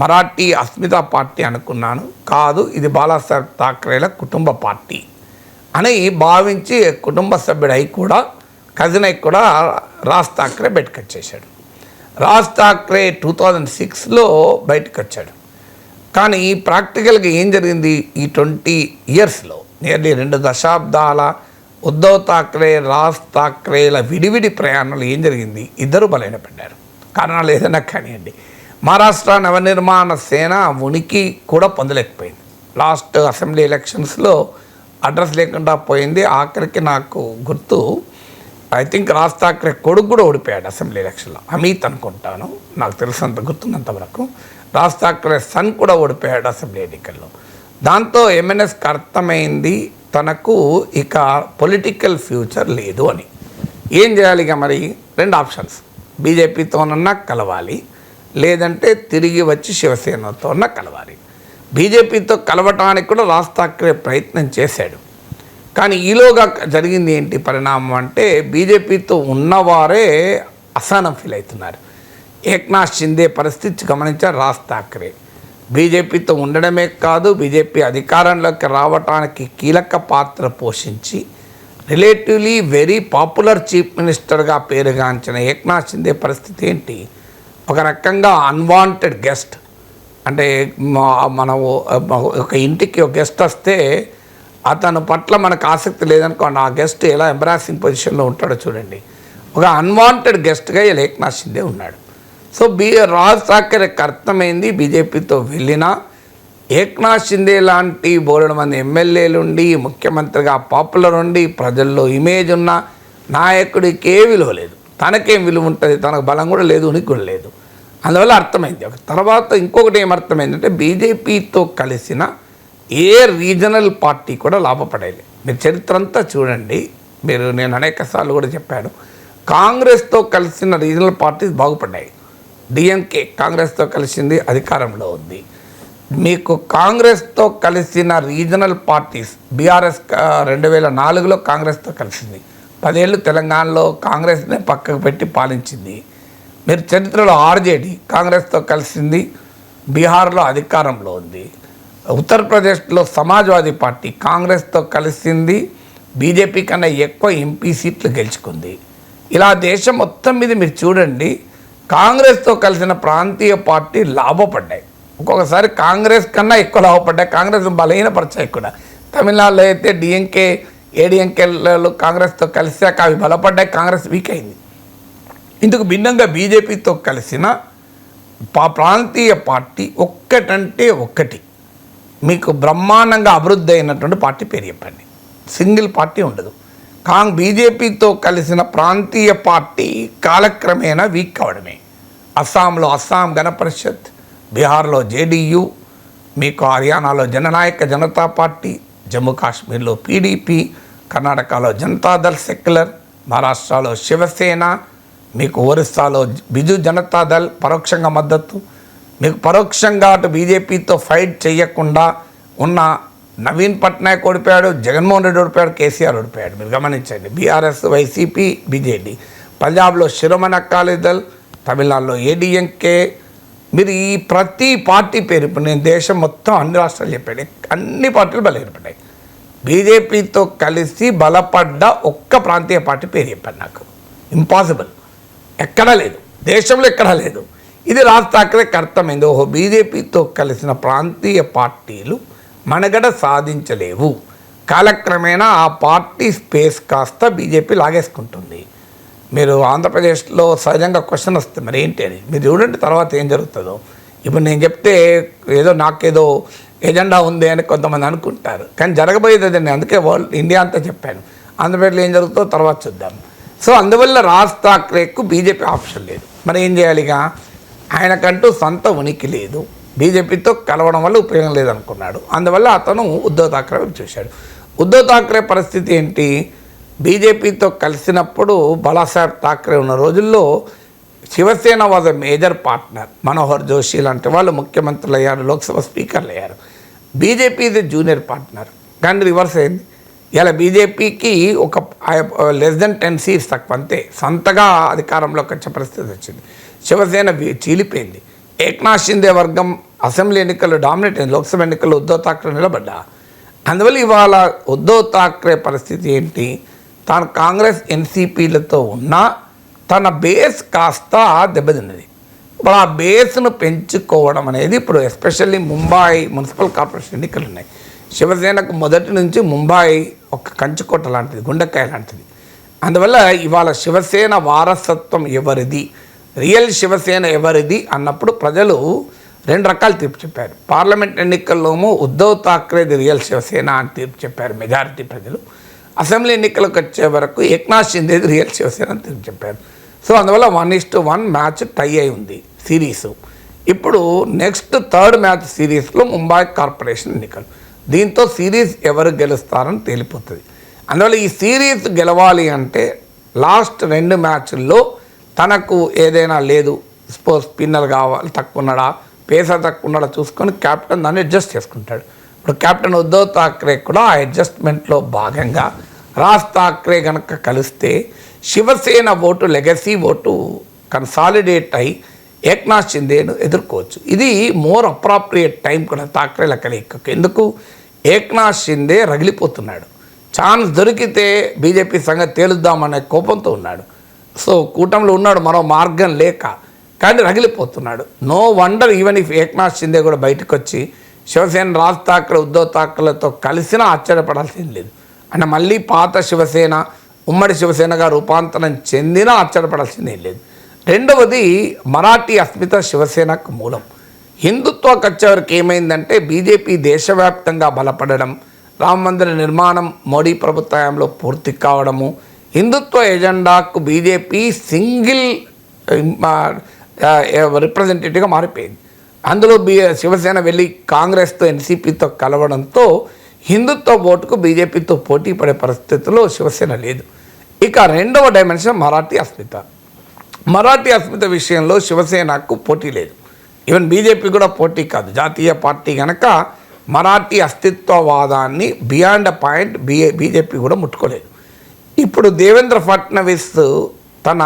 మరాఠీ అస్మిత పార్టీ అనుకున్నాను, కాదు ఇది బాలాసాహెబ్ ఠాక్రేల కుటుంబ పార్టీ అని భావించి కుటుంబ సభ్యుడు అయి కూడా, కజిన్ అయి కూడా రాజ్ ఠాక్రే బయటకు వచ్చేసాడు. రాజ్ ఠాక్రే 2006లో బయటకు వచ్చాడు. కానీ ప్రాక్టికల్గా ఏం జరిగింది ఈ 20 ఇయర్స్లో, నియర్లీ 2 దశాబ్దాల ఉద్ధవ్ ఠాక్రే రాజ్ ఠాక్రేల విడివిడి ప్రయాణాలు ఏం జరిగింది? ఇద్దరు బలైనపడ్డారు. కారణాలు ఏదైనా కానివ్వండి. మహారాష్ట్ర నవనిర్మాణ సేన ఉనికి కూడా పొందలేకపోయింది. లాస్ట్ అసెంబ్లీ ఎలక్షన్స్లో అడ్రస్ లేకుండా పోయింది. ఆఖరికి నాకు గుర్తు, ఐ థింక్ రాజ్ ఠాక్రే కొడుకు కూడా ఓడిపోయాడు అసెంబ్లీ ఎలక్షన్లో, అమిత్ అనుకుంటాను, నాకు తెలిసినంత గుర్తున్నంత వరకు. రాజ్ ఠాక్రే సన్ కూడా ఓడిపోయాడు అసెంబ్లీ ఎన్నికల్లో. దాంతో ఎంఎన్ఎస్కి అర్థమైంది తనకు ఇక పొలిటికల్ ఫ్యూచర్ లేదు అని. ఏం చేయాలి ఇక మరి? 2 ఆప్షన్స్, బీజేపీతోనన్నా కలవాలి, లేదంటే తిరిగి వచ్చి శివసేనతోనన్నా కలవాలి. బీజేపీతో కలవటానికి కూడా రాజ్ ఠాక్రే ప్రయత్నం చేశాడు. కానీ ఈలోగా జరిగింది ఏంటి పరిణామం అంటే, బీజేపీతో ఉన్నవారే అసహనం ఫీల్ అవుతున్నారు. ఏక్నాథ్ షిండే పరిస్థితి గమనించారు రాజ్ ఠాక్రే. బీజేపీతో ఉండడమే కాదు, బీజేపీ అధికారంలోకి రావటానికి కీలక పాత్ర పోషించి రిలేటివ్లీ వెరీ పాపులర్ చీఫ్ మినిస్టర్గా పేరుగాంచిన ఏక్నాథ్ షిండే పరిస్థితి ఏంటి? ఒక రకంగా అన్వాంటెడ్ గెస్ట్. అంటే మనం ఒక ఇంటికి ఒక గెస్ట్ వస్తే అతను పట్ల మనకు ఆసక్తి లేదనుకోండి, ఆ గెస్ట్ ఎలా ఎంబరాసింగ్ పొజిషన్లో ఉంటాడో చూడండి. ఒక అన్వాంటెడ్ గెస్ట్గా ఏక్నాథ్ షిండే ఉన్నాడు. సో రాజ్ ఠాక్రేకి అర్థమైంది, బీజేపీతో వెళ్ళినా ఏక్నాథ్ షిండే లాంటి బోలెడు మంది ఎమ్మెల్యేలు ఉండి, ముఖ్యమంత్రిగా పాపులర్ ఉండి, ప్రజల్లో ఇమేజ్ ఉన్న నాయకుడికే విలువ లేదు. తనకేం విలువ ఉంటుంది? తనకు బలం కూడా లేదు, ఉనికి కూడా లేదు. అందువల్ల అర్థమైంది. తర్వాత ఇంకొకటి ఏమర్థమైందంటే, బీజేపీతో కలిసిన ఏ రీజనల్ పార్టీ కూడా లాభపడేది. మీరు చరిత్ర అంతా చూడండి. నేను అనేక సార్లు కూడా చెప్పాను, కాంగ్రెస్తో కలిసిన రీజనల్ పార్టీస్ బాగుపడ్డాయి. డిఎంకే కాంగ్రెస్తో కలిసింది, అధికారంలో ఉంది. మీకు కాంగ్రెస్తో కలిసిన రీజనల్ పార్టీస్, బీఆర్ఎస్ 2004లో కాంగ్రెస్తో కలిసింది, 10 ఏళ్ళు తెలంగాణలో కాంగ్రెస్నే పక్కకు పెట్టి పాలించింది. మీరు చరిత్రలో ఆర్జేడీ కాంగ్రెస్తో కలిసింది, బీహార్లో అధికారంలో ఉంది. ఉత్తరప్రదేశ్లో సమాజ్వాదీ పార్టీ కాంగ్రెస్తో కలిసింది, బీజేపీ కన్నా ఎక్కువ ఎంపీ సీట్లు గెలుచుకుంది. ఇలా దేశం మొత్తం మీద మీరు చూడండి, కాంగ్రెస్తో కలిసిన ప్రాంతీయ పార్టీ లాభపడ్డాయి. ఒక్కొక్కసారి కాంగ్రెస్ కన్నా ఎక్కువ లాభపడ్డాయి. కాంగ్రెస్ బలహీనపరిచాయి కూడా. తమిళనాడులో అయితే డిఎంకే ఏడిఎంకేలు కాంగ్రెస్తో కలిసాక అవి బలపడ్డాయి, కాంగ్రెస్ వీక్ అయింది. ఇందుకు భిన్నంగా బీజేపీతో కలిసిన ప్రాంతీయ పార్టీ ఒక్కటంటే ఒక్కటి మీకు బ్రహ్మాండంగా అభివృద్ధి అయినటువంటి పార్టీ పేరు చెప్పండి. సింగిల్ పార్టీ ఉండదు. బీజేపీతో కలిసిన ప్రాంతీయ పార్టీ కాలక్రమేణా వీక్ కావడమే. అస్సాంలో అస్సాం గణ పరిషత్, బీహార్లో జేడీయూ, మీకు హర్యానాలో జననాయక జనతా పార్టీ, జమ్మూ కాశ్మీర్లో పీడీపీ, కర్ణాటకలో జనతాదళ్ సెక్యులర్, మహారాష్ట్రలో శివసేన, మీకు ఒరిస్సాలో బిజు జనతాదళ్ పరోక్షంగా మద్దతు, మీకు పరోక్షంగా అటు బీజేపీతో ఫైట్ చేయకుండా ఉన్న నవీన్ పట్నాయక్ ఓడిపోయాడు, జగన్మోహన్ రెడ్డి ఓడిపోయాడు, కేసీఆర్ ఓడిపోయాడు. మీరు గమనించండి. బీఆర్ఎస్, వైసీపీ, బీజేడీ, పంజాబ్లో శిరోమణి అకాలీ దళ్, తమిళనాడులో ఏడీఎంకే. మీరు ఈ ప్రతి పార్టీ పేరు ఇప్పుడు నేను దేశం మొత్తం అన్ని రాష్ట్రాలు చెప్పాను, అన్ని పార్టీలు బలహీనపడ్డాయి. బీజేపీతో కలిసి బలపడ్డ ఒక్క ప్రాంతీయ పార్టీ పేరు చెప్పాను నాకు. ఇంపాసిబుల్, ఎక్కడా లేదు, దేశంలో ఎక్కడా లేదు. ఇది రాజ్ ఠాక్రేకి అర్థమైంది. ఓహో, బీజేపీతో కలిసిన ప్రాంతీయ పార్టీలు మనగడ సాధించలేవు. కాలక్రమేణా ఆ పార్టీ స్పేస్ కాస్త బీజేపీ లాగేసుకుంటుంది. మీరు ఆంధ్రప్రదేశ్లో సహజంగా క్వశ్చన్ వస్తుంది, మరి ఏంటి అని. మీరు చూడండి తర్వాత ఏం జరుగుతుందో. ఇప్పుడు నేను చెప్తే ఏదో నాకేదో ఎజెండా ఉంది అని కొంతమంది అనుకుంటారు, కానీ జరగబోయేది అదండి. అందుకే ఇండియా అంతా చెప్పాను. ఆంధ్రప్రదేశ్లో ఏం జరుగుతుందో తర్వాత చూద్దాం. సో అందువల్ల రాజ్ ఠాక్రేకు బీజేపీ ఆప్షన్ లేదు. మరి ఏం చేయాలిగా? ఆయనకంటూ సొంత ఉనికి లేదు, బీజేపీతో కలవడం వల్ల ఉపయోగం లేదనుకున్నాడు. అందువల్ల అతను ఉద్ధవ్ ఠాక్రే వైపు చూశాడు. ఉద్ధవ్ ఠాక్రే పరిస్థితి ఏంటి? బీజేపీతో కలిసినప్పుడు బాలాసాహెబ్ ఠాక్రే ఉన్న రోజుల్లో Shiv Sena was a major partner. Manohar Joshi లాంటి వాళ్ళు ముఖ్యమంత్రులు అయ్యారు, లోక్సభ స్పీకర్లు అయ్యారు. బీజేపీ ఇది జూనియర్ పార్ట్నర్, కానీ రివర్స్ అయింది. ఇలా బీజేపీకి ఒక <10 సీట్స్ తక్కువ, అంతే. సొంతగా అధికారంలోకి వచ్చే పరిస్థితి వచ్చింది. శివసేన చీలిపోయింది. ఏక్నాథ్ షిండే వర్గం అసెంబ్లీ ఎన్నికల్లో డామినేట్ అయింది, లోక్సభ ఎన్నికల్లో ఉద్ధవ్ ఠాక్రే నిలబడ్డా. అందువల్ల ఇవాళ ఉద్ధవ్ ఠాక్రే పరిస్థితి ఏంటి? తాను కాంగ్రెస్ ఎన్సీపీలతో ఉన్నా తన బేస్ కాస్త దెబ్బతిన్నది. ఇప్పుడు ఆ బేస్ను పెంచుకోవడం అనేది ఇప్పుడు ఎస్పెషల్లీ ముంబై మున్సిపల్ కార్పొరేషన్ ఎన్నికలు ఉన్నాయి. శివసేనకు మొదటి నుంచి ముంబై ఒక కంచుకోట లాంటిది, గుండెకాయ లాంటిది. అందువల్ల ఇవాళ శివసేన వారసత్వం ఎవరిది, రియల్ శివసేన ఎవరిది అన్నప్పుడు ప్రజలు 2 రకాల తీర్పు చెప్పారు. పార్లమెంట్ ఎన్నికల్లోమో ఉద్ధవ్ ఠాక్రేది రియల్ శివసేన అని తీర్పు చెప్పారు మెజారిటీ ప్రజలు. అసెంబ్లీ ఎన్నికలకు వచ్చే వరకు ఏక్నాథ్ షిండేది రియల్ శివసేన అని తీర్పు చెప్పారు. సో అందువల్ల 1:1 మ్యాచ్ టై అయి ఉంది సిరీసు. ఇప్పుడు నెక్స్ట్ థర్డ్ మ్యాచ్ సిరీస్లో ముంబై కార్పొరేషన్ ఎన్నికలు. దీంతో సిరీస్ ఎవరు గెలుస్తారని తేలిపోతుంది. అందువల్ల ఈ సిరీస్ గెలవాలి అంటే లాస్ట్ 2 మ్యాచ్ల్లో తనకు ఏదైనా లేదు, స్పిన్నర్ కావాలి తక్కువ ఉన్నాడా, పేసర్ తక్కువ ఉన్నాడా చూసుకొని కెప్టెన్ దాన్ని అడ్జస్ట్ చేసుకుంటాడు. ఇప్పుడు కెప్టెన్ ఉద్ధవ్ థాక్రే కూడా ఆ అడ్జస్ట్మెంట్లో భాగంగా రాజ్ థాక్రే కనుక కలిస్తే Shiv Sena vote, legacy vote consolidate అయి ఏక్నాథ్ షిందేను ఎదుర్కోవచ్చు. ఇది మోర్ అప్రాప్రియేట్ టైం కూడా థాక్రేల కలయికకు. ఎందుకు, ఏక్నాథ్ షిందే రగిలిపోతున్నాడు. ఛాన్స్ దొరికితే బీజేపీ సంగతి తేలుద్దామనే కోపంతో ఉన్నాడు. సో కూటమిలో ఉన్నాడు, మరో మార్గం లేక, కానీ రగిలిపోతున్నాడు. No wonder even if Eknath Shinde కూడా బయటకు వచ్చి శివసేన రాజ్ థాక్రే, ఉద్ధవ్ థాక్రేలతో కలిసినా ఆశ్చర్యపడాల్సింది లేదు. అంటే మళ్ళీ పాత శివసేన ఉమ్మడి శివసేనగా రూపాంతరం చెందినా ఆశ్చర్యపడాల్సింది ఏం లేదు. రెండవది, మరాఠీ అస్మిత శివసేనకు మూలం. హిందుత్వకు వచ్చేవరకు ఏమైందంటే బీజేపీ దేశవ్యాప్తంగా బలపడడం, రామ మందిర నిర్మాణం మోడీ ప్రభుత్వంలో పూర్తి కావడము, హిందుత్వ ఎజెండాకు బీజేపీ సింగిల్ రిప్రజెంటేటివ్గా మారిపోయింది. అందులో శివసేన వెళ్ళి కాంగ్రెస్తో ఎన్సీపీతో కలవడంతో హిందుత్వ ఓటుకు బీజేపీతో పోటీ పడే పరిస్థితుల్లో శివసేన లేదు. ఇక రెండవ డైమెన్షన్ మరాఠీ అస్మిత. మరాఠీ అస్మిత విషయంలో శివసేనకు పోటీ లేదు, ఈవెన్ బీజేపీ కూడా పోటీ కాదు. జాతీయ పార్టీ కనుక మరాఠీ అస్తిత్వవాదాన్ని బియాండ్ అ పాయింట్ బీజేపీ కూడా ముట్టుకోలేదు. ఇప్పుడు దేవేంద్ర ఫడ్నవీస్ తన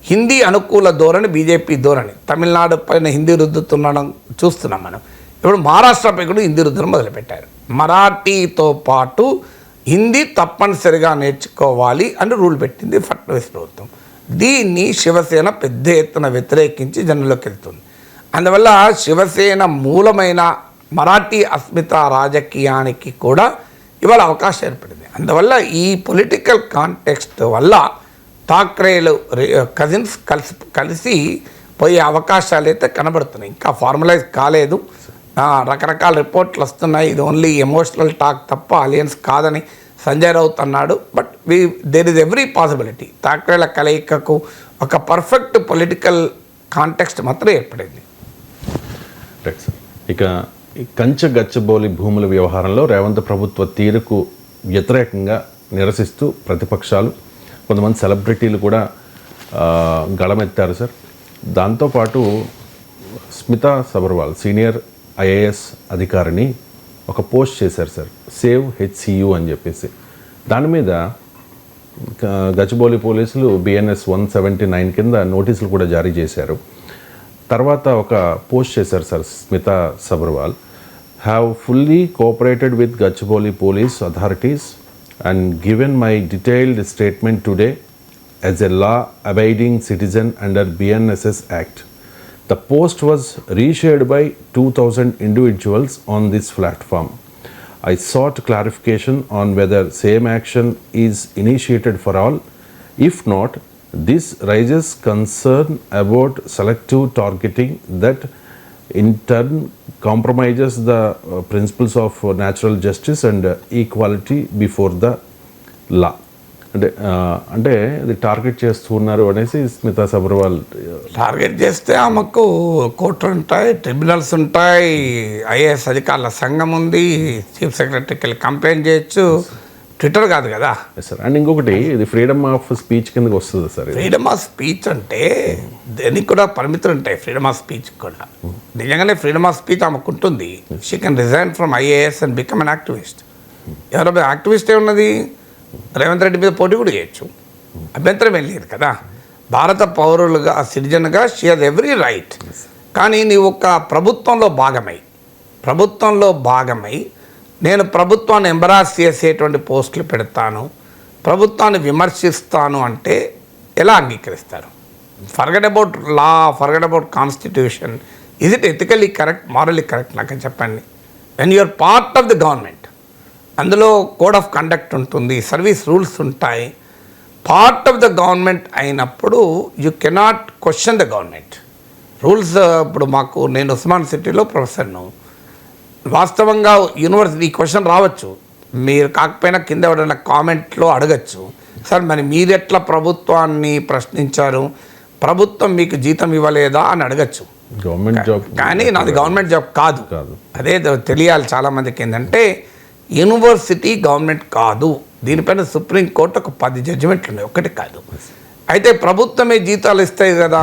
హిందీ అనుకూల ధోరణి, బీజేపీ ధోరణి, తమిళనాడు పైన హిందీ రుద్దుతుండడం చూస్తున్నాం మనం. ఇప్పుడు మహారాష్ట్రపై కూడా హిందీ రుద్దడం మొదలుపెట్టారు. మరాఠీతో పాటు హిందీ తప్పనిసరిగా నేర్చుకోవాలి అని రూల్ పెట్టింది ఫడ్నవీస్ ప్రభుత్వం. దీన్ని శివసేన పెద్ద ఎత్తున వ్యతిరేకించి జనంలోకి వెళ్తుంది. అందువల్ల శివసేన మూలమైన మరాఠీ అస్మిత రాజకీయానికి కూడా ఇవాళ అవకాశం ఏర్పడింది. అందువల్ల ఈ పొలిటికల్ కాంటెక్స్ట్ వల్ల థాక్రేలు కజిన్స్ కలిసి పోయే అవకాశాలు అయితే కనబడుతున్నాయి. ఇంకా ఫార్మలైజ్ కాలేదు, రకరకాల రిపోర్ట్లు వస్తున్నాయి. ఇది ఓన్లీ ఎమోషనల్ టాక్ తప్ప అలియన్స్ కాదని సంజయ్ రౌత్ అన్నాడు. But there is every possibility థాక్రేల కలయికకు ఒక పర్ఫెక్ట్ పొలిటికల్ కాంటెక్స్ట్ మాత్రం ఏర్పడింది. ఇక కంచె గచ్చబౌలి భూముల వ్యవహారంలో రేవంత్ ప్రభుత్వ తీరుకు వ్యతిరేకంగా నిరసిస్తూ ప్రతిపక్షాలు, కొంతమంది సెలబ్రిటీలు కూడా గళమెత్తారు సార్. దాంతోపాటు స్మితా సబర్వాల్ సీనియర్ ఐఏఎస్ అధికారిని ఒక పోస్ట్ చేశారు సార్, సేవ్ హెచ్సియు అని చెప్పేసి. దాని మీద గచ్చిబౌలి పోలీసులు బిఎన్ఎస్ 179 కింద నోటీసులు కూడా జారీ చేశారు. తర్వాత ఒక పోస్ట్ చేశారు sir Smita Sabharwal, have fully cooperated with Gachibowli police authorities and given my detailed statement today as a law-abiding citizen under BNSS Act. The post was reshared by 2,000 individuals on this platform. I sought clarification on whether same action is initiated for all. If not, this raises concern about selective targeting that in turn compromises the principles of natural justice and equality before the law. అంటే అది target చేస్తున్నారు అనేసి Smita Sabharwal. Target చేస్తే ఆమెకు కోర్టులు ఉంటాయి, tribunals ఉంటాయి, IAS అధికారుల సంఘం ఉంది, చీఫ్ సెక్రటరీకి వెళ్ళి కంప్లైంట్ చేయొచ్చు. ట్విట్టర్ కాదు కదా సార్. అండ్ ఇంకొకటి, ఇది ఫ్రీడమ్ ఆఫ్ స్పీచ్ కిందకి వస్తుంది సార్. ఫ్రీడమ్ ఆఫ్ స్పీచ్ అంటే దేనికి కూడా పరిమితులు ఉంటాయి. ఫ్రీడమ్ ఆఫ్ స్పీచ్ కూడా నిజంగానే ఫ్రీడమ్ ఆఫ్ స్పీచ్ ఆమెకు ఉంటుంది. She can resign from IAS and become an activist. ఎవరో యాక్టివిస్ట్ ఏమున్నది, రేవంత్ రెడ్డి మీద పోటీ కూడా చేయొచ్చు, అభ్యంతరం వెళ్ళేది కదా. భారత పౌరులుగా, సిటిజన్గా షీ హాజ్ ఎవ్రీ రైట్. కానీ నీవు ఒక ప్రభుత్వంలో భాగమై నేను ప్రభుత్వాన్ని ఎంబరాస్ చేసేటువంటి పోస్టులు పెడతాను, ప్రభుత్వాన్ని విమర్శిస్తాను అంటే ఎలా అంగీకరిస్తారు? Forget about law, forget about constitution. Is it ethically correct, morally correct? నాకు చెప్పండి. When you're part of the government, అందులో కోడ్ ఆఫ్ కండక్ట్ ఉంటుంది, సర్వీస్ రూల్స్ ఉంటాయి. పార్ట్ ఆఫ్ ద గవర్నమెంట్ అయినప్పుడు you cannot question the government rules. ఇప్పుడు నేను ఉస్మాన్ సిటీలో ప్రొఫెసర్ను. వాస్తవంగా యూనివర్సిటీ క్వశ్చన్ రావచ్చు, మీరు కాకపోయినా కింద ఎవరైనా కామెంట్లో అడగచ్చు, సార్ మరి మీరు ఎట్లా ప్రభుత్వాన్ని ప్రశ్నించారు, ప్రభుత్వం మీకు జీతం ఇవ్వలేదా అని అడగచ్చు. గవర్నమెంట్ జాబ్ కానీ నాది గవర్నమెంట్ జాబ్ కాదు. కాదు. అదే తెలియాలి చాలామందికి ఏంటంటే యూనివర్సిటీ గవర్నమెంట్ కాదు. దీనిపైన సుప్రీంకోర్టు ఒక 10 జడ్జిమెంట్లు ఉన్నాయి, ఒకటి కాదు. అయితే ప్రభుత్వమే జీతాలు ఇస్తాయి కదా.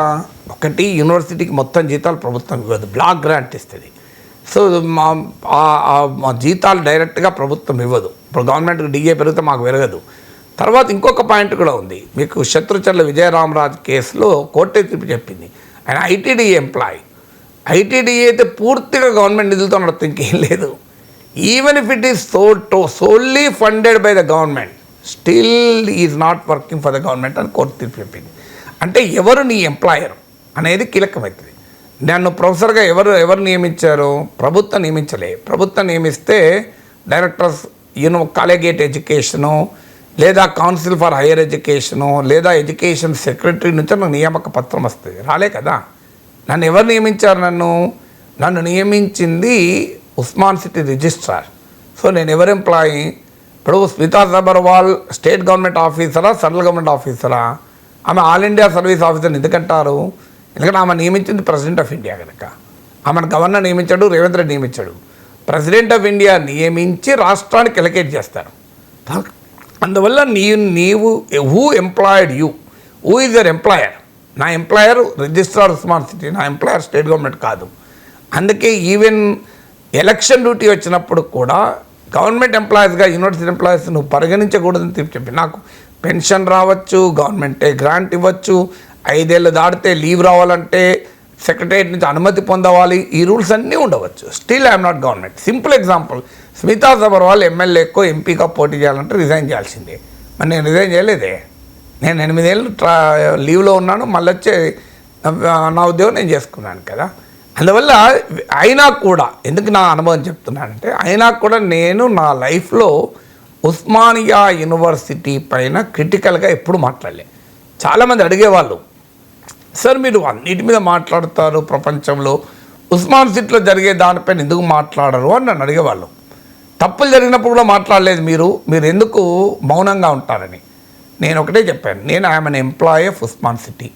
ఒకటి యూనివర్సిటీకి మొత్తం జీతాలు ప్రభుత్వం ఇవ్వదు, బ్లాక్ గ్రాంట్ ఇస్తుంది. సో మా జీతాలు డైరెక్ట్గా ప్రభుత్వం ఇవ్వదు. ఇప్పుడు గవర్నమెంట్కి డిఏ పెరిగితే మాకు పెరగదు. తర్వాత ఇంకొక పాయింట్ కూడా ఉంది. మీకు శత్రుచర్ల విజయరామరాజు కేసులో కోర్టే తీర్పు చెప్పింది. ఆయన ఐటీడీఏ ఎంప్లాయీ. ఐటీడీఏ అయితే పూర్తిగా గవర్నమెంట్ నిధులతో నడుతుంది, ఇంకేం లేదు. Even if it is solely funded by the government, still is not working for the government అని కోర్టు తీర్పు చెప్పింది. అంటే ఎవరు నీ ఎంప్లాయర్ అనేది కీలకమవుతుంది. నన్ను ప్రొఫెసర్గా ఎవరు నియమించారు? ప్రభుత్వం నియమించలే. ప్రభుత్వం నియమిస్తే డైరెక్టర్స్ కాలేజియేట్ ఎడ్యుకేషను లేదా కౌన్సిల్ ఫర్ హైయర్ ఎడ్యుకేషను లేదా ఎడ్యుకేషన్ సెక్రటరీ నుంచి నాకు నియామక పత్రం వస్తుంది. రాలే కదా. నన్ను ఎవరు నియమించారు? నన్ను నియమించింది ఉస్మాన్ సిటీ రిజిస్ట్రార్. సో నేను ఎవరు ఎంప్లాయీ? ఇప్పుడు స్మితా సబర్వాల్ స్టేట్ గవర్నమెంట్ ఆఫీసరా, సెంట్రల్ గవర్నమెంట్ ఆఫీసరా? ఆమె ఆల్ ఇండియా సర్వీస్ ఆఫీసర్ ఎందుకంటారు? ఎందుకంటే ఆమె నియమించింది ప్రెసిడెంట్ ఆఫ్ ఇండియా కనుక. ఆమెను గవర్నర్ నియమించాడు, రేవంత్ రెడ్డి నియమించాడు. ప్రెసిడెంట్ ఆఫ్ ఇండియా నియమించి రాష్ట్రానికి ఎలకేట్ చేస్తారు. అందువల్ల నీవు who employed you, who is your employer? నా ఎంప్లాయర్ రిజిస్ట్రార్ ఉస్మాన్ సిటీ, నా ఎంప్లాయర్ స్టేట్ గవర్నమెంట్ కాదు. అందుకే ఈవెన్ ఎలక్షన్ డ్యూటీ వచ్చినప్పుడు కూడా గవర్నమెంట్ ఎంప్లాయీస్గా యూనివర్సిటీ ఎంప్లాయీస్ నువ్వు పరిగణించకూడదని తీర్పు చెప్పి, నాకు పెన్షన్ రావచ్చు, గవర్నమెంటే గ్రాంట్ ఇవ్వచ్చు, 5 ఏళ్ళు దాటితే లీవ్ రావాలంటే సెక్రటరియట్ నుంచి అనుమతి పొందవాలి, ఈ రూల్స్ అన్నీ ఉండవచ్చు. Still I'm not government. Simple example, Smita Sabharwal ఎమ్మెల్యేకో ఎంపీగా పోటీ చేయాలంటే రిజైన్ చేయాల్సిందే. మరి నేను రిజైన్ చేయలేదే. నేను 8 ఏళ్ళు లీవ్లో ఉన్నాను, మళ్ళీ వచ్చే నా ఉద్యోగం నేను చేసుకున్నాను కదా. అందువల్ల అయినా కూడా, ఎందుకు నా అనుభవం చెప్తున్నానంటే, అయినా కూడా నేను నా లైఫ్లో ఉస్మానియా యూనివర్సిటీ పైన క్రిటికల్గా ఎప్పుడు మాట్లాడలే. చాలామంది అడిగేవాళ్ళు, సార్ మీరు అన్నిటి మీద మాట్లాడతారు ప్రపంచంలో, ఉస్మాన్ సిటీలో జరిగే దానిపైన ఎందుకు మాట్లాడరు అని నన్ను అడిగేవాళ్ళు. తప్పులు జరిగినప్పుడు కూడా మాట్లాడలేదు మీరు ఎందుకు మౌనంగా ఉంటారని. నేను ఒకటే చెప్పాను, నేను I'm an employee of Osman city.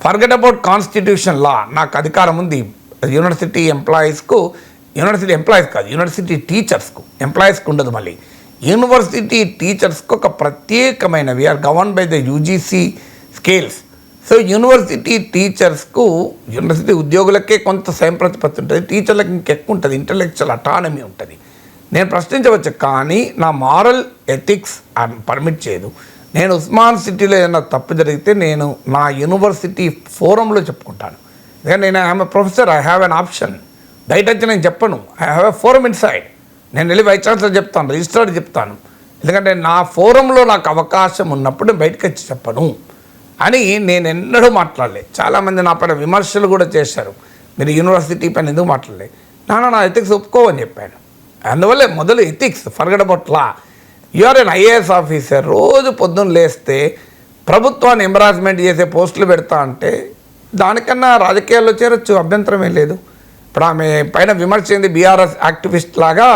Forget about constitution law. నాకు అధికారం ఉంది యూనివర్సిటీ ఎంప్లాయీస్కు, యూనివర్సిటీ ఎంప్లాయీస్ కాదు, యూనివర్సిటీ టీచర్స్కు. ఎంప్లాయీస్కి ఉండదు. మళ్ళీ యూనివర్సిటీ టీచర్స్కు ఒక ప్రత్యేకమైన, we are govern by the UGC scales. So university టీచర్స్కు, యూనివర్సిటీ ఉద్యోగులకే కొంత స్వయం ప్రతిపత్తి ఉంటుంది, టీచర్లకు ఇంకెక్కువ ఉంటుంది, ఇంటలెక్చువల్ అటానమీ ఉంటుంది. నేను ప్రశ్నించవచ్చు, కానీ నా మారల్ ఎథిక్స్ పర్మిట్ చేయదు. నేను ఉస్మాన్ సిటీలో ఏదైనా తప్పు జరిగితే నేను నా యూనివర్సిటీ ఫోరంలో చెప్పుకుంటాను. ఎందుకంటే నేను I'm a professor, I have an option. బయట వచ్చి నేను చెప్పను, I have a forum in side. నేను వెళ్ళి వైస్ ఛాన్సలర్ చెప్తాను, రిజిస్ట్రార్ చెప్తాను. ఎందుకంటే నా ఫోరంలో నాకు అవకాశం ఉన్నప్పుడు బయటకు వచ్చి చెప్పను అని నేను ఎన్నడూ మాట్లాడలేదు. చాలామంది నా పైన విమర్శలు కూడా చేశారు, మీరు యూనివర్సిటీ పైన ఎందుకు మాట్లాడలేదు. నా ఎథిక్స్ ఒప్పుకోవని చెప్పాను. అందువల్ల మొదలు ethics, forget about law. You're an IAS officer. రోజు పొద్దున్న లేస్తే ప్రభుత్వాన్ని ఎంబరాస్మెంట్ చేసే పోస్టులు పెడతా అంటే దానికన్నా రాజకీయాల్లో చేరొచ్చు, అభ్యంతరమే లేదు. ఇప్పుడు ఆమె పైన విమర్శ ఏంది, బీఆర్ఎస్ యాక్టివిస్ట్ లాగా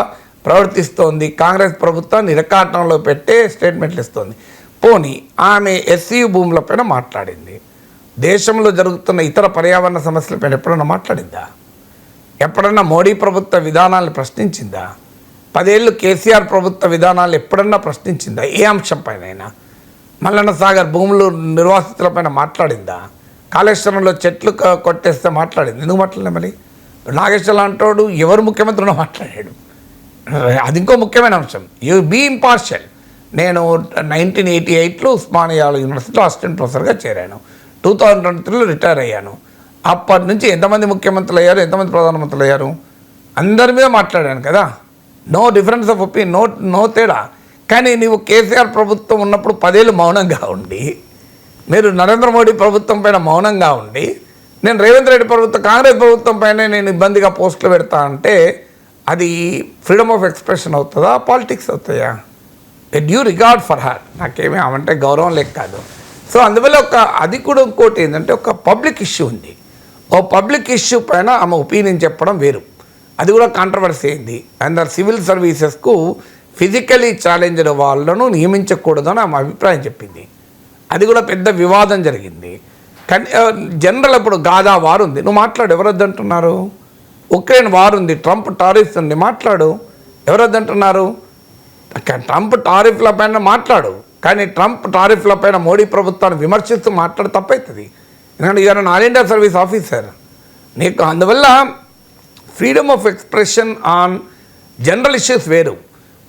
ప్రవర్తిస్తోంది, కాంగ్రెస్ ప్రభుత్వాన్ని ఇరకాటంలో పెట్టే స్టేట్మెంట్లు ఇస్తోంది. పోనీ ఆమె ఎస్సీ భూములపైన మాట్లాడింది, దేశంలో జరుగుతున్న ఇతర పర్యావరణ సమస్యలపైన ఎప్పుడన్నా మాట్లాడిందా? ఎప్పుడన్నా మోడీ ప్రభుత్వ విధానాలను ప్రశ్నించిందా? 10 ఏళ్ళు కేసీఆర్ ప్రభుత్వ విధానాలు ఎప్పుడన్నా ప్రశ్నించిందా? ఏ అంశం పైన? మల్లన్న సాగర్ భూములు నిర్వాసితులపైన మాట్లాడిందా? కాళేశ్వరంలో చెట్లు కొట్టేస్తే మాట్లాడింది, ఎందుకు మాట్లాడలే? మరి నాగేశ్వర అంటాడు ఎవరు ముఖ్యమంత్రినో మాట్లాడాడు. అది ఇంకో ముఖ్యమైన అంశం. You be impartial. నేను 1988లో ఉస్మానియా యూనివర్సిటీలో అసిస్టెంట్ ప్రొఫెసర్గా చేరాను. 2023లో రిటైర్ అయ్యాను. అప్పటి నుంచి ఎంతమంది ముఖ్యమంత్రులు అయ్యారు, ఎంతమంది ప్రధానమంత్రులు అయ్యారు, అందరి మీద మాట్లాడాను కదా. No difference of opinion, no తేడా. కానీ నీవు కేసీఆర్ ప్రభుత్వం ఉన్నప్పుడు 10 ఏళ్ళు మౌనంగా ఉండి, మీరు నరేంద్ర మోడీ ప్రభుత్వం పైన మౌనంగా ఉండి, నేను రేవంత్ రెడ్డి ప్రభుత్వం, కాంగ్రెస్ ప్రభుత్వం పైన నేను ఇబ్బందిగా పోస్టులు పెడతా అంటే అది ఫ్రీడమ్ ఆఫ్ ఎక్స్ప్రెషన్ అవుతుందా, పాలిటిక్స్ అవుతాయా? ఎ డ్యూ రిగార్డ్ ఫర్ హర్. నాకేమీ అవంటే గౌరవం లేక కాదు. సో అందువల్ల అది కూడా ఇంకోటి ఏంటంటే, ఒక పబ్లిక్ ఇష్యూ ఉంది. ఓ పబ్లిక్ ఇష్యూ పైన ఆమె ఒపీనియన్ చెప్పడం వేరు, అది కూడా కాంట్రవర్సీ అయింది. అండ్ సివిల్ సర్వీసెస్కు ఫిజికలీ ఛాలెంజ్డ్ వాళ్ళను నియమించకూడదని ఆమె అభిప్రాయం చెప్పింది. అది కూడా పెద్ద వివాదం జరిగింది. కానీ జనరల్ ఇప్పుడు గాజా వార్ ఉంది, నువ్వు మాట్లాడు, ఎవరొద్దంటున్నారు? ఉక్రెయిన్ వార్ ఉంది, ట్రంప్ టారిఫ్స్ ఉంది, మాట్లాడు, ఎవరొద్దంటున్నారు? ట్రంప్ టారిఫ్ల పైన మాట్లాడు, కానీ ట్రంప్ టారిఫ్ల పైన మోడీ ప్రభుత్వాన్ని విమర్శిస్తూ మాట్లాడు తప్పవుతుంది. ఎందుకంటే you're all India service officer. నీకు అందువల్ల freedom of expression on general issues వేరు,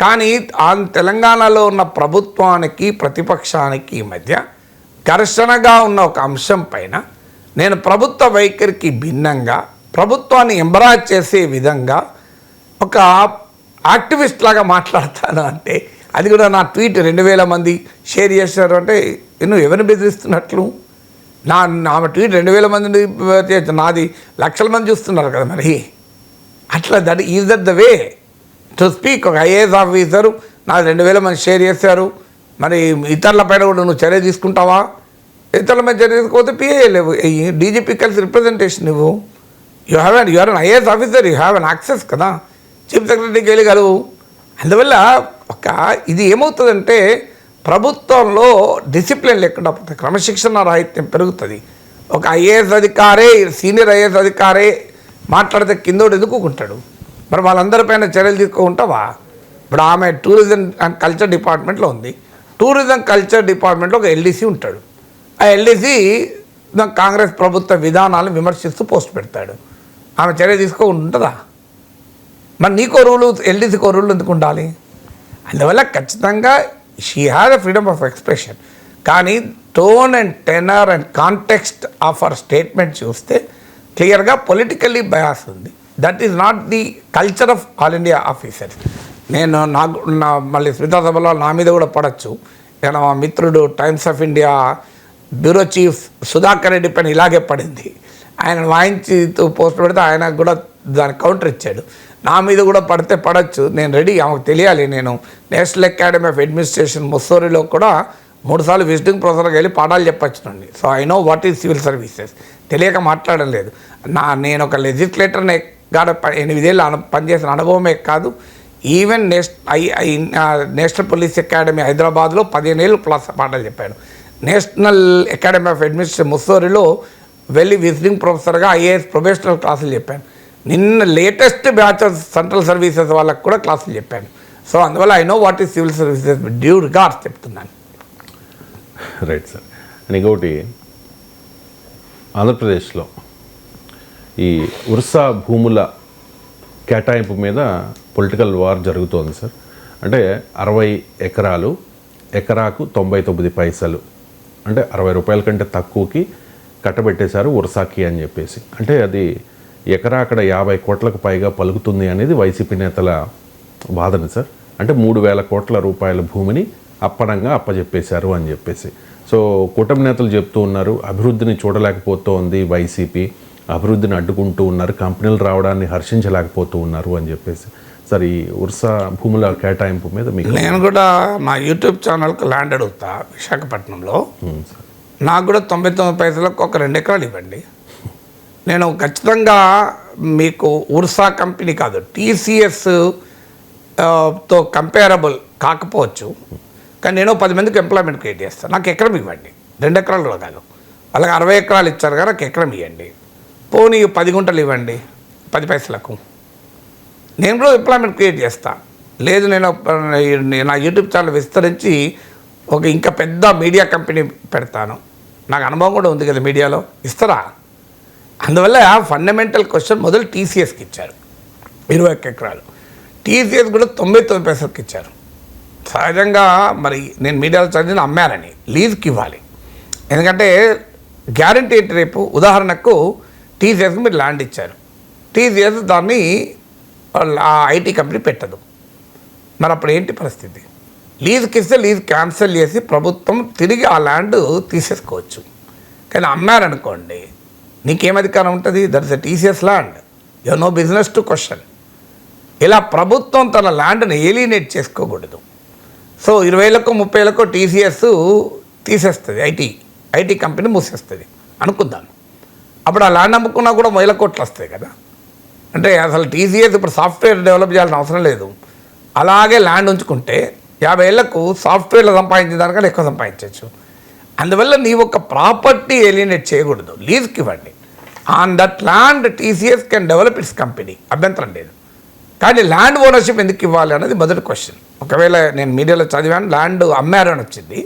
కానీ తెలంగాణలో ఉన్న ప్రభుత్వానికి ప్రతిపక్షానికి మధ్య ఘర్షణగా ఉన్న ఒక అంశం పైన నేను ప్రభుత్వ వైఖరికి భిన్నంగా ప్రభుత్వాన్ని ఎంబరాజ్ చేసే విధంగా ఒక యాక్టివిస్ట్ లాగా మాట్లాడతాను అంటే, అది కూడా నా ట్వీట్ 2000 మంది షేర్ చేశారు అంటే నువ్వు ఎవరిని బెదిరిస్తున్నట్లు? నా ట్వీట్ 2000 మంది, నాది లక్షల మంది చూస్తున్నారు కదా, మరి అట్లా that the way to speak. ఒక ఐఏఎస్ ఆఫీసరు నాది 2000 మంది షేర్ చేశారు, మరి ఇతరుల పైన కూడా నువ్వు చర్య తీసుకుంటావా? ఇతరుల మీద చర్య తీసుకోకపోతే పిఏ లేవు, డీజీపీ కలిసి రిప్రజెంటేషన్ ఇవ్వు. You have an IAS officer, you have an access కదా, చీఫ్ సెక్రటరీకి వెళ్ళగలవు. అందువల్ల ఇది ఏమవుతుందంటే ప్రభుత్వంలో డిసిప్లిన్ లేకుండా పోతుంది, క్రమశిక్షణ రాహిత్యం పెరుగుతుంది. ఒక ఐఏఎస్ అధికారే, సీనియర్ ఐఏఎస్ అధికారే మాట్లాడితే కిందోడు ఎదుర్కొంటాడు. మరి వాళ్ళందరిపైన చర్యలు తీసుకుంటావా? ఇప్పుడు ఆమె టూరిజం అండ్ కల్చర్ డిపార్ట్మెంట్లో ఉంది. టూరిజం కల్చర్ డిపార్ట్మెంట్లో ఒక ఎల్డీసీ ఉంటాడు. ఆ ఎల్డీసీ కాంగ్రెస్ ప్రభుత్వ విధానాలను విమర్శిస్తూ పోస్ట్ పెడతాడు. ఆమె చర్య ఉంటుందా? మరి నీకో రూలు, ఎల్డీసీకో రూల్ ఎందుకు ఉండాలి? అందువల్ల ఖచ్చితంగా she has a freedom of expression, కానీ tone and tenor and context of our statement చూస్తే క్లియర్గా పొలిటికల్లీ బయాస్ ఉంది. That is not the culture of All India officers. నేను మళ్ళీ స్మితా సభలో నా మీద కూడా పడవచ్చు. నేను మా మిత్రుడు times of India bureau chief Sudhakar Reddy పైన ఇలాగే పడింది. ఆయన వాయించి పోస్ట్ పెడితే ఆయన కూడా దానికి కౌంటర్ ఇచ్చాడు. నా మీద కూడా పడితే పడవచ్చు, నేను రెడీ, ఆమెకు తెలియాలి. నేను నేషనల్ అకాడమీ ఆఫ్ అడ్మినిస్ట్రేషన్ ముస్సోరిలో కూడా 3 సార్లు విజిటింగ్ ప్రొఫెసర్కి వెళ్ళి పాఠాలు చెప్పొచ్చునండి. So I know what is civil services. తెలియక మాట్లాడడం లేదు. నేను ఒక లెజిస్లేటర్ని కాడ 8 ఏళ్ళు పనిచేసిన అనుభవమే కాదు, ఈవెన్ నేషనల్ పోలీస్ అకాడమీ హైదరాబాద్లో 15 ఏళ్ళు ప్లస్ పాఠాలు చెప్పాను. నేషనల్ అకాడమీ ఆఫ్ అడ్మినిస్ట్రేషన్ ముస్సోరిలో వెళ్ళి విజిటింగ్ ప్రొఫెసర్గా ఐఏఎస్ ప్రొఫెషనల్ క్లాసులు చెప్పాను. నిన్న latest batch of central services వాళ్ళకు కూడా క్లాసులు చెప్పాను. సో అందువల్ల I know what is civil services due regards చెప్తున్నాను. Right sir. అండ్ ఇంకొకటి, ఆంధ్రప్రదేశ్లో ఈ ఉర్సా భూముల కేటాయింపు మీద పొలిటికల్ వార్ జరుగుతోంది సార్. అంటే 60 ఎకరాలు, ఎకరాకు 99 పైసలు, అంటే 60 రూపాయల కంటే తక్కువకి కట్టబెట్టేశారు ఉర్సాకి అని చెప్పేసి. అంటే అది ఎకరా అక్కడ 50 కోట్లకు పైగా పలుకుతుంది అనేది వైసీపీ నేతల వాదన సార్. అంటే 3,000 కోట్ల రూపాయల భూమిని అప్పనంగా అప్పచెప్పేశారు అని చెప్పేసి. సో కూటమి నేతలు చెప్తూ ఉన్నారు, అభివృద్ధిని చూడలేకపోతోంది వైసీపీ, అభివృద్ధిని అడ్డుకుంటూ ఉన్నారు, కంపెనీలు రావడాన్ని హర్షించలేకపోతూ ఉన్నారు అని చెప్పేసి. సార్, ఈ ఉర్సా భూముల కేటాయింపు మీద మీకు, నేను కూడా నా యూట్యూబ్ ఛానల్కి ల్యాండ్ అడుగుతా విశాఖపట్నంలో. నాకు కూడా 99 పైసలకు ఒక 2 ఎకరాలు ఇవ్వండి. నేను ఖచ్చితంగా మీకు ఉర్సా కంపెనీ కాదు, టీసీఎస్ తో కంపేరబుల్ కాకపోవచ్చు, కానీ నేను 10 మందికి ఎంప్లాయ్మెంట్ క్రియేట్ చేస్తాను. నాకు ఎకరం ఇవ్వండి, 2 ఎకరాలు కూడా కాదు. అలాగే 60 ఎకరాలు ఇచ్చారు కదా, నాకు ఎకరం ఇవ్వండి. పోనీ 10 గుంటలు ఇవ్వండి 10 పైసలకు, నేను కూడా ఎంప్లాయ్మెంట్ క్రియేట్ చేస్తాను. లేదు నేను నా యూట్యూబ్ ఛానల్ విస్తరించి ఒక ఇంకా పెద్ద మీడియా కంపెనీ పెడతాను, నాకు అనుభవం కూడా ఉంది కదా మీడియాలో, ఇస్తారా? అందువల్ల ఫండమెంటల్ క్వశ్చన్ మొదలు టీసీఎస్కి ఇచ్చారు 21 ఎకరాలు, టీసీఎస్ కూడా 99 పైసలకి ఇచ్చారు. సహజంగా మరి నేను మీడియాలో చదివిన అమ్మారని, లీజ్కి ఇవ్వాలి. ఎందుకంటే గ్యారంటీ ఏంటి, రేపు ఉదాహరణకు టీసీఎస్కి మీరు ల్యాండ్ ఇచ్చారు, టీసీఎస్ దాన్ని ఐటీ కంపెనీ పెట్టదు, మరి అప్పుడు ఏంటి పరిస్థితి? లీజ్కి ఇస్తే లీజ్ క్యాన్సిల్ చేసి ప్రభుత్వం తిరిగి ఆ ల్యాండ్ తీసేసుకోవచ్చు. కానీ అమ్మారనుకోండి, నీకేం అధికారం ఉంటుంది? That is a TCS land, you know business to question. ఇలా ప్రభుత్వం తన ల్యాండ్ని ఏలినేట్ చేసుకోకూడదు. సో 20,000కో 30,000కో టీసీఎస్ తీసేస్తుంది, ఐటీ కంపెనీ మూసేస్తుంది అనుకుందాం. అప్పుడు ఆ ల్యాండ్ అమ్ముకున్నా కూడా 1,000 కోట్లు వస్తాయి కదా. అంటే అసలు టీసీఎస్ ఇప్పుడు సాఫ్ట్వేర్ డెవలప్ చేయాల్సిన అవసరం లేదు, అలాగే ల్యాండ్ ఉంచుకుంటే 50 ఏళ్లకు సాఫ్ట్వేర్లో సంపాదించిన దానికన్నా ఎక్కువ సంపాదించవచ్చు. అందువల్ల నీ ఒక ప్రాపర్టీ ఎలినేట్ చేయకూడదు, లీజ్కి ఇవ్వండి. On that land TCS can develop it's company, అభ్యంతరం లేదు. కానీ ల్యాండ్ ఓనర్షిప్ ఎందుకు ఇవ్వాలి అనేది మొదటి క్వశ్చన్. ఒకవేళ నేను మీడియాలో చదివాను ల్యాండ్ అమ్మారు అని వచ్చింది,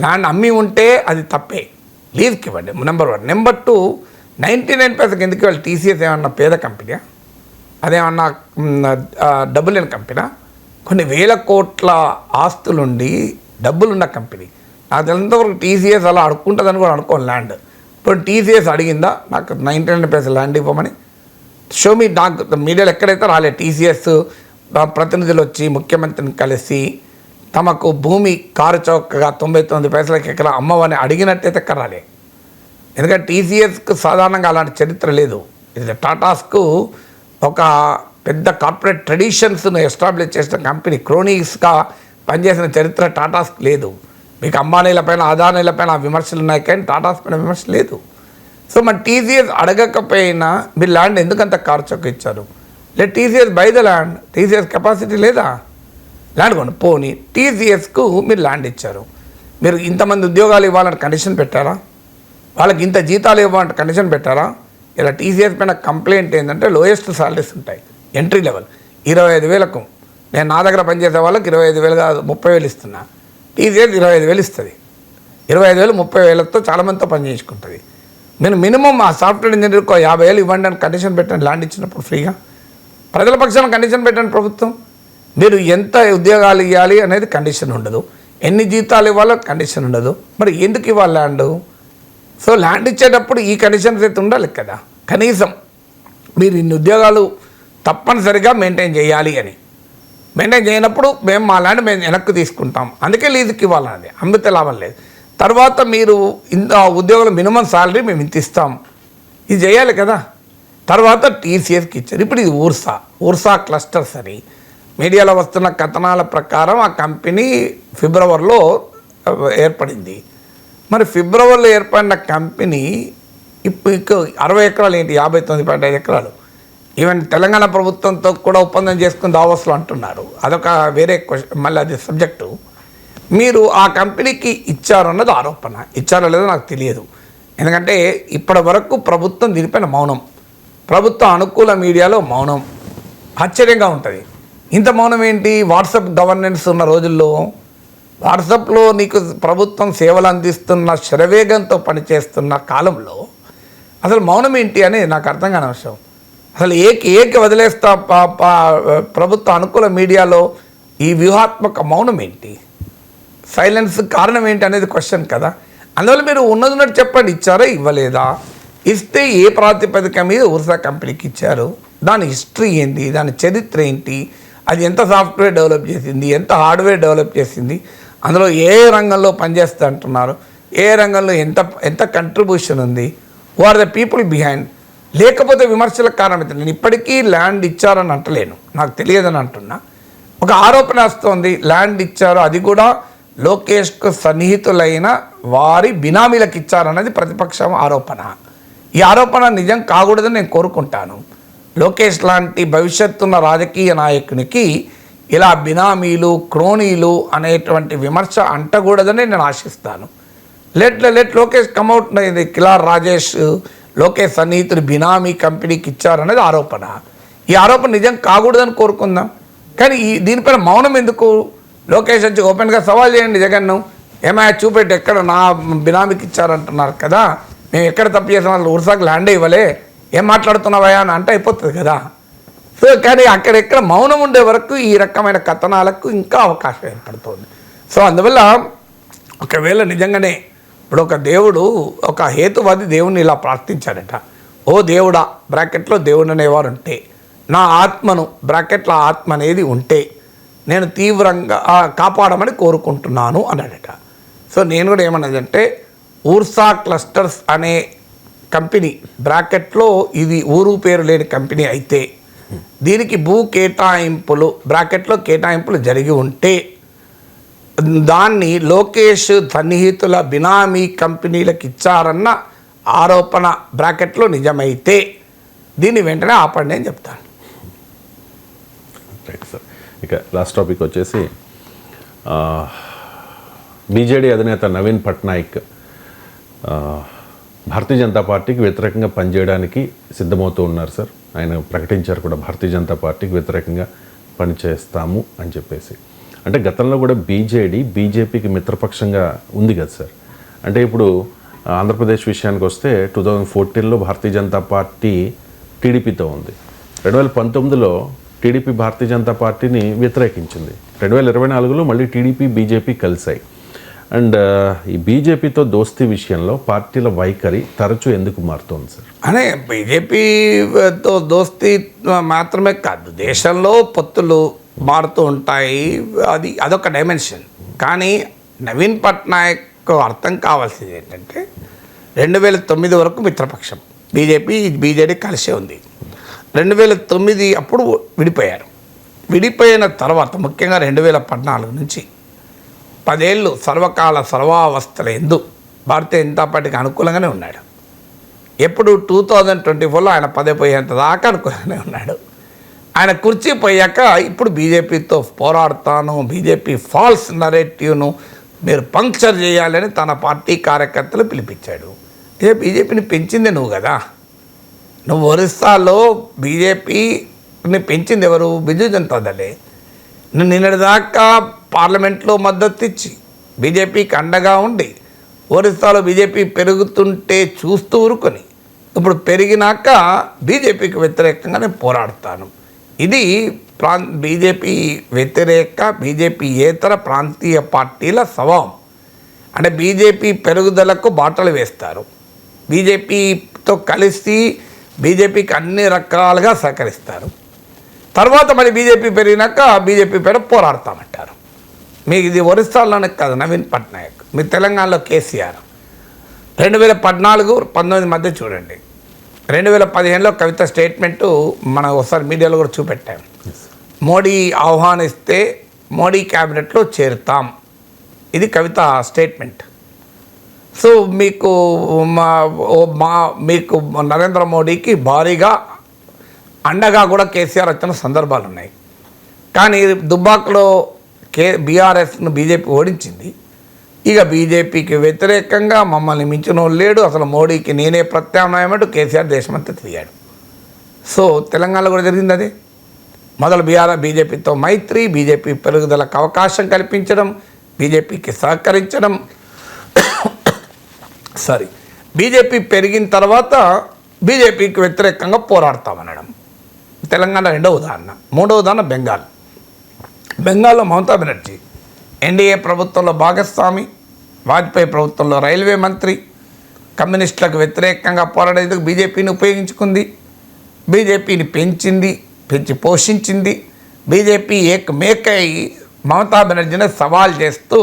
ల్యాండ్ అమ్మి ఉంటే అది తప్పే, లీజ్కి ఇవ్వండి నెంబర్ 1. నెంబర్ 2, 99% ఎందుకు ఇవ్వాలి? టీసీఎస్ ఏమన్నా పేద కంపెనీయా? అదేమన్నా డబ్బు లేని కంపెనీ? కొన్ని వేల కోట్ల ఆస్తులుండి డబ్బులున్న కంపెనీ. నాకు తెలిసినంతవరకు టీసీఎస్ అలా అడుక్కుంటుందని కూడా అనుకోను ల్యాండ్. ఇప్పుడు టీసీఎస్ అడిగిందా నాకు 99% ల్యాండ్ ఇవ్వమని? షో మీ, నాకు మీడియాలో ఎక్కడైతే రాలేదు. టీసీఎస్ ప్రతినిధులు వచ్చి ముఖ్యమంత్రిని కలిసి తమకు భూమి కారు చౌకగా 99 పైసలకి ఎక్కడ అమ్మవని అడిగినట్టయితే ఎక్కడ రాలే. ఎందుకంటే టీసీఎస్కు సాధారణంగా అలాంటి చరిత్ర లేదు. ఇది టాటాస్కు ఒక పెద్ద కార్పొరేట్ ట్రెడిషన్స్ను ఎస్టాబ్లిష్ చేసిన కంపెనీ, క్రోనీస్గా పనిచేసిన చరిత్ర టాటాస్కి లేదు. మీకు అంబానీలపైన అదానీలపైన విమర్శలు ఉన్నాయి కానీ టాటాస్ పైన విమర్శ లేదు. సో మన టీసీఎస్ అడగకపోయినా మీరు ల్యాండ్ ఎందుకంత ఖర్చుకు ఇచ్చారు? లేదు TCS by the land, TCS capacity లేదా? ల్యాండ్ కొను పోనీ టీసీఎస్కు మీరు ల్యాండ్ ఇచ్చారు, మీరు ఇంతమంది ఉద్యోగాలు ఇవ్వాలని కండిషన్ పెట్టారా? వాళ్ళకి ఇంత జీతాలు ఇవ్వాలంటే కండిషన్ పెట్టారా? ఇలా టీసీఎస్ పైన కంప్లైంట్ ఏంటంటే లోయెస్ట్ సాలరీస్ ఉంటాయి, ఎంట్రీ లెవెల్ 25,000కు. నేను నా దగ్గర పనిచేసే వాళ్ళకి 25,000 కాదు 30,000 ఇస్తున్నా. టీసీఎస్ 25,000 ఇస్తుంది. 25,000 30,000తో చాలామందితో పని చేయించుకుంటుంది. మీరు మినిమం ఆ సాఫ్ట్వేర్ ఇంజనీర్కి 50,000 ఇవ్వండి అని కండిషన్ పెట్టండి ల్యాండ్ ఇచ్చినప్పుడు ఫ్రీగా. ప్రజల పక్షాన కండిషన్ పెట్టండి ప్రభుత్వం. మీరు ఎంత ఉద్యోగాలు ఇవ్వాలి అనేది కండిషన్ ఉండదు, ఎన్ని జీతాలు ఇవ్వాలో కండిషన్ ఉండదు. మరి ఎందుకు ఇవ్వాలి ల్యాండ్? సో ల్యాండ్ ఇచ్చేటప్పుడు ఈ కండిషన్స్ అయితే ఉండాలి కదా. కనీసం మీరు ఇన్ని ఉద్యోగాలు తప్పనిసరిగా మెయింటైన్ చేయాలి అని. మెయింటైన్ చేయనప్పుడు మేము మా ల్యాండ్ మేము వెనక్కి తీసుకుంటాం, అందుకే లీజుకి ఇవ్వాలన్నది, అమ్మితే లాభం లేదు. తర్వాత మీరు ఇంత ఉద్యోగులు మినిమం శాలరీ మేము ఇంత ఇస్తాం, ఇది చేయాలి కదా. తర్వాత టీసీఎస్కి ఇచ్చారు. ఇప్పుడు ఇది ఊర్సా క్లస్టర్స్ అని మీడియాలో వస్తున్న కథనాల ప్రకారం ఆ కంపెనీ ఫిబ్రవరిలో ఏర్పడింది. మరి ఫిబ్రవరిలో ఏర్పడిన కంపెనీ ఇప్పుడు 60 ఎకరాలు ఏంటి, 59.5 ఎకరాలు. ఈవెన్ తెలంగాణ ప్రభుత్వంతో కూడా ఒప్పందం చేసుకుని దావోస్లో అంటున్నారు. అదొక వేరే క్వశ్చన్, మళ్ళీ అది సబ్జెక్టు. మీరు ఆ కంపెనీకి ఇచ్చారు అన్నది ఆరోపణ. ఇచ్చారో లేదో నాకు తెలియదు, ఎందుకంటే ఇప్పటి వరకు ప్రభుత్వం దీనిపైన మౌనం, ప్రభుత్వ అనుకూల మీడియాలో మౌనం. ఆశ్చర్యంగా ఉంటుంది. ఇంత మౌనం ఏంటి? వాట్సాప్ గవర్నెన్స్ ఉన్న రోజుల్లో, వాట్సాప్లో నీకు ప్రభుత్వం సేవలు అందిస్తున్న శరవేగంతో పనిచేస్తున్న కాలంలో అసలు మౌనం ఏంటి అని నాకు అర్థం కాని విషయం. అసలు ఏకి వదిలేస్తా ప్రభుత్వ అనుకూల మీడియాలో ఈ వ్యూహాత్మక మౌనం ఏంటి, సైలెన్స్ కారణం ఏంటి అనేది క్వశ్చన్ కదా. అందువల్ల మీరు ఉన్నది చెప్పండి, ఇచ్చారా ఇవ్వలేదా? ఇస్తే ఏ ప్రాతిపదిక మీద ఊర్సా కంపెనీకి ఇచ్చారు, దాని హిస్టరీ ఏంటి, దాని చరిత్ర ఏంటి, అది ఎంత సాఫ్ట్వేర్ డెవలప్ చేసింది, ఎంత హార్డ్వేర్ డెవలప్ చేసింది, అందులో ఏ రంగంలో పనిచేస్తా అంటున్నారు, ఏ రంగంలో ఎంత కంట్రిబ్యూషన్ ఉంది, who are the people behind. లేకపోతే విమర్శలకు కారణమైతే నేను ఇప్పటికీ ల్యాండ్ ఇచ్చారని అంటలేను, నాకు తెలియదని అంటున్నా. ఒక ఆరోపణ వస్తుంది ల్యాండ్ ఇచ్చారు, అది కూడా లోకేష్కు సన్నిహితులైన వారి బినామీలకు ఇచ్చారన్నది ప్రతిపక్షం ఆరోపణ. ఈ ఆరోపణ నిజం కాకూడదని నేను కోరుకుంటాను. లోకేష్ లాంటి భవిష్యత్తున్న రాజకీయ నాయకునికి ఇలా బినామీలు క్రోనీలు అనేటువంటి విమర్శ అంటకూడదని నేను ఆశిస్తాను. Let Lokesh come out. కిలార్ రాజేష్ లోకేష్ సన్నిహితుడు బినామీ కంపెనీకి ఇచ్చారనేది ఆరోపణ. ఈ ఆరోపణ నిజం కాకూడదని కోరుకుందాం. కానీ దీనిపైన మౌనం ఎందుకు? లోకేష్ వచ్చి ఓపెన్గా సవాల్ చేయండి జగన్ను, ఏమైనా చూపెట్టి ఎక్కడ నా బినామీకి ఇచ్చారంటున్నారు కదా, మేము ఎక్కడ తప్పు చేసిన వాళ్ళు ఊర్సాకు ల్యాండే ఇవ్వలే, ఏం మాట్లాడుతున్నావా అని అంటే అయిపోతుంది కదా. సో కానీ అక్కడెక్కడ మౌనం ఉండే వరకు ఈ రకమైన కథనాలకు ఇంకా అవకాశం ఏర్పడుతుంది. సో అందువల్ల ఒకవేళ నిజంగానే ఇప్పుడు ఒక దేవుడు, ఒక హేతువాది దేవుణ్ణి ఇలా ప్రార్థించాడట, ఓ దేవుడా బ్రాకెట్లో దేవుడు అనేవారు ఉంటే, నా ఆత్మను బ్రాకెట్లో ఆత్మ అనేది ఉంటే నేను తీవ్రంగా కాపాడమని కోరుకుంటున్నాను అన్నాడట. సో నేను కూడా ఏమన్నదంటే ఊర్సా క్లస్టర్స్ అనే కంపెనీ బ్రాకెట్లో ఇది ఊరు పేరు లేని కంపెనీ అయితే దీనికి భూ కేటాయింపులు బ్రాకెట్లో కేటాయింపులు జరిగి ఉంటే దాన్ని లోకేష్ సన్నిహితుల బినామీ కంపెనీలకు ఇచ్చారన్న ఆరోపణ బ్రాకెట్లో నిజమైతే దీన్ని వెంటనే ఆపండి అని చెప్తాను. Right sir. ఇక లాస్ట్ టాపిక్ వచ్చేసి బీజేడీ అధినేత నవీన్ పట్నాయక్ భారతీయ జనతా పార్టీకి వ్యతిరేకంగా పనిచేయడానికి సిద్ధమవుతూ ఉన్నారు సార్. ఆయన ప్రకటించారు కూడా భారతీయ జనతా పార్టీకి వ్యతిరేకంగా పనిచేస్తాము అని చెప్పేసి. అంటే గతంలో కూడా బీజేపీకి మిత్రపక్షంగా ఉంది కదా సార్. అంటే ఇప్పుడు ఆంధ్రప్రదేశ్ విషయానికి వస్తే 2014లో భారతీయ జనతా పార్టీ టీడీపీతో ఉంది. 2019లో టీడీపీ భారతీయ జనతా పార్టీని వ్యతిరేకించింది. 2024లో మళ్ళీ బీజేపీ కలిశాయి. అండ్ ఈ బీజేపీతో దోస్తీ విషయంలో పార్టీల వైఖరి తరచూ ఎందుకు మారుతోంది సార్? అనే బీజేపీతో దోస్తీ మాత్రమే కాదు, దేశంలో పొత్తులు మారుతూ ఉంటాయి. అదొక డైమెన్షన్. కానీ నవీన్ పట్నాయక్ అర్థం కావాల్సింది ఏంటంటే 2009 వరకు మిత్రపక్షం బీజేడీ కలిసే ఉంది. 2009 అప్పుడు విడిపోయారు. విడిపోయిన తర్వాత ముఖ్యంగా 2014 నుంచి 10 ఏళ్ళు సర్వావస్థల ఎందు భారతీయ జనతా పార్టీకి అనుకూలంగానే ఉన్నాడు. ఎప్పుడు 2024లో ఆయన పదే పోయేంత దాకా అనుకూలంగానే ఉన్నాడు. ఆయన కుర్చీ పోయాక ఇప్పుడు బీజేపీతో పోరాడతాను, బీజేపీ ఫాల్స్ నరేటివ్ను మీరు పంక్చర్ చేయాలని తన పార్టీ కార్యకర్తలు పిలిపించాడు. ఇదే బీజేపీని పెంచింది నువ్వు కదా. నువ్వు ఒరిస్సాలో బీజేపీని పెంచింది ఎవరు? బిజు జనతాదళే. నువ్వు నిన్నటిదాకా పార్లమెంట్లో మద్దతు ఇచ్చి బీజేపీకి అండగా ఉండి ఒరిస్సాలో బీజేపీ పెరుగుతుంటే చూస్తూ ఊరుకొని ఇప్పుడు పెరిగినాక బీజేపీకి వ్యతిరేకంగా నేను పోరాడతాను. ఇది బీజేపీ వ్యతిరేక బీజేపీయేతర ప్రాంతీయ పార్టీల స్వభావం. అంటే బీజేపీ పెరుగుదలకు బాటలు వేస్తారు, బీజేపీతో కలిసి బీజేపీకి అన్ని రకాలుగా సహకరిస్తారు. తర్వాత మరి బీజేపీ పెరిగినాక బీజేపీ పేరు పోరాడతామంటారు. మీకు ఇది ఒరిస్సాలోనే కాదు, నవీన్ పట్నాయక్, మీ తెలంగాణలో కేసీఆర్ 2014-19 మధ్య చూడండి. 2015లో కవిత స్టేట్మెంటు మనం ఒకసారి మీడియాలో కూడా చూపెట్టాం. మోడీ ఆహ్వానిస్తే మోడీ క్యాబినెట్లో చేరుతాం, ఇది కవిత స్టేట్మెంట్. సో మీకు మీకు నరేంద్ర మోడీకి భారీగా అండగా కూడా కేసీఆర్ వచ్చిన సందర్భాలు ఉన్నాయి. కానీ దుబ్బాకలో బీఆర్ఎస్ను బీజేపీ ఓడించింది. ఇక బీజేపీకి వ్యతిరేకంగా మమ్మల్ని మించిన లేడు, అసలు మోడీకి నేనే ప్రత్యామ్నాయం అంటూ కేసీఆర్ దేశమంతా తిరిగాడు. సో తెలంగాణలో కూడా జరిగింది అదే. మొదలు బీజేపీతో మైత్రి, బీజేపీ పెరుగుదలకు అవకాశం కల్పించడం, బీజేపీకి సహకరించడం. బీజేపీ పెరిగిన తర్వాత బీజేపీకి వ్యతిరేకంగా పోరాడతామనడం తెలంగాణ రెండో ఉదాహరణ. మూడో ఉదాహరణ బెంగాల్లో మమతా బెనర్జీ ఎన్డీఏ ప్రభుత్వంలో భాగస్వామి, వాజ్పేయి ప్రభుత్వంలో రైల్వే మంత్రి, కమ్యూనిస్టులకు వ్యతిరేకంగా పోరాడేందుకు బీజేపీని ఉపయోగించుకుంది, బీజేపీని పెంచి పోషించింది. బీజేపీ మేకై మమతా బెనర్జీని సవాల్ చేస్తూ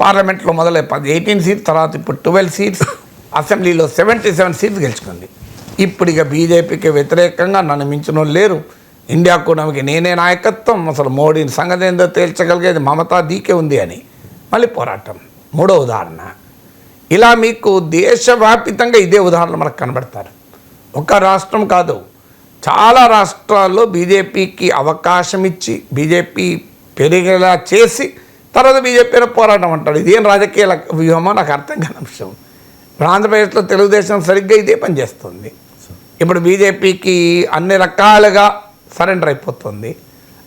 పార్లమెంట్లో మొదలై 18 సీట్స్, తర్వాత ఇప్పుడు 12 సీట్స్, అసెంబ్లీలో 77 సీట్స్ గెలుచుకుంది. ఇప్పుడు ఇక బీజేపీకి వ్యతిరేకంగా నన్ను మించిన లేరు, ఇండియా కూటమికి నేనే నాయకత్వం, అసలు మోడీని సంగతి ఏందో తేల్చగలిగేది మమతా దీకే ఉంది అని మళ్ళీ పోరాటం. మూడో ఉదాహరణ. ఇలా మీకు దేశవ్యాపితంగా ఇదే ఉదాహరణలు మనకు కనబడతారు. ఒక రాష్ట్రం కాదు, చాలా రాష్ట్రాల్లో బీజేపీకి అవకాశం ఇచ్చి బీజేపీ పెరిగేలా చేసి తర్వాత బీజేపీలో పోరాటం అంటాడు. ఇదేం రాజకీయ వ్యూహమో నాకు అర్థం కాని అంశం. ఇప్పుడు ఆంధ్రప్రదేశ్లో తెలుగుదేశం సరిగ్గా ఇదే పని చేస్తుంది. ఇప్పుడు బీజేపీకి అన్ని రకాలుగా సరెండర్ అయిపోతుంది.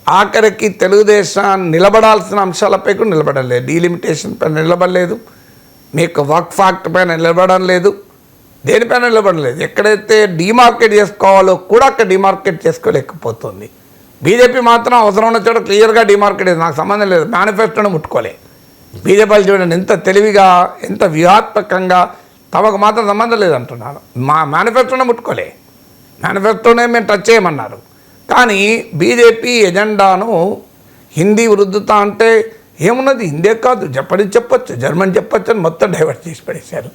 ఆఖరికి తెలుగుదేశం నిలబడాల్సిన అంశాలపై కూడా నిలబడలేదు. డీలిమిటేషన్ పైన నిలబడలేదు, మీకు వర్క్ ఫ్యాక్ట్ పైన నిలబడడం లేదు, దేనిపైన నిలబడలేదు. ఎక్కడైతే డిమార్కెట్ చేసుకోవాలో కూడా అక్కడ డిమార్కెట్ చేసుకోలేకపోతుంది. బీజేపీ మాత్రం అవసరం ఉన్న చోట క్లియర్గా డిమార్కెట్, నాకు సంబంధం లేదు, మేనిఫెస్టోని ముట్టుకోలే. బీజేపీ చూడండి ఎంత తెలివిగా, ఎంత వ్యూహాత్మకంగా, తమకు మాత్రం సంబంధం లేదంటున్నారు. మా మేనిఫెస్టోనే ముట్టుకోలే, మేనిఫెస్టోనే మేము టచ్ చేయమన్నారు. కానీ బీజేపీ ఎజెండాను హిందీ వృద్ధుతా అంటే ఏమున్నది, హిందీ కాదు జపనీస్ చెప్పొచ్చు, జర్మన్ చెప్పొచ్చు అని మొత్తం డైవర్ట్ చేసి పడేశారు.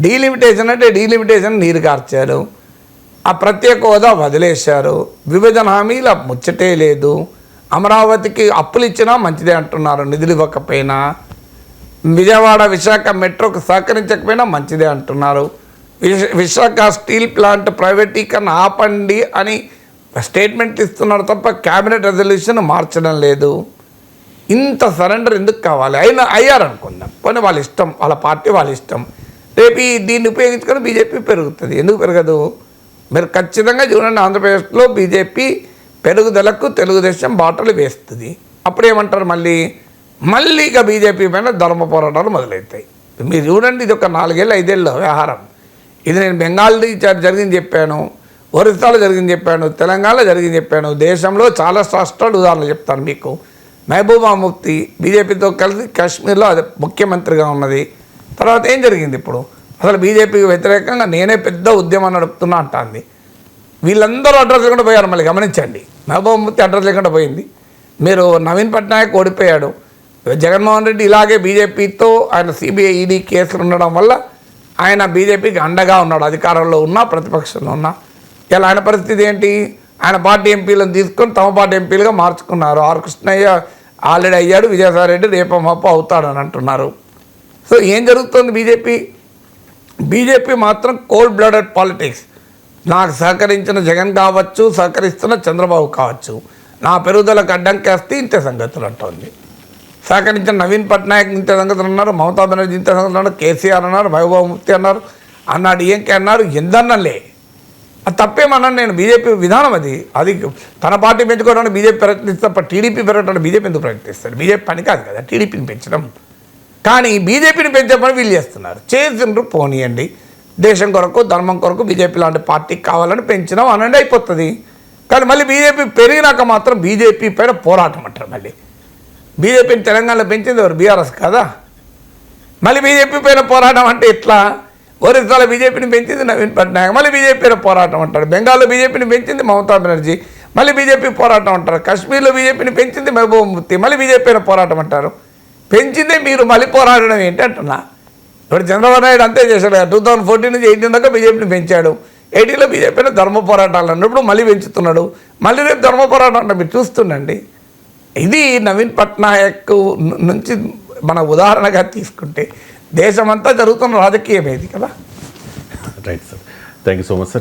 డీలిమిటేషన్ అంటే డీలిమిటేషన్ నీరు కార్చారు, ఆ ప్రత్యేక హోదా వదిలేశారు, విభజన హామీల ముచ్చటే లేదు, అమరావతికి అప్పులు ఇచ్చినా మంచిదే అంటున్నారు నిధులు ఇవ్వకపోయినా, విజయవాడ విశాఖ మెట్రోకు సహకరించకపోయినా మంచిదే అంటున్నారు, విశాఖ స్టీల్ ప్లాంట్ ప్రైవేటీకరణ ఆపండి అని స్టేట్మెంట్ ఇస్తున్నారు తప్ప క్యాబినెట్ రెజల్యూషన్ మార్చడం లేదు. ఇంత సరెండర్ ఎందుకు కావాలి? అయ్యారనుకుందాం, పోనీ వాళ్ళ ఇష్టం, వాళ్ళ పార్టీ వాళ్ళ ఇష్టం. రేపు దీన్ని ఉపయోగించుకొని బీజేపీ పెరుగుతుంది. ఎందుకు పెరగదు? మీరు ఖచ్చితంగా చూడండి, ఆంధ్రప్రదేశ్లో బీజేపీ పెరుగుదలకు తెలుగుదేశం బాటలు వేస్తుంది. అప్పుడేమంటారు, మళ్ళీ ఇక బీజేపీ పైన ధర్మ పోరాటాలు మొదలవుతాయి. మీరు చూడండి, ఇది ఒక 4-5 ఏళ్ళ వ్యవహారం. ఇది నేను బెంగాల్లో జరిగింది చెప్పాను, ఒరిస్సాలో జరిగింది చెప్పాను, తెలంగాణలో జరిగింది చెప్పాను, దేశంలో చాలా రాష్ట్రాలు ఉదాహరణలు చెప్తాను మీకు. మహబూబా ముఫ్తీ బీజేపీతో కలిసి కాశ్మీర్లో అది ముఖ్యమంత్రిగా ఉన్నది. తర్వాత ఏం జరిగింది? ఇప్పుడు అసలు బీజేపీకి వ్యతిరేకంగా నేనే పెద్ద ఉద్యమం నడుపుతున్నా అంటుంది. వీళ్ళందరూ అడ్రస్ లేకుండా పోయారు. మళ్ళీ గమనించండి, మహబూబా ముఫ్తీ అడ్రస్ లేకుండా పోయింది. మీరు నవీన్ పట్నాయక్ ఓడిపోయాడు. జగన్మోహన్ రెడ్డి ఇలాగే బీజేపీతో ఆయన సిబిఐ ఈడీ కేసులు ఉండడం వల్ల ఆయన బీజేపీకి అండగా ఉన్నాడు, అధికారంలో ఉన్నా ప్రతిపక్షంలో ఉన్నా. ఇలా ఆయన పరిస్థితి ఏంటి? ఆయన పార్టీ ఎంపీలను తీసుకొని తమ పార్టీ ఎంపీలుగా మార్చుకున్నారు. ఆర్ కృష్ణయ్య ఆల్రెడీ అయ్యాడు, విజయసాయి రెడ్డి రేపో మాపో అవుతాడని అంటున్నారు. సో ఏం జరుగుతుంది? బీజేపీ మాత్రం కోల్డ్ బ్లడెడ్ పాలిటిక్స్. నాకు సహకరించిన జగన్ కావచ్చు, సహకరిస్తున్న చంద్రబాబు కావచ్చు, నా పెరుగుదలకు అడ్డంకేస్తే ఇంతే సంగతులు అంటుంది. సహకరించిన నవీన్ పట్నాయక్ ఇంతే సంగతులు అన్నారు, మమతా బెనర్జీ ఇంతే సంగతులు అన్నారు, కేసీఆర్ అన్నారు, మహబూబా ముఫ్తీ అన్నారు, డిఎంకే అన్నారు, ఎందన్నలే. అది తప్పేమన్నాను నేను. బీజేపీ విధానం అది తన పార్టీ పెంచుకోవడానికి బీజేపీ ప్రయత్నిస్తే టీడీపీ పెరగడానికి బీజేపీ ఎందుకు ప్రయత్నిస్తారు? బీజేపీ పని కాదు కదా టీడీపీని పెంచడం. కానీ బీజేపీని పెంచమని వీళ్ళు చేసిండ్రు. పోనీయండి, దేశం కొరకు ధర్మం కొరకు బీజేపీ లాంటి పార్టీకి కావాలని పెంచినాం అనండి, అయిపోతుంది. కానీ మళ్ళీ బీజేపీ పెరిగినాక మాత్రం బీజేపీ పైన పోరాటం అంటారు. మళ్ళీ బీజేపీని తెలంగాణలో పెంచింది ఎవరు? బీఆర్ఎస్ కదా. మళ్ళీ బీజేపీ పైన పోరాటం అంటే ఎట్లా? ఒరిస్సాలో బీజేపీని పెంచింది నవీన్ పట్నాయక్, మళ్ళీ బీజేపీ పైన పోరాటం అంటారు. బెంగాల్లో బీజేపీని పెంచింది మమతా బెనర్జీ, మళ్ళీ బీజేపీ పోరాటం అంటారు. కాశ్మీర్లో బీజేపీని పెంచింది మహబూబా ముఫ్తీ, మళ్ళీ బీజేపీ పైన పోరాటం అంటారు. పెంచిందే మీరు, మళ్ళీ పోరాడడం ఏంటి అంటున్నా. ఇప్పుడు చంద్రబాబు నాయుడు అంతే చేశాడు. 2014 నుంచి 18 దాకా బీజేపీని పెంచాడు. 18లో బీజేపీని ధర్మ పోరాటాలు అన్నప్పుడు మళ్ళీ పెంచుతున్నాడు. మళ్ళీ రేపు ధర్మ పోరాటం అంటే మీరు చూస్తుండండి. ఇది నవీన్ పట్నాయక్ నుంచి మన ఉదాహరణగా తీసుకుంటే దేశమంతా జరుగుతున్న రాజకీయం ఏది కదా. Right sir, thank you so much sir.